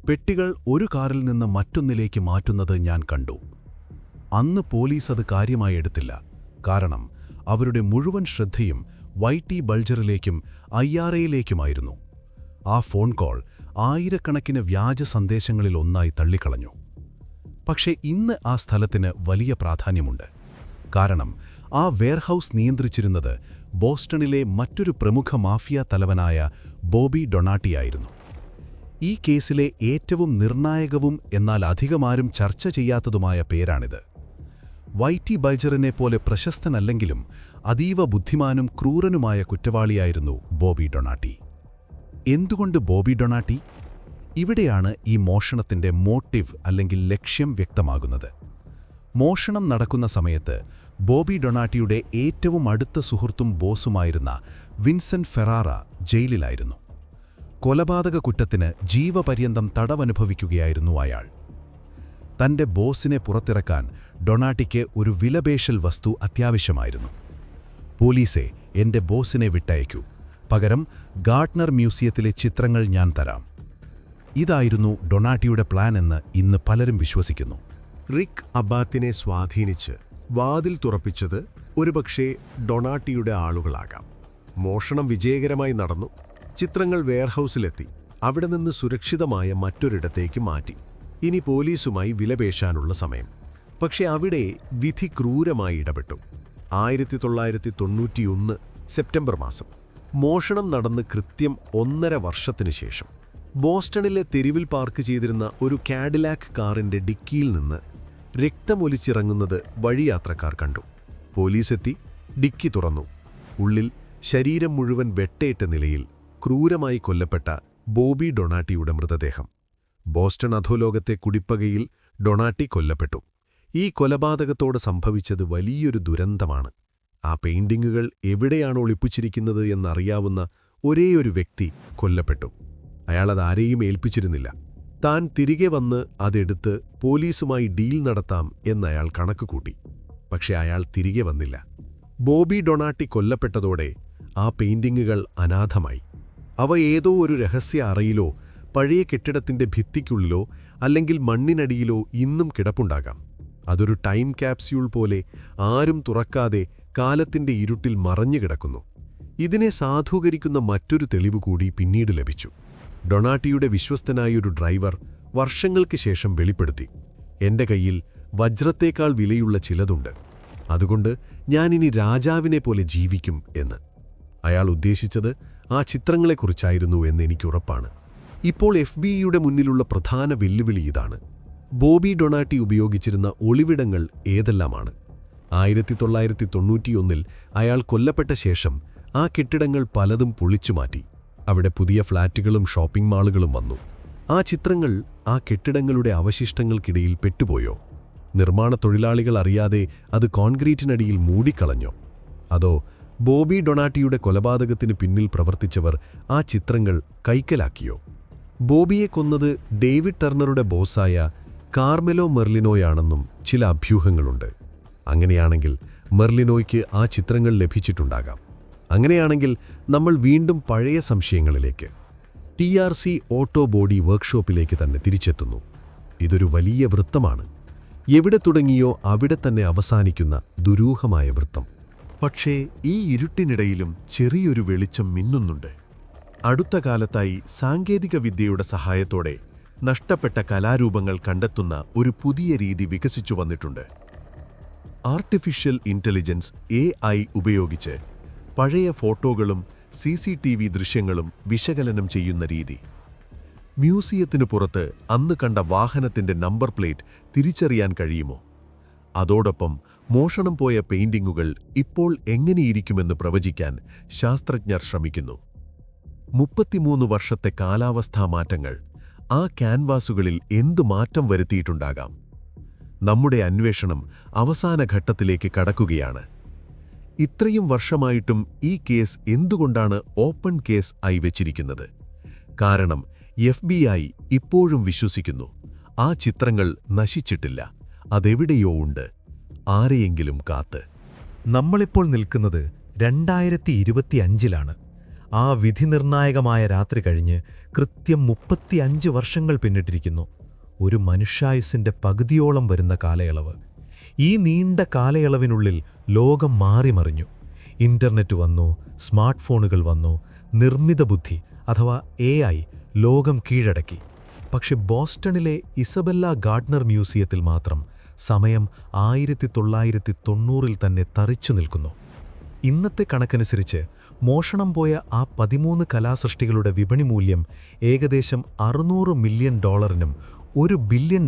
Speaker 1: പെട്ടികൾ ഒരു കാറിൽ നിന്ന് മറ്റൊന്നിലേക്ക് മാറ്റുന്നത് ഞാൻ കണ്ടു. അന്ന് പോലീസ് അത് കാര്യമായി എടുത്തില്ല. കാരണം അവരുടെ മുഴുവൻ ശ്രദ്ധയും വൈറ്റി ബൾജറിലേക്കും IRAയിലേക്കുമായിരുന്നു. ആ ഫോൺ കോൾ ആയിരക്കണക്കിന് വ്യാജ സന്ദേശങ്ങളിൽ ഒന്നായി തള്ളിക്കളഞ്ഞു. പക്ഷേ ഇന്ന് ആ സ്ഥലത്തിന് വലിയ പ്രാധാന്യമുണ്ട്. കാരണം ആ വെയർഹൌസ് നിയന്ത്രിച്ചിരുന്നത് ബോസ്റ്റണിലെ മറ്റൊരു പ്രമുഖ മാഫിയ തലവനായ ബോബി ഡൊണാട്ടിയായിരുന്നു. ഈ കേസിലെ ഏറ്റവും നിർണായകവും എന്നാൽ അധികമാരും ചർച്ച ചെയ്യാത്തതുമായ പേരാണിത്. വൈറ്റി ബൾജറിനെ പോലെ പ്രശസ്തനല്ലെങ്കിലും അതീവ ബുദ്ധിമാനും ക്രൂരനുമായ കുറ്റവാളിയായിരുന്നു ബോബി ഡൊണാട്ടി. എന്തുകൊണ്ട് ബോബി ഡൊണാട്ടി? ഇവിടെയാണ് ഈ മോഷണത്തിന്റെ മോട്ടീവ് അല്ലെങ്കിൽ ലക്ഷ്യം വ്യക്തമാകുന്നത്. മോഷണം നടക്കുന്ന സമയത്ത് ബോബി ഡൊണാട്ടിയുടെ ഏറ്റവും അടുത്ത സുഹൃത്തും ബോസുമായിരുന്ന വിൻസെന്റ് ഫെറാറ ജയിലിലായിരുന്നു. കൊലപാതക കുറ്റത്തിന് ജീവപര്യന്തം തടവനുഭവിക്കുകയായിരുന്നു അയാൾ. തന്റെ ബോസിനെ പുറത്തിറക്കാൻ ഡൊണാട്ടിക്ക് ഒരു വിലപേശൽ വസ്തു അത്യാവശ്യമായിരുന്നു. പോലീസെ, എന്റെ ബോസിനെ വിട്ടയക്കൂ, പകരം ഗാർട്ട്നർ മ്യൂസിയത്തിലെ ചിത്രങ്ങൾ ഞാൻ തരാം. ഇതായിരുന്നു ഡൊണാട്ടിയുടെ പ്ലാൻ എന്ന് ഇന്ന് പലരും വിശ്വസിക്കുന്നു.
Speaker 5: റിക് അബാത്തിനെ സ്വാധീനിച്ച് വാതിൽ തുറപ്പിച്ചത് ഒരുപക്ഷേ ഡൊണാട്ടിയുടെ ആളുകളാകാം. മോഷണം വിജയകരമായി നടന്നു. ചിത്രങ്ങൾ വെയർഹൌസിലെത്തി. അവിടെ നിന്ന് സുരക്ഷിതമായ മറ്റൊരിടത്തേക്ക് മാറ്റി. ഇനി പോലീസുമായി വിലപേശാനുള്ള സമയം. പക്ഷെ അവിടെ വിധി ക്രൂരമായി ഇടപെട്ടു. 1991 സെപ്റ്റംബർ മാസം മോഷണം നടന്ന് കൃത്യം 1.5 വർഷത്തിനു ശേഷം ബോസ്റ്റണിലെ തെരുവിൽ പാർക്ക് ചെയ്തിരുന്ന ഒരു കാഡിലാക്ക് കാറിന്റെ ഡിക്കിയിൽ നിന്ന് രക്തമൊലിച്ചിറങ്ങുന്നത് വഴിയാത്രക്കാർ കണ്ടു. പോലീസെത്തി, ഡിക്കി തുറന്നു. ഉള്ളിൽ ശരീരം മുഴുവൻ വെട്ടേറ്റ നിലയിൽ ക്രൂരമായി കൊല്ലപ്പെട്ട ബോബി ഡൊണാട്ടിയുടെ മൃതദേഹം. ബോസ്റ്റൺ അധോലോകത്തെ കുടിപ്പകയിൽ ഡൊണാട്ടി കൊല്ലപ്പെട്ടു. ഈ കൊലപാതകത്തോട് സംഭവിച്ചത് വലിയൊരു ദുരന്തമാണ്. ആ പെയിന്റിങ്ങുകൾ എവിടെയാണ് ഒളിപ്പിച്ചിരിക്കുന്നത് എന്നറിയാവുന്ന ഒരേയൊരു വ്യക്തി കൊല്ലപ്പെട്ടു. അയാളത് ആരെയും ഏൽപ്പിച്ചിരുന്നില്ല. താൻ തിരികെ വന്ന് അതെടുത്ത് പോലീസുമായി ഡീൽ നടത്താം എന്നയാൾ കണക്കുകൂട്ടി. പക്ഷെ അയാൾ തിരികെ വന്നില്ല. ബോബി ഡൊണാട്ടി കൊല്ലപ്പെട്ടതോടെ ആ പെയിന്റിങ്ങുകൾ അനാഥമായി. അവ ഏതോ ഒരു രഹസ്യ അറയിലോ പഴയ കെട്ടിടത്തിന്റെ ഭിത്തിക്കുള്ളിലോ അല്ലെങ്കിൽ മണ്ണിനടിയിലോ ഇന്നും കിടപ്പുണ്ടാകാം. അതൊരു ടൈം ക്യാപ്സ്യൂൾ പോലെ ആരും തുറക്കാതെ കാലത്തിന്റെ ഇരുട്ടിൽ മറഞ്ഞുകിടക്കുന്നു. ഇതിനെ സാധൂകരിക്കുന്ന മറ്റൊരു തെളിവ് കൂടി പിന്നീട് ലഭിച്ചു. ഡൊണാട്ടിയുടെ വിശ്വസ്തനായൊരു ഡ്രൈവർ വർഷങ്ങൾക്ക് ശേഷം വെളിപ്പെടുത്തി, എന്റെ കയ്യിൽ വജ്രത്തേക്കാൾ വിലയുള്ള ചിലതുണ്ട്, അതുകൊണ്ട് ഞാനിനി രാജാവിനെ പോലെ ജീവിക്കും എന്ന്. അയാൾ ഉദ്ദേശിച്ചത് ആ ചിത്രങ്ങളെക്കുറിച്ചായിരുന്നു എന്നെനിക്കുറപ്പാണ്. ഇപ്പോൾ FBI മുന്നിലുള്ള പ്രധാന വെല്ലുവിളി ഇതാണ്: ബോബി ഡൊണാട്ടി ഉപയോഗിച്ചിരുന്ന ഒളിവിടങ്ങൾ ഏതെല്ലാമാണ്? 1991 അയാൾ കൊല്ലപ്പെട്ട ശേഷം ആ കെട്ടിടങ്ങൾ പലതും പൊളിച്ചുമാറ്റി. അവിടെ പുതിയ ഫ്ളാറ്റുകളും ഷോപ്പിംഗ് മാളുകളും വന്നു. ആ ചിത്രങ്ങൾ ആ കെട്ടിടങ്ങളുടെ അവശിഷ്ടങ്ങൾക്കിടയിൽ പെട്ടുപോയോ? നിർമ്മാണ തൊഴിലാളികൾ അറിയാതെ അത് കോൺക്രീറ്റിനടിയിൽ മൂടിക്കളഞ്ഞോ? അതോ ബോബി ഡൊണാട്ടിയുടെ കൊലപാതകത്തിന് പിന്നിൽ പ്രവർത്തിച്ചവർ ആ ചിത്രങ്ങൾ കൈക്കലാക്കിയോ? ബോബിയെ കൊന്നത് ഡേവിഡ് ടർണറുടെ ബോസായ കാർമെലോ മെർലിനോയാണെന്നും ചില അഭ്യൂഹങ്ങളുണ്ട്. അങ്ങനെയാണെങ്കിൽ മെർലിനോയ്ക്ക് ആ ചിത്രങ്ങൾ ലഭിച്ചിട്ടുണ്ടാകാം. അങ്ങനെയാണെങ്കിൽ നമ്മൾ വീണ്ടും പഴയ സംശയങ്ങളിലേക്ക്, TRC ഓട്ടോ ബോഡി വർക്ക്ഷോപ്പിലേക്ക് തന്നെ തിരിച്ചെത്തുന്നു. ഇതൊരു വലിയ വൃത്തമാണ്. എവിടെ തുടങ്ങിയോ അവിടെ തന്നെ അവസാനിക്കുന്ന ദുരൂഹമായ വൃത്തം.
Speaker 7: പക്ഷേ ഈ ഇരുട്ടിനിടയിലും ചെറിയൊരു വെളിച്ചം മിന്നുന്നുണ്ട്. അടുത്ത കാലത്തായി സാങ്കേതികവിദ്യയുടെ സഹായത്തോടെ നഷ്ടപ്പെട്ട കലാരൂപങ്ങൾ കണ്ടെത്തുന്ന ഒരു പുതിയ രീതി വികസിച്ചു വന്നിട്ടുണ്ട്. ആർട്ടിഫിഷ്യൽ ഇന്റലിജൻസ് AI ഉപയോഗിച്ച് പഴയ ഫോട്ടോകളും CCTV ദൃശ്യങ്ങളും വിശകലനം ചെയ്യുന്ന രീതി. മ്യൂസിയത്തിനു പുറത്ത് അന്ന് കണ്ട വാഹനത്തിന്റെ നമ്പർ പ്ലേറ്റ് തിരിച്ചറിയാൻ കഴിയുമോ? അതോടൊപ്പം മോഷണം പോയ പെയിന്റിങ്ങുകൾ ഇപ്പോൾ എങ്ങനെയിരിക്കുമെന്ന് പ്രവചിക്കാൻ ശാസ്ത്രജ്ഞർ ശ്രമിക്കുന്നു. 33 വർഷത്തെ കാലാവസ്ഥാ മാറ്റങ്ങൾ ആ ക്യാൻവാസുകളിൽ എന്തു മാറ്റം വരുത്തിയിട്ടുണ്ടാകാം? നമ്മുടെ അന്വേഷണം അവസാന ഘട്ടത്തിലേക്ക് കടക്കുകയാണ്. ഇത്രയും വർഷമായിട്ടും ഈ കേസ് എന്തുകൊണ്ടാണ് ഓപ്പൺ കേസ് ആയി വെച്ചിരിക്കുന്നത്? കാരണം FBI ഇപ്പോഴും വിശ്വസിക്കുന്നു ആ ചിത്രങ്ങൾ നശിച്ചിട്ടില്ല, അതെവിടെയോ ഉണ്ട്, ആരെയെങ്കിലും കാത്ത്.
Speaker 6: നമ്മളിപ്പോൾ നിൽക്കുന്നത് 2025-ലാണ്.
Speaker 3: ആ വിധിനിർണായകമായ രാത്രി കഴിഞ്ഞ് കൃത്യം 35 വർഷങ്ങൾ പിന്നിട്ടിരിക്കുന്നു. ഒരു മനുഷ്യായുസ്സിന്റെ പകുതിയോളം വരുന്ന കാലയളവ്. ഈ നീണ്ട കാലയളവിനുള്ളിൽ ലോകം മാറിമറിഞ്ഞു. ഇന്റർനെറ്റ് വന്നു, സ്മാർട്ട് ഫോണുകൾ വന്നു, നിർമ്മിത ബുദ്ധി അഥവാ AI ലോകം കീഴടക്കി. പക്ഷെ ബോസ്റ്റണിലെ ഇസബെല്ല ഗാർഡ്നർ മ്യൂസിയത്തിൽ മാത്രം സമയം 1990-ൽ തന്നെ തറിച്ചു നിൽക്കുന്നു. ഇന്നത്തെ കണക്കനുസരിച്ച് മോഷണം പോയ ആ 13 കലാസൃഷ്ടികളുടെ വിപണി മൂല്യം ഏകദേശം $600 മില്യൺ, $1 ബില്യൺ,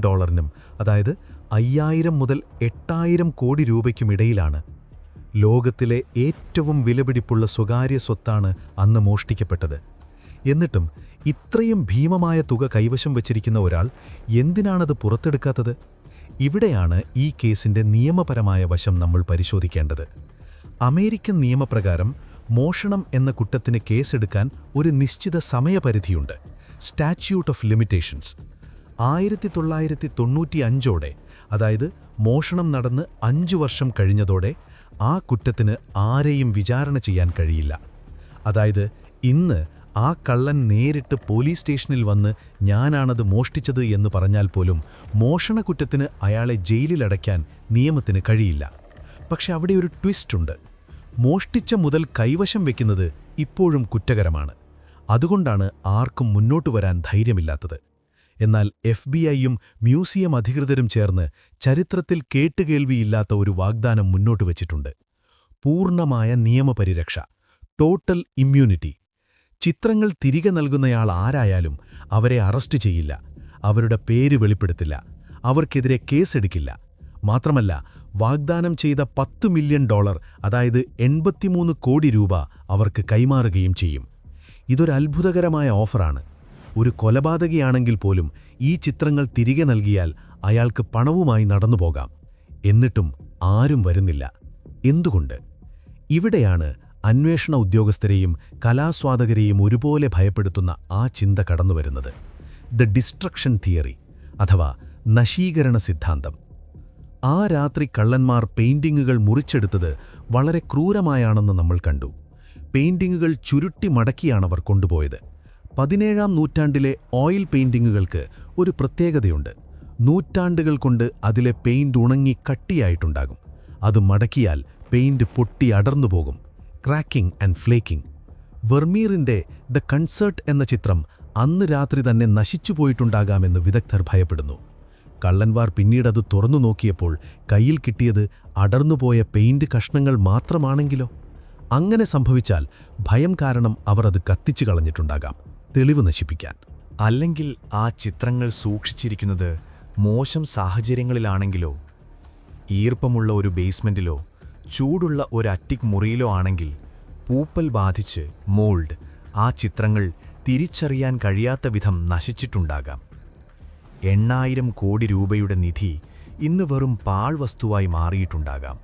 Speaker 3: അതായത് 5000 മുതൽ 8000 കോടി രൂപയ്ക്കുമിടയിലാണ്. ലോകത്തിലെ ഏറ്റവും വിലപിടിപ്പുള്ള സ്വകാര്യ സ്വത്താണ് അന്ന് മോഷ്ടിക്കപ്പെട്ടത്. എന്നിട്ടും ഇത്രയും ഭീമമായ തുക കൈവശം വച്ചിരിക്കുന്ന ഒരാൾ എന്തിനാണത് പുറത്തെടുക്കാത്തത്? ഇവിടെയാണ് ഈ കേസിന്റെ നിയമപരമായ വശം നമ്മൾ പരിശോധിക്കേണ്ടത്. അമേരിക്കൻ നിയമപ്രകാരം മോഷണം എന്ന കുറ്റത്തിന് കേസെടുക്കാൻ ഒരു നിശ്ചിത സമയപരിധിയുണ്ട്, സ്റ്റാറ്റ്യൂട്ട് ഓഫ് ലിമിറ്റേഷൻസ്. 1995ഓടെ, അതായത് മോഷണം നടന്ന് 5 വർഷം കഴിഞ്ഞതോടെ ആ കുറ്റത്തിന് ആരെയും വിചാരണ ചെയ്യാൻ കഴിയില്ല. അതായത് ഇന്ന് ആ കള്ളൻ നേരിട്ട് പോലീസ് സ്റ്റേഷനിൽ വന്ന് ഞാനാണത് മോഷ്ടിച്ചത് എന്ന് പറഞ്ഞാൽ പോലും മോഷണക്കുറ്റത്തിന് അയാളെ ജയിലിലടയ്ക്കാൻ നിയമത്തിന് കഴിയില്ല. പക്ഷെ അവിടെ ഒരു ട്വിസ്റ്റുണ്ട്. മോഷ്ടിച്ച മുതൽ കൈവശം വെക്കുന്നത് ഇപ്പോഴും കുറ്റകരമാണ്. അതുകൊണ്ടാണ് ആർക്കും മുന്നോട്ടു വരാൻ ധൈര്യമില്ലാത്തത്. എന്നാൽ FBI-യും മ്യൂസിയം അധികൃതരും ചേർന്ന് ചരിത്രത്തിൽ കേട്ടുകേൾവിയില്ലാത്ത ഒരു വാഗ്ദാനം മുന്നോട്ട് വച്ചിട്ടുണ്ട്. പൂർണ്ണമായ നിയമപരിരക്ഷ, ടോട്ടൽ ഇമ്മ്യൂണിറ്റി. ചിത്രങ്ങൾ തിരികെ നൽകുന്നയാൾ ആരായാലും അവരെ അറസ്റ്റ് ചെയ്യില്ല, അവരുടെ പേര് വെളിപ്പെടുത്തില്ല, അവർക്കെതിരെ കേസെടുക്കില്ല. മാത്രമല്ല, വാഗ്ദാനം ചെയ്ത $10 മില്യൺ, അതായത് 83 കോടി രൂപ അവർക്ക് കൈമാറുകയും ചെയ്യും. ഇതൊരു അത്ഭുതകരമായ ഓഫറാണ്. ഒരു കൊലപാതകിയാണെങ്കിൽ പോലും ഈ ചിത്രങ്ങൾ തിരികെ നൽകിയാൽ അയാൾക്ക് പണവുമായി നടന്നുപോകാം. എന്നിട്ടും ആരും വരുന്നില്ല. എന്തുകൊണ്ട്? ഇവിടെയാണ് അന്വേഷണ ഉദ്യോഗസ്ഥരെയും കലാസ്വാദകരെയും ഒരുപോലെ ഭയപ്പെടുത്തുന്ന ആ ചിന്ത കടന്നുവരുന്നത്. ദ ഡിസ്ട്രക്ഷൻ തിയറി അഥവാ നശീകരണ സിദ്ധാന്തം. ആ രാത്രി കള്ളന്മാർ പെയിന്റിങ്ങുകൾ മുറിച്ചെടുത്തത് വളരെ ക്രൂരമായാണെന്ന് നമ്മൾ കണ്ടു. പെയിന്റിങ്ങുകൾ ചുരുട്ടി മടക്കിയാണവർ കൊണ്ടുപോയത്. 17-ാം നൂറ്റാണ്ടിലെ ഓയിൽ പെയിന്റിങ്ങുകൾക്ക് ഒരു പ്രത്യേകതയുണ്ട്. നൂറ്റാണ്ടുകൾ കൊണ്ട് അതിലെ പെയിന്റ് ഉണങ്ങി കട്ടിയായിട്ടുണ്ടാകും. അത് മടക്കിയാൽ പെയിന്റ് പൊട്ടി അടർന്നുപോകും. Cracking and flaking. വെർമീറിന്റെ ദ കൺസേർട്ട് എന്ന ചിത്രം അന്ന് രാത്രി തന്നെ നശിച്ചുപോയിട്ടുണ്ടാകാമെന്ന് വിദഗ്ധർ ഭയപ്പെടുന്നു. കള്ളന്മാർ പിന്നീടത് തുറന്നു നോക്കിയപ്പോൾ കയ്യിൽ കിട്ടിയത് അടർന്നുപോയ പെയിന്റ് കഷ്ണങ്ങൾ മാത്രമാണെങ്കിലോ? അങ്ങനെ സംഭവിച്ചാൽ ഭയം കാരണം അവർ അത് കത്തിച്ചു കളഞ്ഞിട്ടുണ്ടാകാം, തെളിവ് നശിപ്പിക്കാൻ.
Speaker 8: അല്ലെങ്കിൽ ആ ചിത്രങ്ങൾ സൂക്ഷിച്ചിരിക്കുന്നത് മോശം സാഹചര്യങ്ങളിലാണെങ്കിലോ? ഈർപ്പമുള്ള ഒരു ബേസ്മെന്റിലോ ചൂടുള്ള ഒരു അറ്റിക് മുറിയിലോ ആണെങ്കിൽ പൂപ്പൽ ബാധിച്ച് മോൾഡ് ആ ചിത്രങ്ങൾ തിരിച്ചറിയാൻ കഴിയാത്ത വിധം നശിച്ചിട്ടുണ്ടാകാം. 8000 കോടി രൂപയുടെ നിധി ഇന്ന് വെറും പാഴ്വസ്തുവായി മാറിയിട്ടുണ്ടാകാം.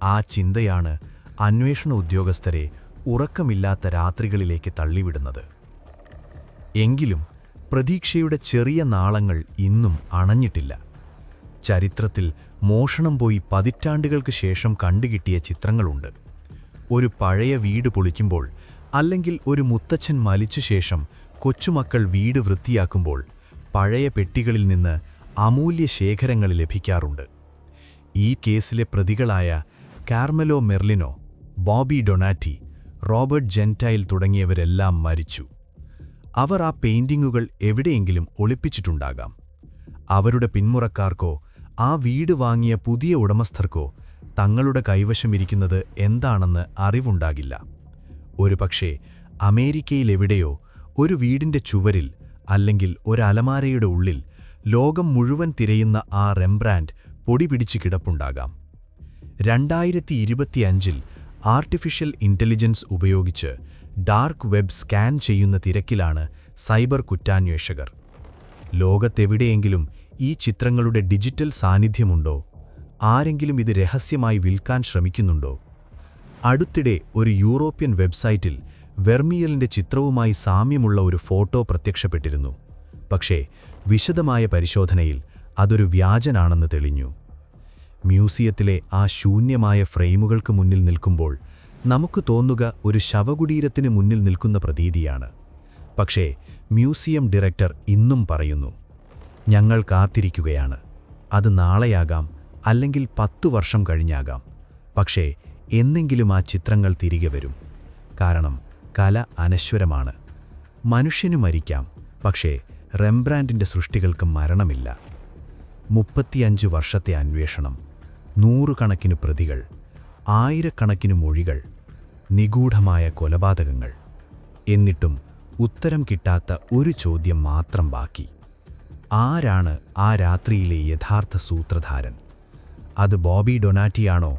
Speaker 8: ആ ചിന്തയാണ് അന്വേഷണ ഉദ്യോഗസ്ഥരെ ഉറക്കമില്ലാത്ത രാത്രികളിലേക്ക് തള്ളിവിടുന്നത്. എങ്കിലും പ്രതീക്ഷയുടെ ചെറിയ നാളങ്ങൾ ഇന്നും അണഞ്ഞിട്ടില്ല. ചരിത്രത്തിൽ മോഷണം പോയി പതിറ്റാണ്ടുകൾക്ക് ശേഷം കണ്ടുകിട്ടിയ ചിത്രങ്ങളുണ്ട്. ഒരു പഴയ വീട് പൊളിക്കുമ്പോൾ, അല്ലെങ്കിൽ ഒരു മുത്തച്ഛൻ മരിച്ച ശേഷം കൊച്ചുമക്കൾ വീട് വൃത്തിയാക്കുമ്പോൾ പഴയ പെട്ടികളിൽ നിന്ന് അമൂല്യ ശേഖരങ്ങൾ ലഭിക്കാറുണ്ട്. ഈ കേസിലെ പ്രതികളായ Carmelo Merlino, Bobby Donati, Robert Gentile തുടങ്ങിയവരെല്ലാം മരിച്ചു. അവർ ആ പെയിന്റിങ്ങുകൾ എവിടെയെങ്കിലും ഒളിപ്പിച്ചിട്ടുണ്ടാകാം. അവരുടെ പിന്മുറക്കാർക്കോ ആ വീട് വാങ്ങിയ പുതിയ ഉടമസ്ഥർക്കോ തങ്ങളുടെ കൈവശമിരിക്കുന്നത് എന്താണെന്ന് അറിവുണ്ടാകില്ല. ഒരുപക്ഷേ അമേരിക്കയിലെവിടെയോ ഒരു വീടിന്റെ ചുവരിൽ അല്ലെങ്കിൽ ഒരു അലമാരയുടെ ഉള്ളിൽ ലോകം മുഴുവൻ തിരയുന്ന ആ റെംബ്രാൻഡ് പൊടിപിടിച്ച് കിടപ്പുണ്ടാകാം. 2025-ൽ ആർട്ടിഫിഷ്യൽ ഇന്റലിജൻസ് ഉപയോഗിച്ച് ഡാർക്ക് വെബ് സ്കാൻ ചെയ്യുന്ന തിരക്കിലാണ് സൈബർ കുറ്റാന്വേഷകർ. ലോകത്തെവിടെയെങ്കിലും ഈ ചിത്രങ്ങളുടെ ഡിജിറ്റൽ സാന്നിധ്യമുണ്ടോ? ആരെങ്കിലും ഇത് രഹസ്യമായി വിൽക്കാൻ ശ്രമിക്കുന്നുണ്ടോ? അടുത്തിടെ ഒരു യൂറോപ്യൻ വെബ്സൈറ്റിൽ വെർമിയലിന്റെ ചിത്രവുമായി സാമ്യമുള്ള ഒരു ഫോട്ടോ പ്രത്യക്ഷപ്പെട്ടിരുന്നു. പക്ഷേ വിശദമായ പരിശോധനയിൽ അതൊരു വ്യാജനാണെന്ന് തെളിഞ്ഞു. മ്യൂസിയത്തിലെ ആ ശൂന്യമായ ഫ്രെയിമുകൾക്ക് മുന്നിൽ നിൽക്കുമ്പോൾ നമുക്ക് തോന്നുക ഒരു ശവകുടീരത്തിന് മുന്നിൽ നിൽക്കുന്ന പ്രതീതിയാണ്. പക്ഷേ മ്യൂസിയം ഡയറക്ടർ ഇന്നും പറയുന്നു, ഞങ്ങൾ കാത്തിരിക്കുകയാണ്. അത് നാളെയാകാം, അല്ലെങ്കിൽ 10 വർഷം കഴിഞ്ഞാകാം. പക്ഷേ എന്നെങ്കിലും ആ ചിത്രങ്ങൾ തിരികെ വരും. കാരണം കല അനശ്വരമാണ്. മനുഷ്യനു മരിക്കാം, പക്ഷേ റെംബ്രാൻഡിൻ്റെ സൃഷ്ടികൾക്ക് മരണമില്ല. 35 വർഷത്തെ അന്വേഷണം, 100 കണക്കിന് പ്രതികൾ, 1000 കണക്കിന് മൊഴികൾ, നിഗൂഢമായ കൊലപാതകങ്ങൾ. എന്നിട്ടും ഉത്തരം കിട്ടാത്ത ഒരു ചോദ്യം മാത്രം ബാക്കി. ആരാണ് ആ രാത്രിയിലെ യഥാർത്ഥ സൂത്രധാരൻ? അത് ബോബി ഡൊനാറ്റിയാണോ,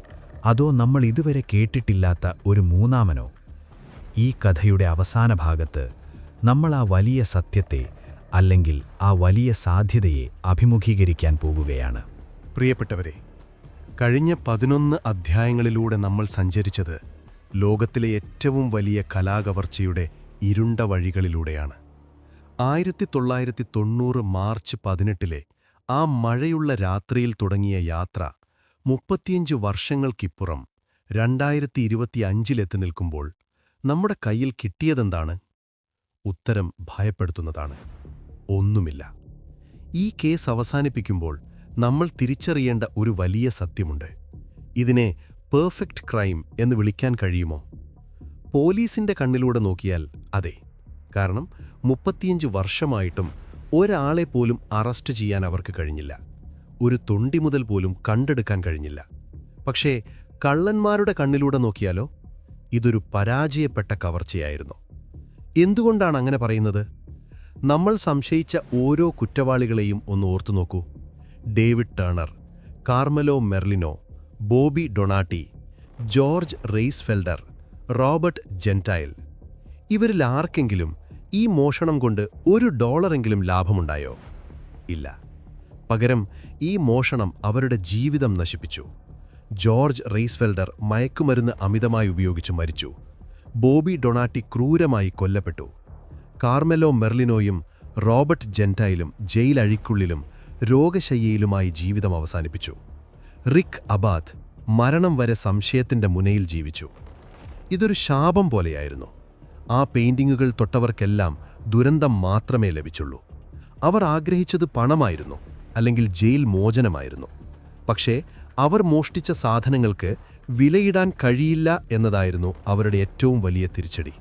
Speaker 8: അതോ നമ്മൾ ഇതുവരെ കേട്ടിട്ടില്ലാത്ത ഒരു മൂന്നാമനോ? ഈ കഥയുടെ അവസാന ഭാഗത്ത് നമ്മൾ ആ വലിയ സത്യത്തെ, അല്ലെങ്കിൽ ആ വലിയ സാധ്യതയെ അഭിമുഖീകരിക്കാൻ പോകുകയാണ്.
Speaker 7: പ്രിയപ്പെട്ടവരെ, കഴിഞ്ഞ 11 അധ്യായങ്ങളിലൂടെ നമ്മൾ സഞ്ചരിച്ചത് ലോകത്തിലെ ഏറ്റവും വലിയ കലാകവർച്ചയുടെ ഇരുണ്ട വഴികളിലൂടെയാണ്. 1990 മാർച്ച് 18 ആ മഴയുള്ള രാത്രിയിൽ തുടങ്ങിയ യാത്ര 35 വർഷങ്ങൾക്കിപ്പുറം 2025 നിൽക്കുമ്പോൾ നമ്മുടെ കയ്യിൽ കിട്ടിയതെന്താണ്? ഉത്തരം ഭയപ്പെടുത്തുന്നതാണ്. ഒന്നുമില്ല. ഈ കേസ് അവസാനിപ്പിക്കുമ്പോൾ നമ്മൾ തിരിച്ചറിയേണ്ട ഒരു വലിയ സത്യമുണ്ട്. ഇതിനെ പെർഫെക്റ്റ് ക്രൈം എന്ന് വിളിക്കാൻ കഴിയുമോ? പോലീസിന്റെ കണ്ണിലൂടെ നോക്കിയാൽ അതെ. കാരണം 35 വർഷമായിട്ടും ഒരാളെ പോലും അറസ്റ്റ് ചെയ്യാൻ അവർക്ക് കഴിഞ്ഞില്ല. ഒരു തൊണ്ടി മുതൽ പോലും കണ്ടെടുക്കാൻ കഴിഞ്ഞില്ല. പക്ഷേ കള്ളന്മാരുടെ കണ്ണിലൂടെ നോക്കിയാലോ? ഇതൊരു പരാജയപ്പെട്ട കവർച്ചയായിരുന്നു. എന്തുകൊണ്ടാണ് അങ്ങനെ പറയുന്നത്? നമ്മൾ സംശയിച്ച ഓരോ കുറ്റവാളികളെയും ഒന്ന് ഓർത്തു നോക്കൂ. David Turner, Carmelo Merlino, Bobby Donati, George Reissfelder, Robert Gentile. ഇവരിൽ ആർക്കെങ്കിലും ഈ മോഷണം കൊണ്ട് $1 ലാഭമുണ്ടായോ? ഇല്ല. പകരം ഈ മോഷണം അവരുടെ ജീവിതം നശിപ്പിച്ചു. ജോർജ് റെയ്സ്ഫെൽഡർ മയക്കുമരുന്ന് അമിതമായി ഉപയോഗിച്ച് മരിച്ചു. ബോബി ഡൊണാട്ടി ക്രൂരമായി കൊല്ലപ്പെട്ടു. കാർമെലോ മെർലിനോയും റോബർട്ട് ജെന്റൈലും ജയിലഴിക്കുള്ളിലും രോഗശയ്യയിലുമായി ജീവിതം അവസാനിപ്പിച്ചു. റിക് അബാത്ത് മരണം വരെ സംശയത്തിന്റെ മുനയിൽ ജീവിച്ചു. ഇതൊരു ശാപം പോലെയായിരുന്നു. ആ പെയിന്റിങ്ങുകൾ തൊട്ടവർക്കെല്ലാം ദുരന്തം മാത്രമേ ലഭിച്ചുള്ളൂ. അവർ ആഗ്രഹിച്ചത് പണമായിരുന്നു, അല്ലെങ്കിൽ ജയിൽ മോചനമായിരുന്നു. പക്ഷേ അവർ മോഷ്ടിച്ച സാധനങ്ങൾക്ക് വിലയിടാൻ കഴിയില്ല എന്നതായിരുന്നു അവരുടെ ഏറ്റവും വലിയ തിരിച്ചടി.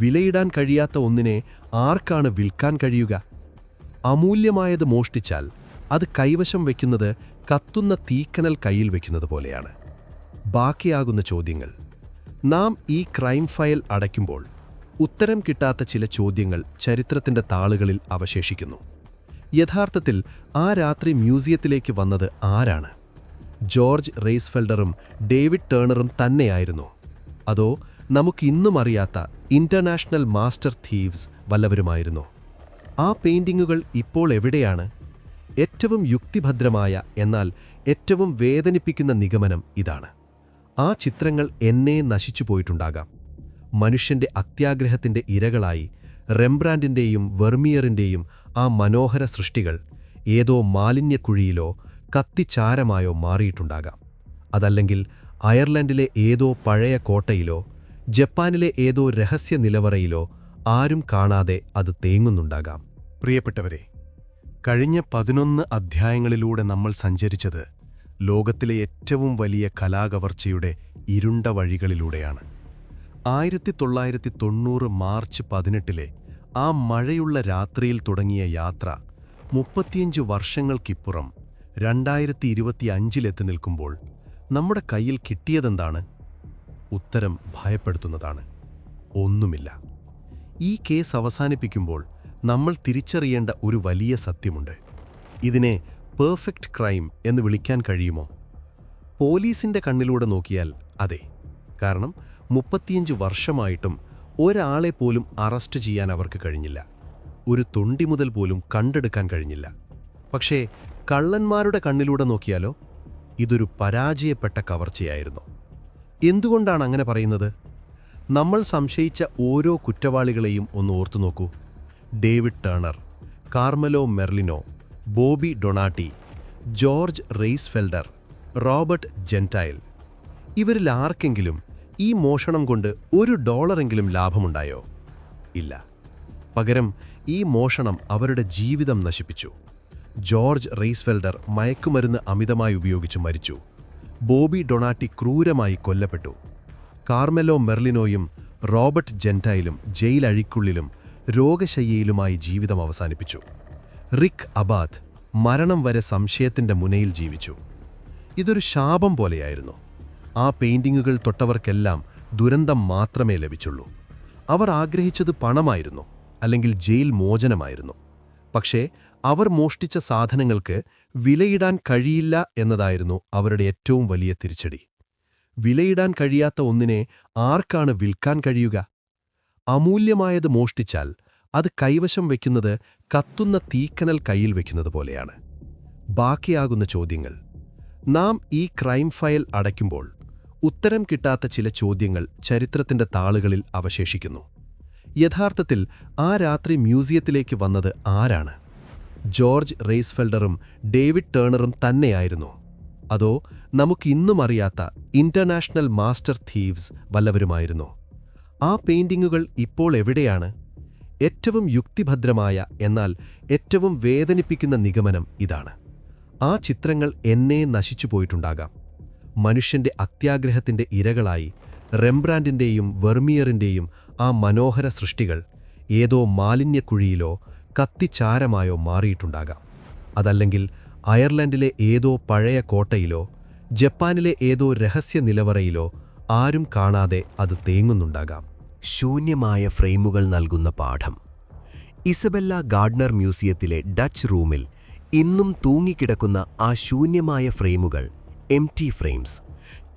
Speaker 7: വിലയിടാൻ കഴിയാത്ത ഒന്നിനെ ആർക്കാണ് വിൽക്കാൻ കഴിയുക? അമൂല്യമായത് മോഷ്ടിച്ചാൽ അത് കൈവശം വയ്ക്കുന്നത് കത്തുന്ന തീക്കനൽ കയ്യിൽ വയ്ക്കുന്നത് പോലെയാണ്. ബാക്കിയാകുന്ന ചോദ്യങ്ങൾ. നാം ഈ ക്രൈം ഫയൽ അടയ്ക്കുമ്പോൾ ഉത്തരം കിട്ടാത്ത ചില ചോദ്യങ്ങൾ ചരിത്രത്തിന്റെ താളുകളിൽ അവശേഷിക്കുന്നു. യഥാർത്ഥത്തിൽ ആ രാത്രി മ്യൂസിയത്തിലേക്ക് വന്നത് ആരാണ്? ജോർജ് റെയ്സ്ഫെൽഡറും ഡേവിഡ് ടേണറും തന്നെയായിരുന്നോ? അതോ നമുക്കിന്നും അറിയാത്ത ഇന്റർനാഷണൽ മാസ്റ്റർ തീവ്സ് വല്ലവരുമായിരുന്നോ? ആ പെയിന്റിങ്ങുകൾ ഇപ്പോൾ എവിടെയാണ്? ഏറ്റവും യുക്തിഭദ്രമായ, എന്നാൽ ഏറ്റവും വേദനിപ്പിക്കുന്ന നിഗമനം ഇതാണ്: ആ ചിത്രങ്ങൾ എന്നേ നശിച്ചുപോയിട്ടുണ്ടാകാം. മനുഷ്യന്റെ അത്യാഗ്രഹത്തിന്റെ ഇരകളായി റെംബ്രാൻഡിന്റെയും വെർമിയറിന്റെയും ആ മനോഹര സൃഷ്ടികൾ ഏതോ മാലിന്യക്കുഴിയിലോ കത്തിച്ചാരമായോ മാറിയിട്ടുണ്ടാകാം. അതല്ലെങ്കിൽ അയർലൻഡിലെ ഏതോ പഴയ കോട്ടയിലോ ജപ്പാനിലെ ഏതോ രഹസ്യ നിലവറയിലോ ആരും കാണാതെ അത് തേങ്ങുന്നുണ്ടാകാം. പ്രിയപ്പെട്ടവരെ, കഴിഞ്ഞ 11 അധ്യായങ്ങളിലൂടെ നമ്മൾ സഞ്ചരിച്ചത് ലോകത്തിലെ ഏറ്റവും വലിയ കലാകവർച്ചയുടെ ഇരുണ്ട വഴികളിലൂടെയാണ്. 1990 മാർച്ച് 18 ആ മഴയുള്ള രാത്രിയിൽ തുടങ്ങിയ യാത്ര 35 വർഷങ്ങൾക്കിപ്പുറം 2025 നിൽക്കുമ്പോൾ നമ്മുടെ കയ്യിൽ കിട്ടിയതെന്താണ്? ഉത്തരം ഭയപ്പെടുത്തുന്നതാണ്. ഒന്നുമില്ല. ഈ കേസ് അവസാനിപ്പിക്കുമ്പോൾ നമ്മൾ തിരിച്ചറിയേണ്ട ഒരു വലിയ സത്യമുണ്ട്. ഇതിനെ പെർഫെക്റ്റ് ക്രൈം എന്ന് വിളിക്കാൻ കഴിയുമോ? പോലീസിന്റെ കണ്ണിലൂടെ നോക്കിയാൽ അതെ. കാരണം 35 വർഷമായിട്ടും ഒരാളെ പോലും അറസ്റ്റ് ചെയ്യാൻ അവർക്ക് കഴിഞ്ഞില്ല. ഒരു തൊണ്ടി മുതൽ പോലും കണ്ടെടുക്കാൻ കഴിഞ്ഞില്ല. പക്ഷേ കള്ളന്മാരുടെ കണ്ണിലൂടെ നോക്കിയാലോ? ഇതൊരു പരാജയപ്പെട്ട കവർച്ചയായിരുന്നു. എന്തുകൊണ്ടാണ് അങ്ങനെ പറയുന്നത്? നമ്മൾ സംശയിച്ച ഓരോ കുറ്റവാളികളെയും ഒന്ന് ഓർത്തു നോക്കൂ. David Turner, Carmelo Merlino, Bobby Donati, George Reissfelder, Robert Gentile. ഇവരിൽ ആർക്കെങ്കിലും
Speaker 5: ഈ മോഷണം കൊണ്ട് $1 ലാഭമുണ്ടായോ? ഇല്ല. പകരം ഈ മോഷണം അവരുടെ ജീവിതം നശിപ്പിച്ചു. ജോർജ് റെയ്സ്ഫെൽഡർ മയക്കുമരുന്ന് അമിതമായി ഉപയോഗിച്ച് മരിച്ചു. ബോബി ഡൊണാട്ടി ക്രൂരമായി കൊല്ലപ്പെട്ടു. കാർമെലോ മെർലിനോയും റോബർട്ട് ജെന്റൈലും ജയിലഴിക്കുള്ളിലും രോഗശയ്യയിലുമായി ജീവിതം അവസാനിപ്പിച്ചു. റിക് അബാത്ത് മരണം വരെ സംശയത്തിന്റെ മുനയിൽ ജീവിച്ചു. ഇതൊരു ശാപം പോലെയായിരുന്നു. ആ പെയിന്റിങ്ങുകൾ തൊട്ടവർക്കെല്ലാം ദുരന്തം മാത്രമേ ലഭിച്ചുള്ളൂ. അവർ ആഗ്രഹിച്ചത് പണമായിരുന്നു, അല്ലെങ്കിൽ ജയിൽ മോചനമായിരുന്നു. പക്ഷേ അവർ മോഷ്ടിച്ച സാധനങ്ങൾക്ക് വിലയിടാൻ കഴിയില്ല എന്നതായിരുന്നു അവരുടെ ഏറ്റവും വലിയ തിരിച്ചടി. വിലയിടാൻ കഴിയാത്ത ഒന്നിനെ ആർക്കാണ് വിൽക്കാൻ കഴിയുക? അമൂല്യമായത് മോഷ്ടിച്ചാൽ അത് കൈവശം വയ്ക്കുന്നത് കത്തുന്ന തീക്കനൽ കയ്യിൽ വയ്ക്കുന്നത് പോലെയാണ്. ബാക്കിയാകുന്ന ചോദ്യങ്ങൾ. നാം ഈ ക്രൈം ഫയൽ അടയ്ക്കുമ്പോൾ ഉത്തരം കിട്ടാത്ത ചില ചോദ്യങ്ങൾ ചരിത്രത്തിന്റെ താളുകളിൽ അവശേഷിക്കുന്നു. യഥാർത്ഥത്തിൽ ആ രാത്രി മ്യൂസിയത്തിലേക്ക് വന്നത് ആരാണ്? ജോർജ് റെയ്സ്ഫെൽഡറും ഡേവിഡ് ടേണറും തന്നെയായിരുന്നോ? അതോ നമുക്കിന്നും അറിയാത്ത ഇന്റർനാഷണൽ മാസ്റ്റർ തീവ്സ് വല്ലവരുമായിരുന്നോ? ആ പെയിന്റിങ്ങുകൾ ഇപ്പോൾ എവിടെയാണ്? ഏറ്റവും യുക്തിഭദ്രമായ എന്നാൽ ഏറ്റവും വേദനിപ്പിക്കുന്ന നിഗമനം ഇതാണ്: ആ ചിത്രങ്ങൾ എന്നേ നശിച്ചുപോയിട്ടുണ്ടാകാം. മനുഷ്യന്റെ അത്യാഗ്രഹത്തിന്റെ ഇരകളായി റെംബ്രാൻഡിന്റെയും വെർമിയറിന്റെയും ആ മനോഹര സൃഷ്ടികൾ ഏതോ മാലിന്യക്കുഴിയിലോ കത്തിച്ചാരമായോ മാറിയിട്ടുണ്ടാകാം. അതല്ലെങ്കിൽ അയർലൻഡിലെ ഏതോ പഴയ കോട്ടയിലോ ജപ്പാനിലെ ഏതോ രഹസ്യ നിലവറയിലോ ആരും കാണാതെ അത് തേങ്ങുന്നുണ്ടാകാം.
Speaker 3: ശൂന്യമായ ഫ്രെയിമുകൾ നൽകുന്ന പാഠം. ഇസബെല്ല ഗാർഡ്നർ മ്യൂസിയത്തിലെ ഡച്ച് റൂമിൽ ഇന്നും തൂങ്ങിക്കിടക്കുന്ന ആ ശൂന്യമായ ഫ്രെയിമുകൾ, എംപ്റ്റി ഫ്രെയിംസ്,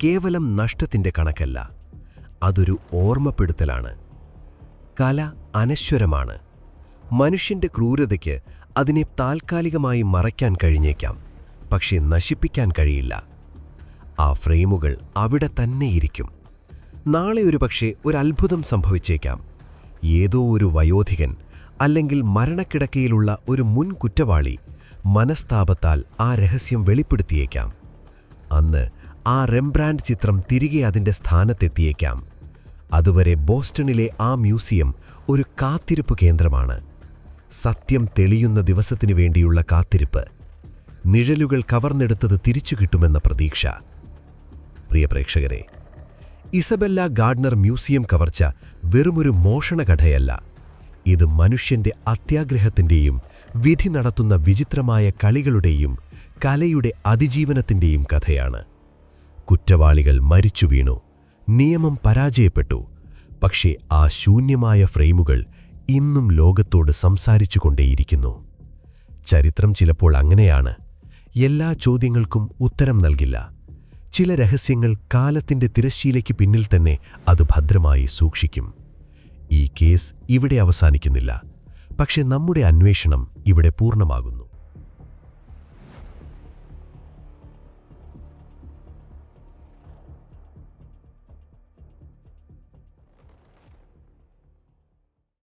Speaker 3: കേവലം നഷ്ടത്തിന്റെ കണക്കല്ല, അതൊരു ഓർമ്മപ്പെടുത്തലാണ്. കല അനശ്വരമാണ്. മനുഷ്യന്റെ ക്രൂരതയ്ക്ക് അതിനെ താൽക്കാലികമായി മറയ്ക്കാൻ കഴിഞ്ഞേക്കാം, പക്ഷേ നശിപ്പിക്കാൻ കഴിയില്ല. ആ ഫ്രെയിമുകൾ അവിടെ തന്നെയിരിക്കും. നാളെ ഒരുപക്ഷെ ഒരത്ഭുതം സംഭവിച്ചേക്കാം. ഏതോ ഒരു വയോധികൻ അല്ലെങ്കിൽ മരണക്കിടക്കയിലുള്ള ഒരു മുൻ കുറ്റവാളി മനസ്താപത്താൽ ആ രഹസ്യം വെളിപ്പെടുത്തിയേക്കാം. അന്ന് ആ റെംബ്രാൻഡ് ചിത്രം തിരികെ അതിന്റെ സ്ഥാനത്തെത്തിയേക്കാം. അതുവരെ ബോസ്റ്റണിലെ ആ മ്യൂസിയം ഒരു കാത്തിരിപ്പ് കേന്ദ്രമാണ്. സത്യം തെളിയുന്ന ദിവസത്തിനു വേണ്ടിയുള്ള കാത്തിരിപ്പ്. നിഴലുകൾ കവർന്നെടുത്തത് തിരിച്ചു കിട്ടുമെന്ന പ്രതീക്ഷ. പ്രിയ പ്രേക്ഷകരെ, ഇസബെല്ല ഗാർഡ്നർ മ്യൂസിയം കവർച്ച വെറുമൊരു മോഷണകഥയല്ല. ഇത് മനുഷ്യന്റെ അത്യാഗ്രഹത്തിന്റെയും വിധി നടത്തുന്ന വിചിത്രമായ കളികളുടെയും കലയുടെ അതിജീവനത്തിന്റെയും കഥയാണ്. കുറ്റവാളികൾ മരിച്ചു വീണു, നിയമം പരാജയപ്പെട്ടു. പക്ഷേ ആ ശൂന്യമായ ഫ്രെയിമുകൾ ഇന്നും ലോകത്തോട് സംസാരിച്ചുകൊണ്ടേയിരിക്കുന്നു. ചരിത്രം ചിലപ്പോൾ അങ്ങനെയാണ്. എല്ലാ ചോദ്യങ്ങൾക്കും ഉത്തരം നൽകില്ല. ചില രഹസ്യങ്ങൾ കാലത്തിന്റെ തിരശ്ശീലയ്ക്ക് പിന്നിൽ തന്നെ അത് ഭദ്രമായി സൂക്ഷിക്കും. ഈ കേസ് ഇവിടെ അവസാനിക്കുന്നില്ല, പക്ഷെ നമ്മുടെ അന്വേഷണം ഇവിടെ പൂർണ്ണമാകുന്നു.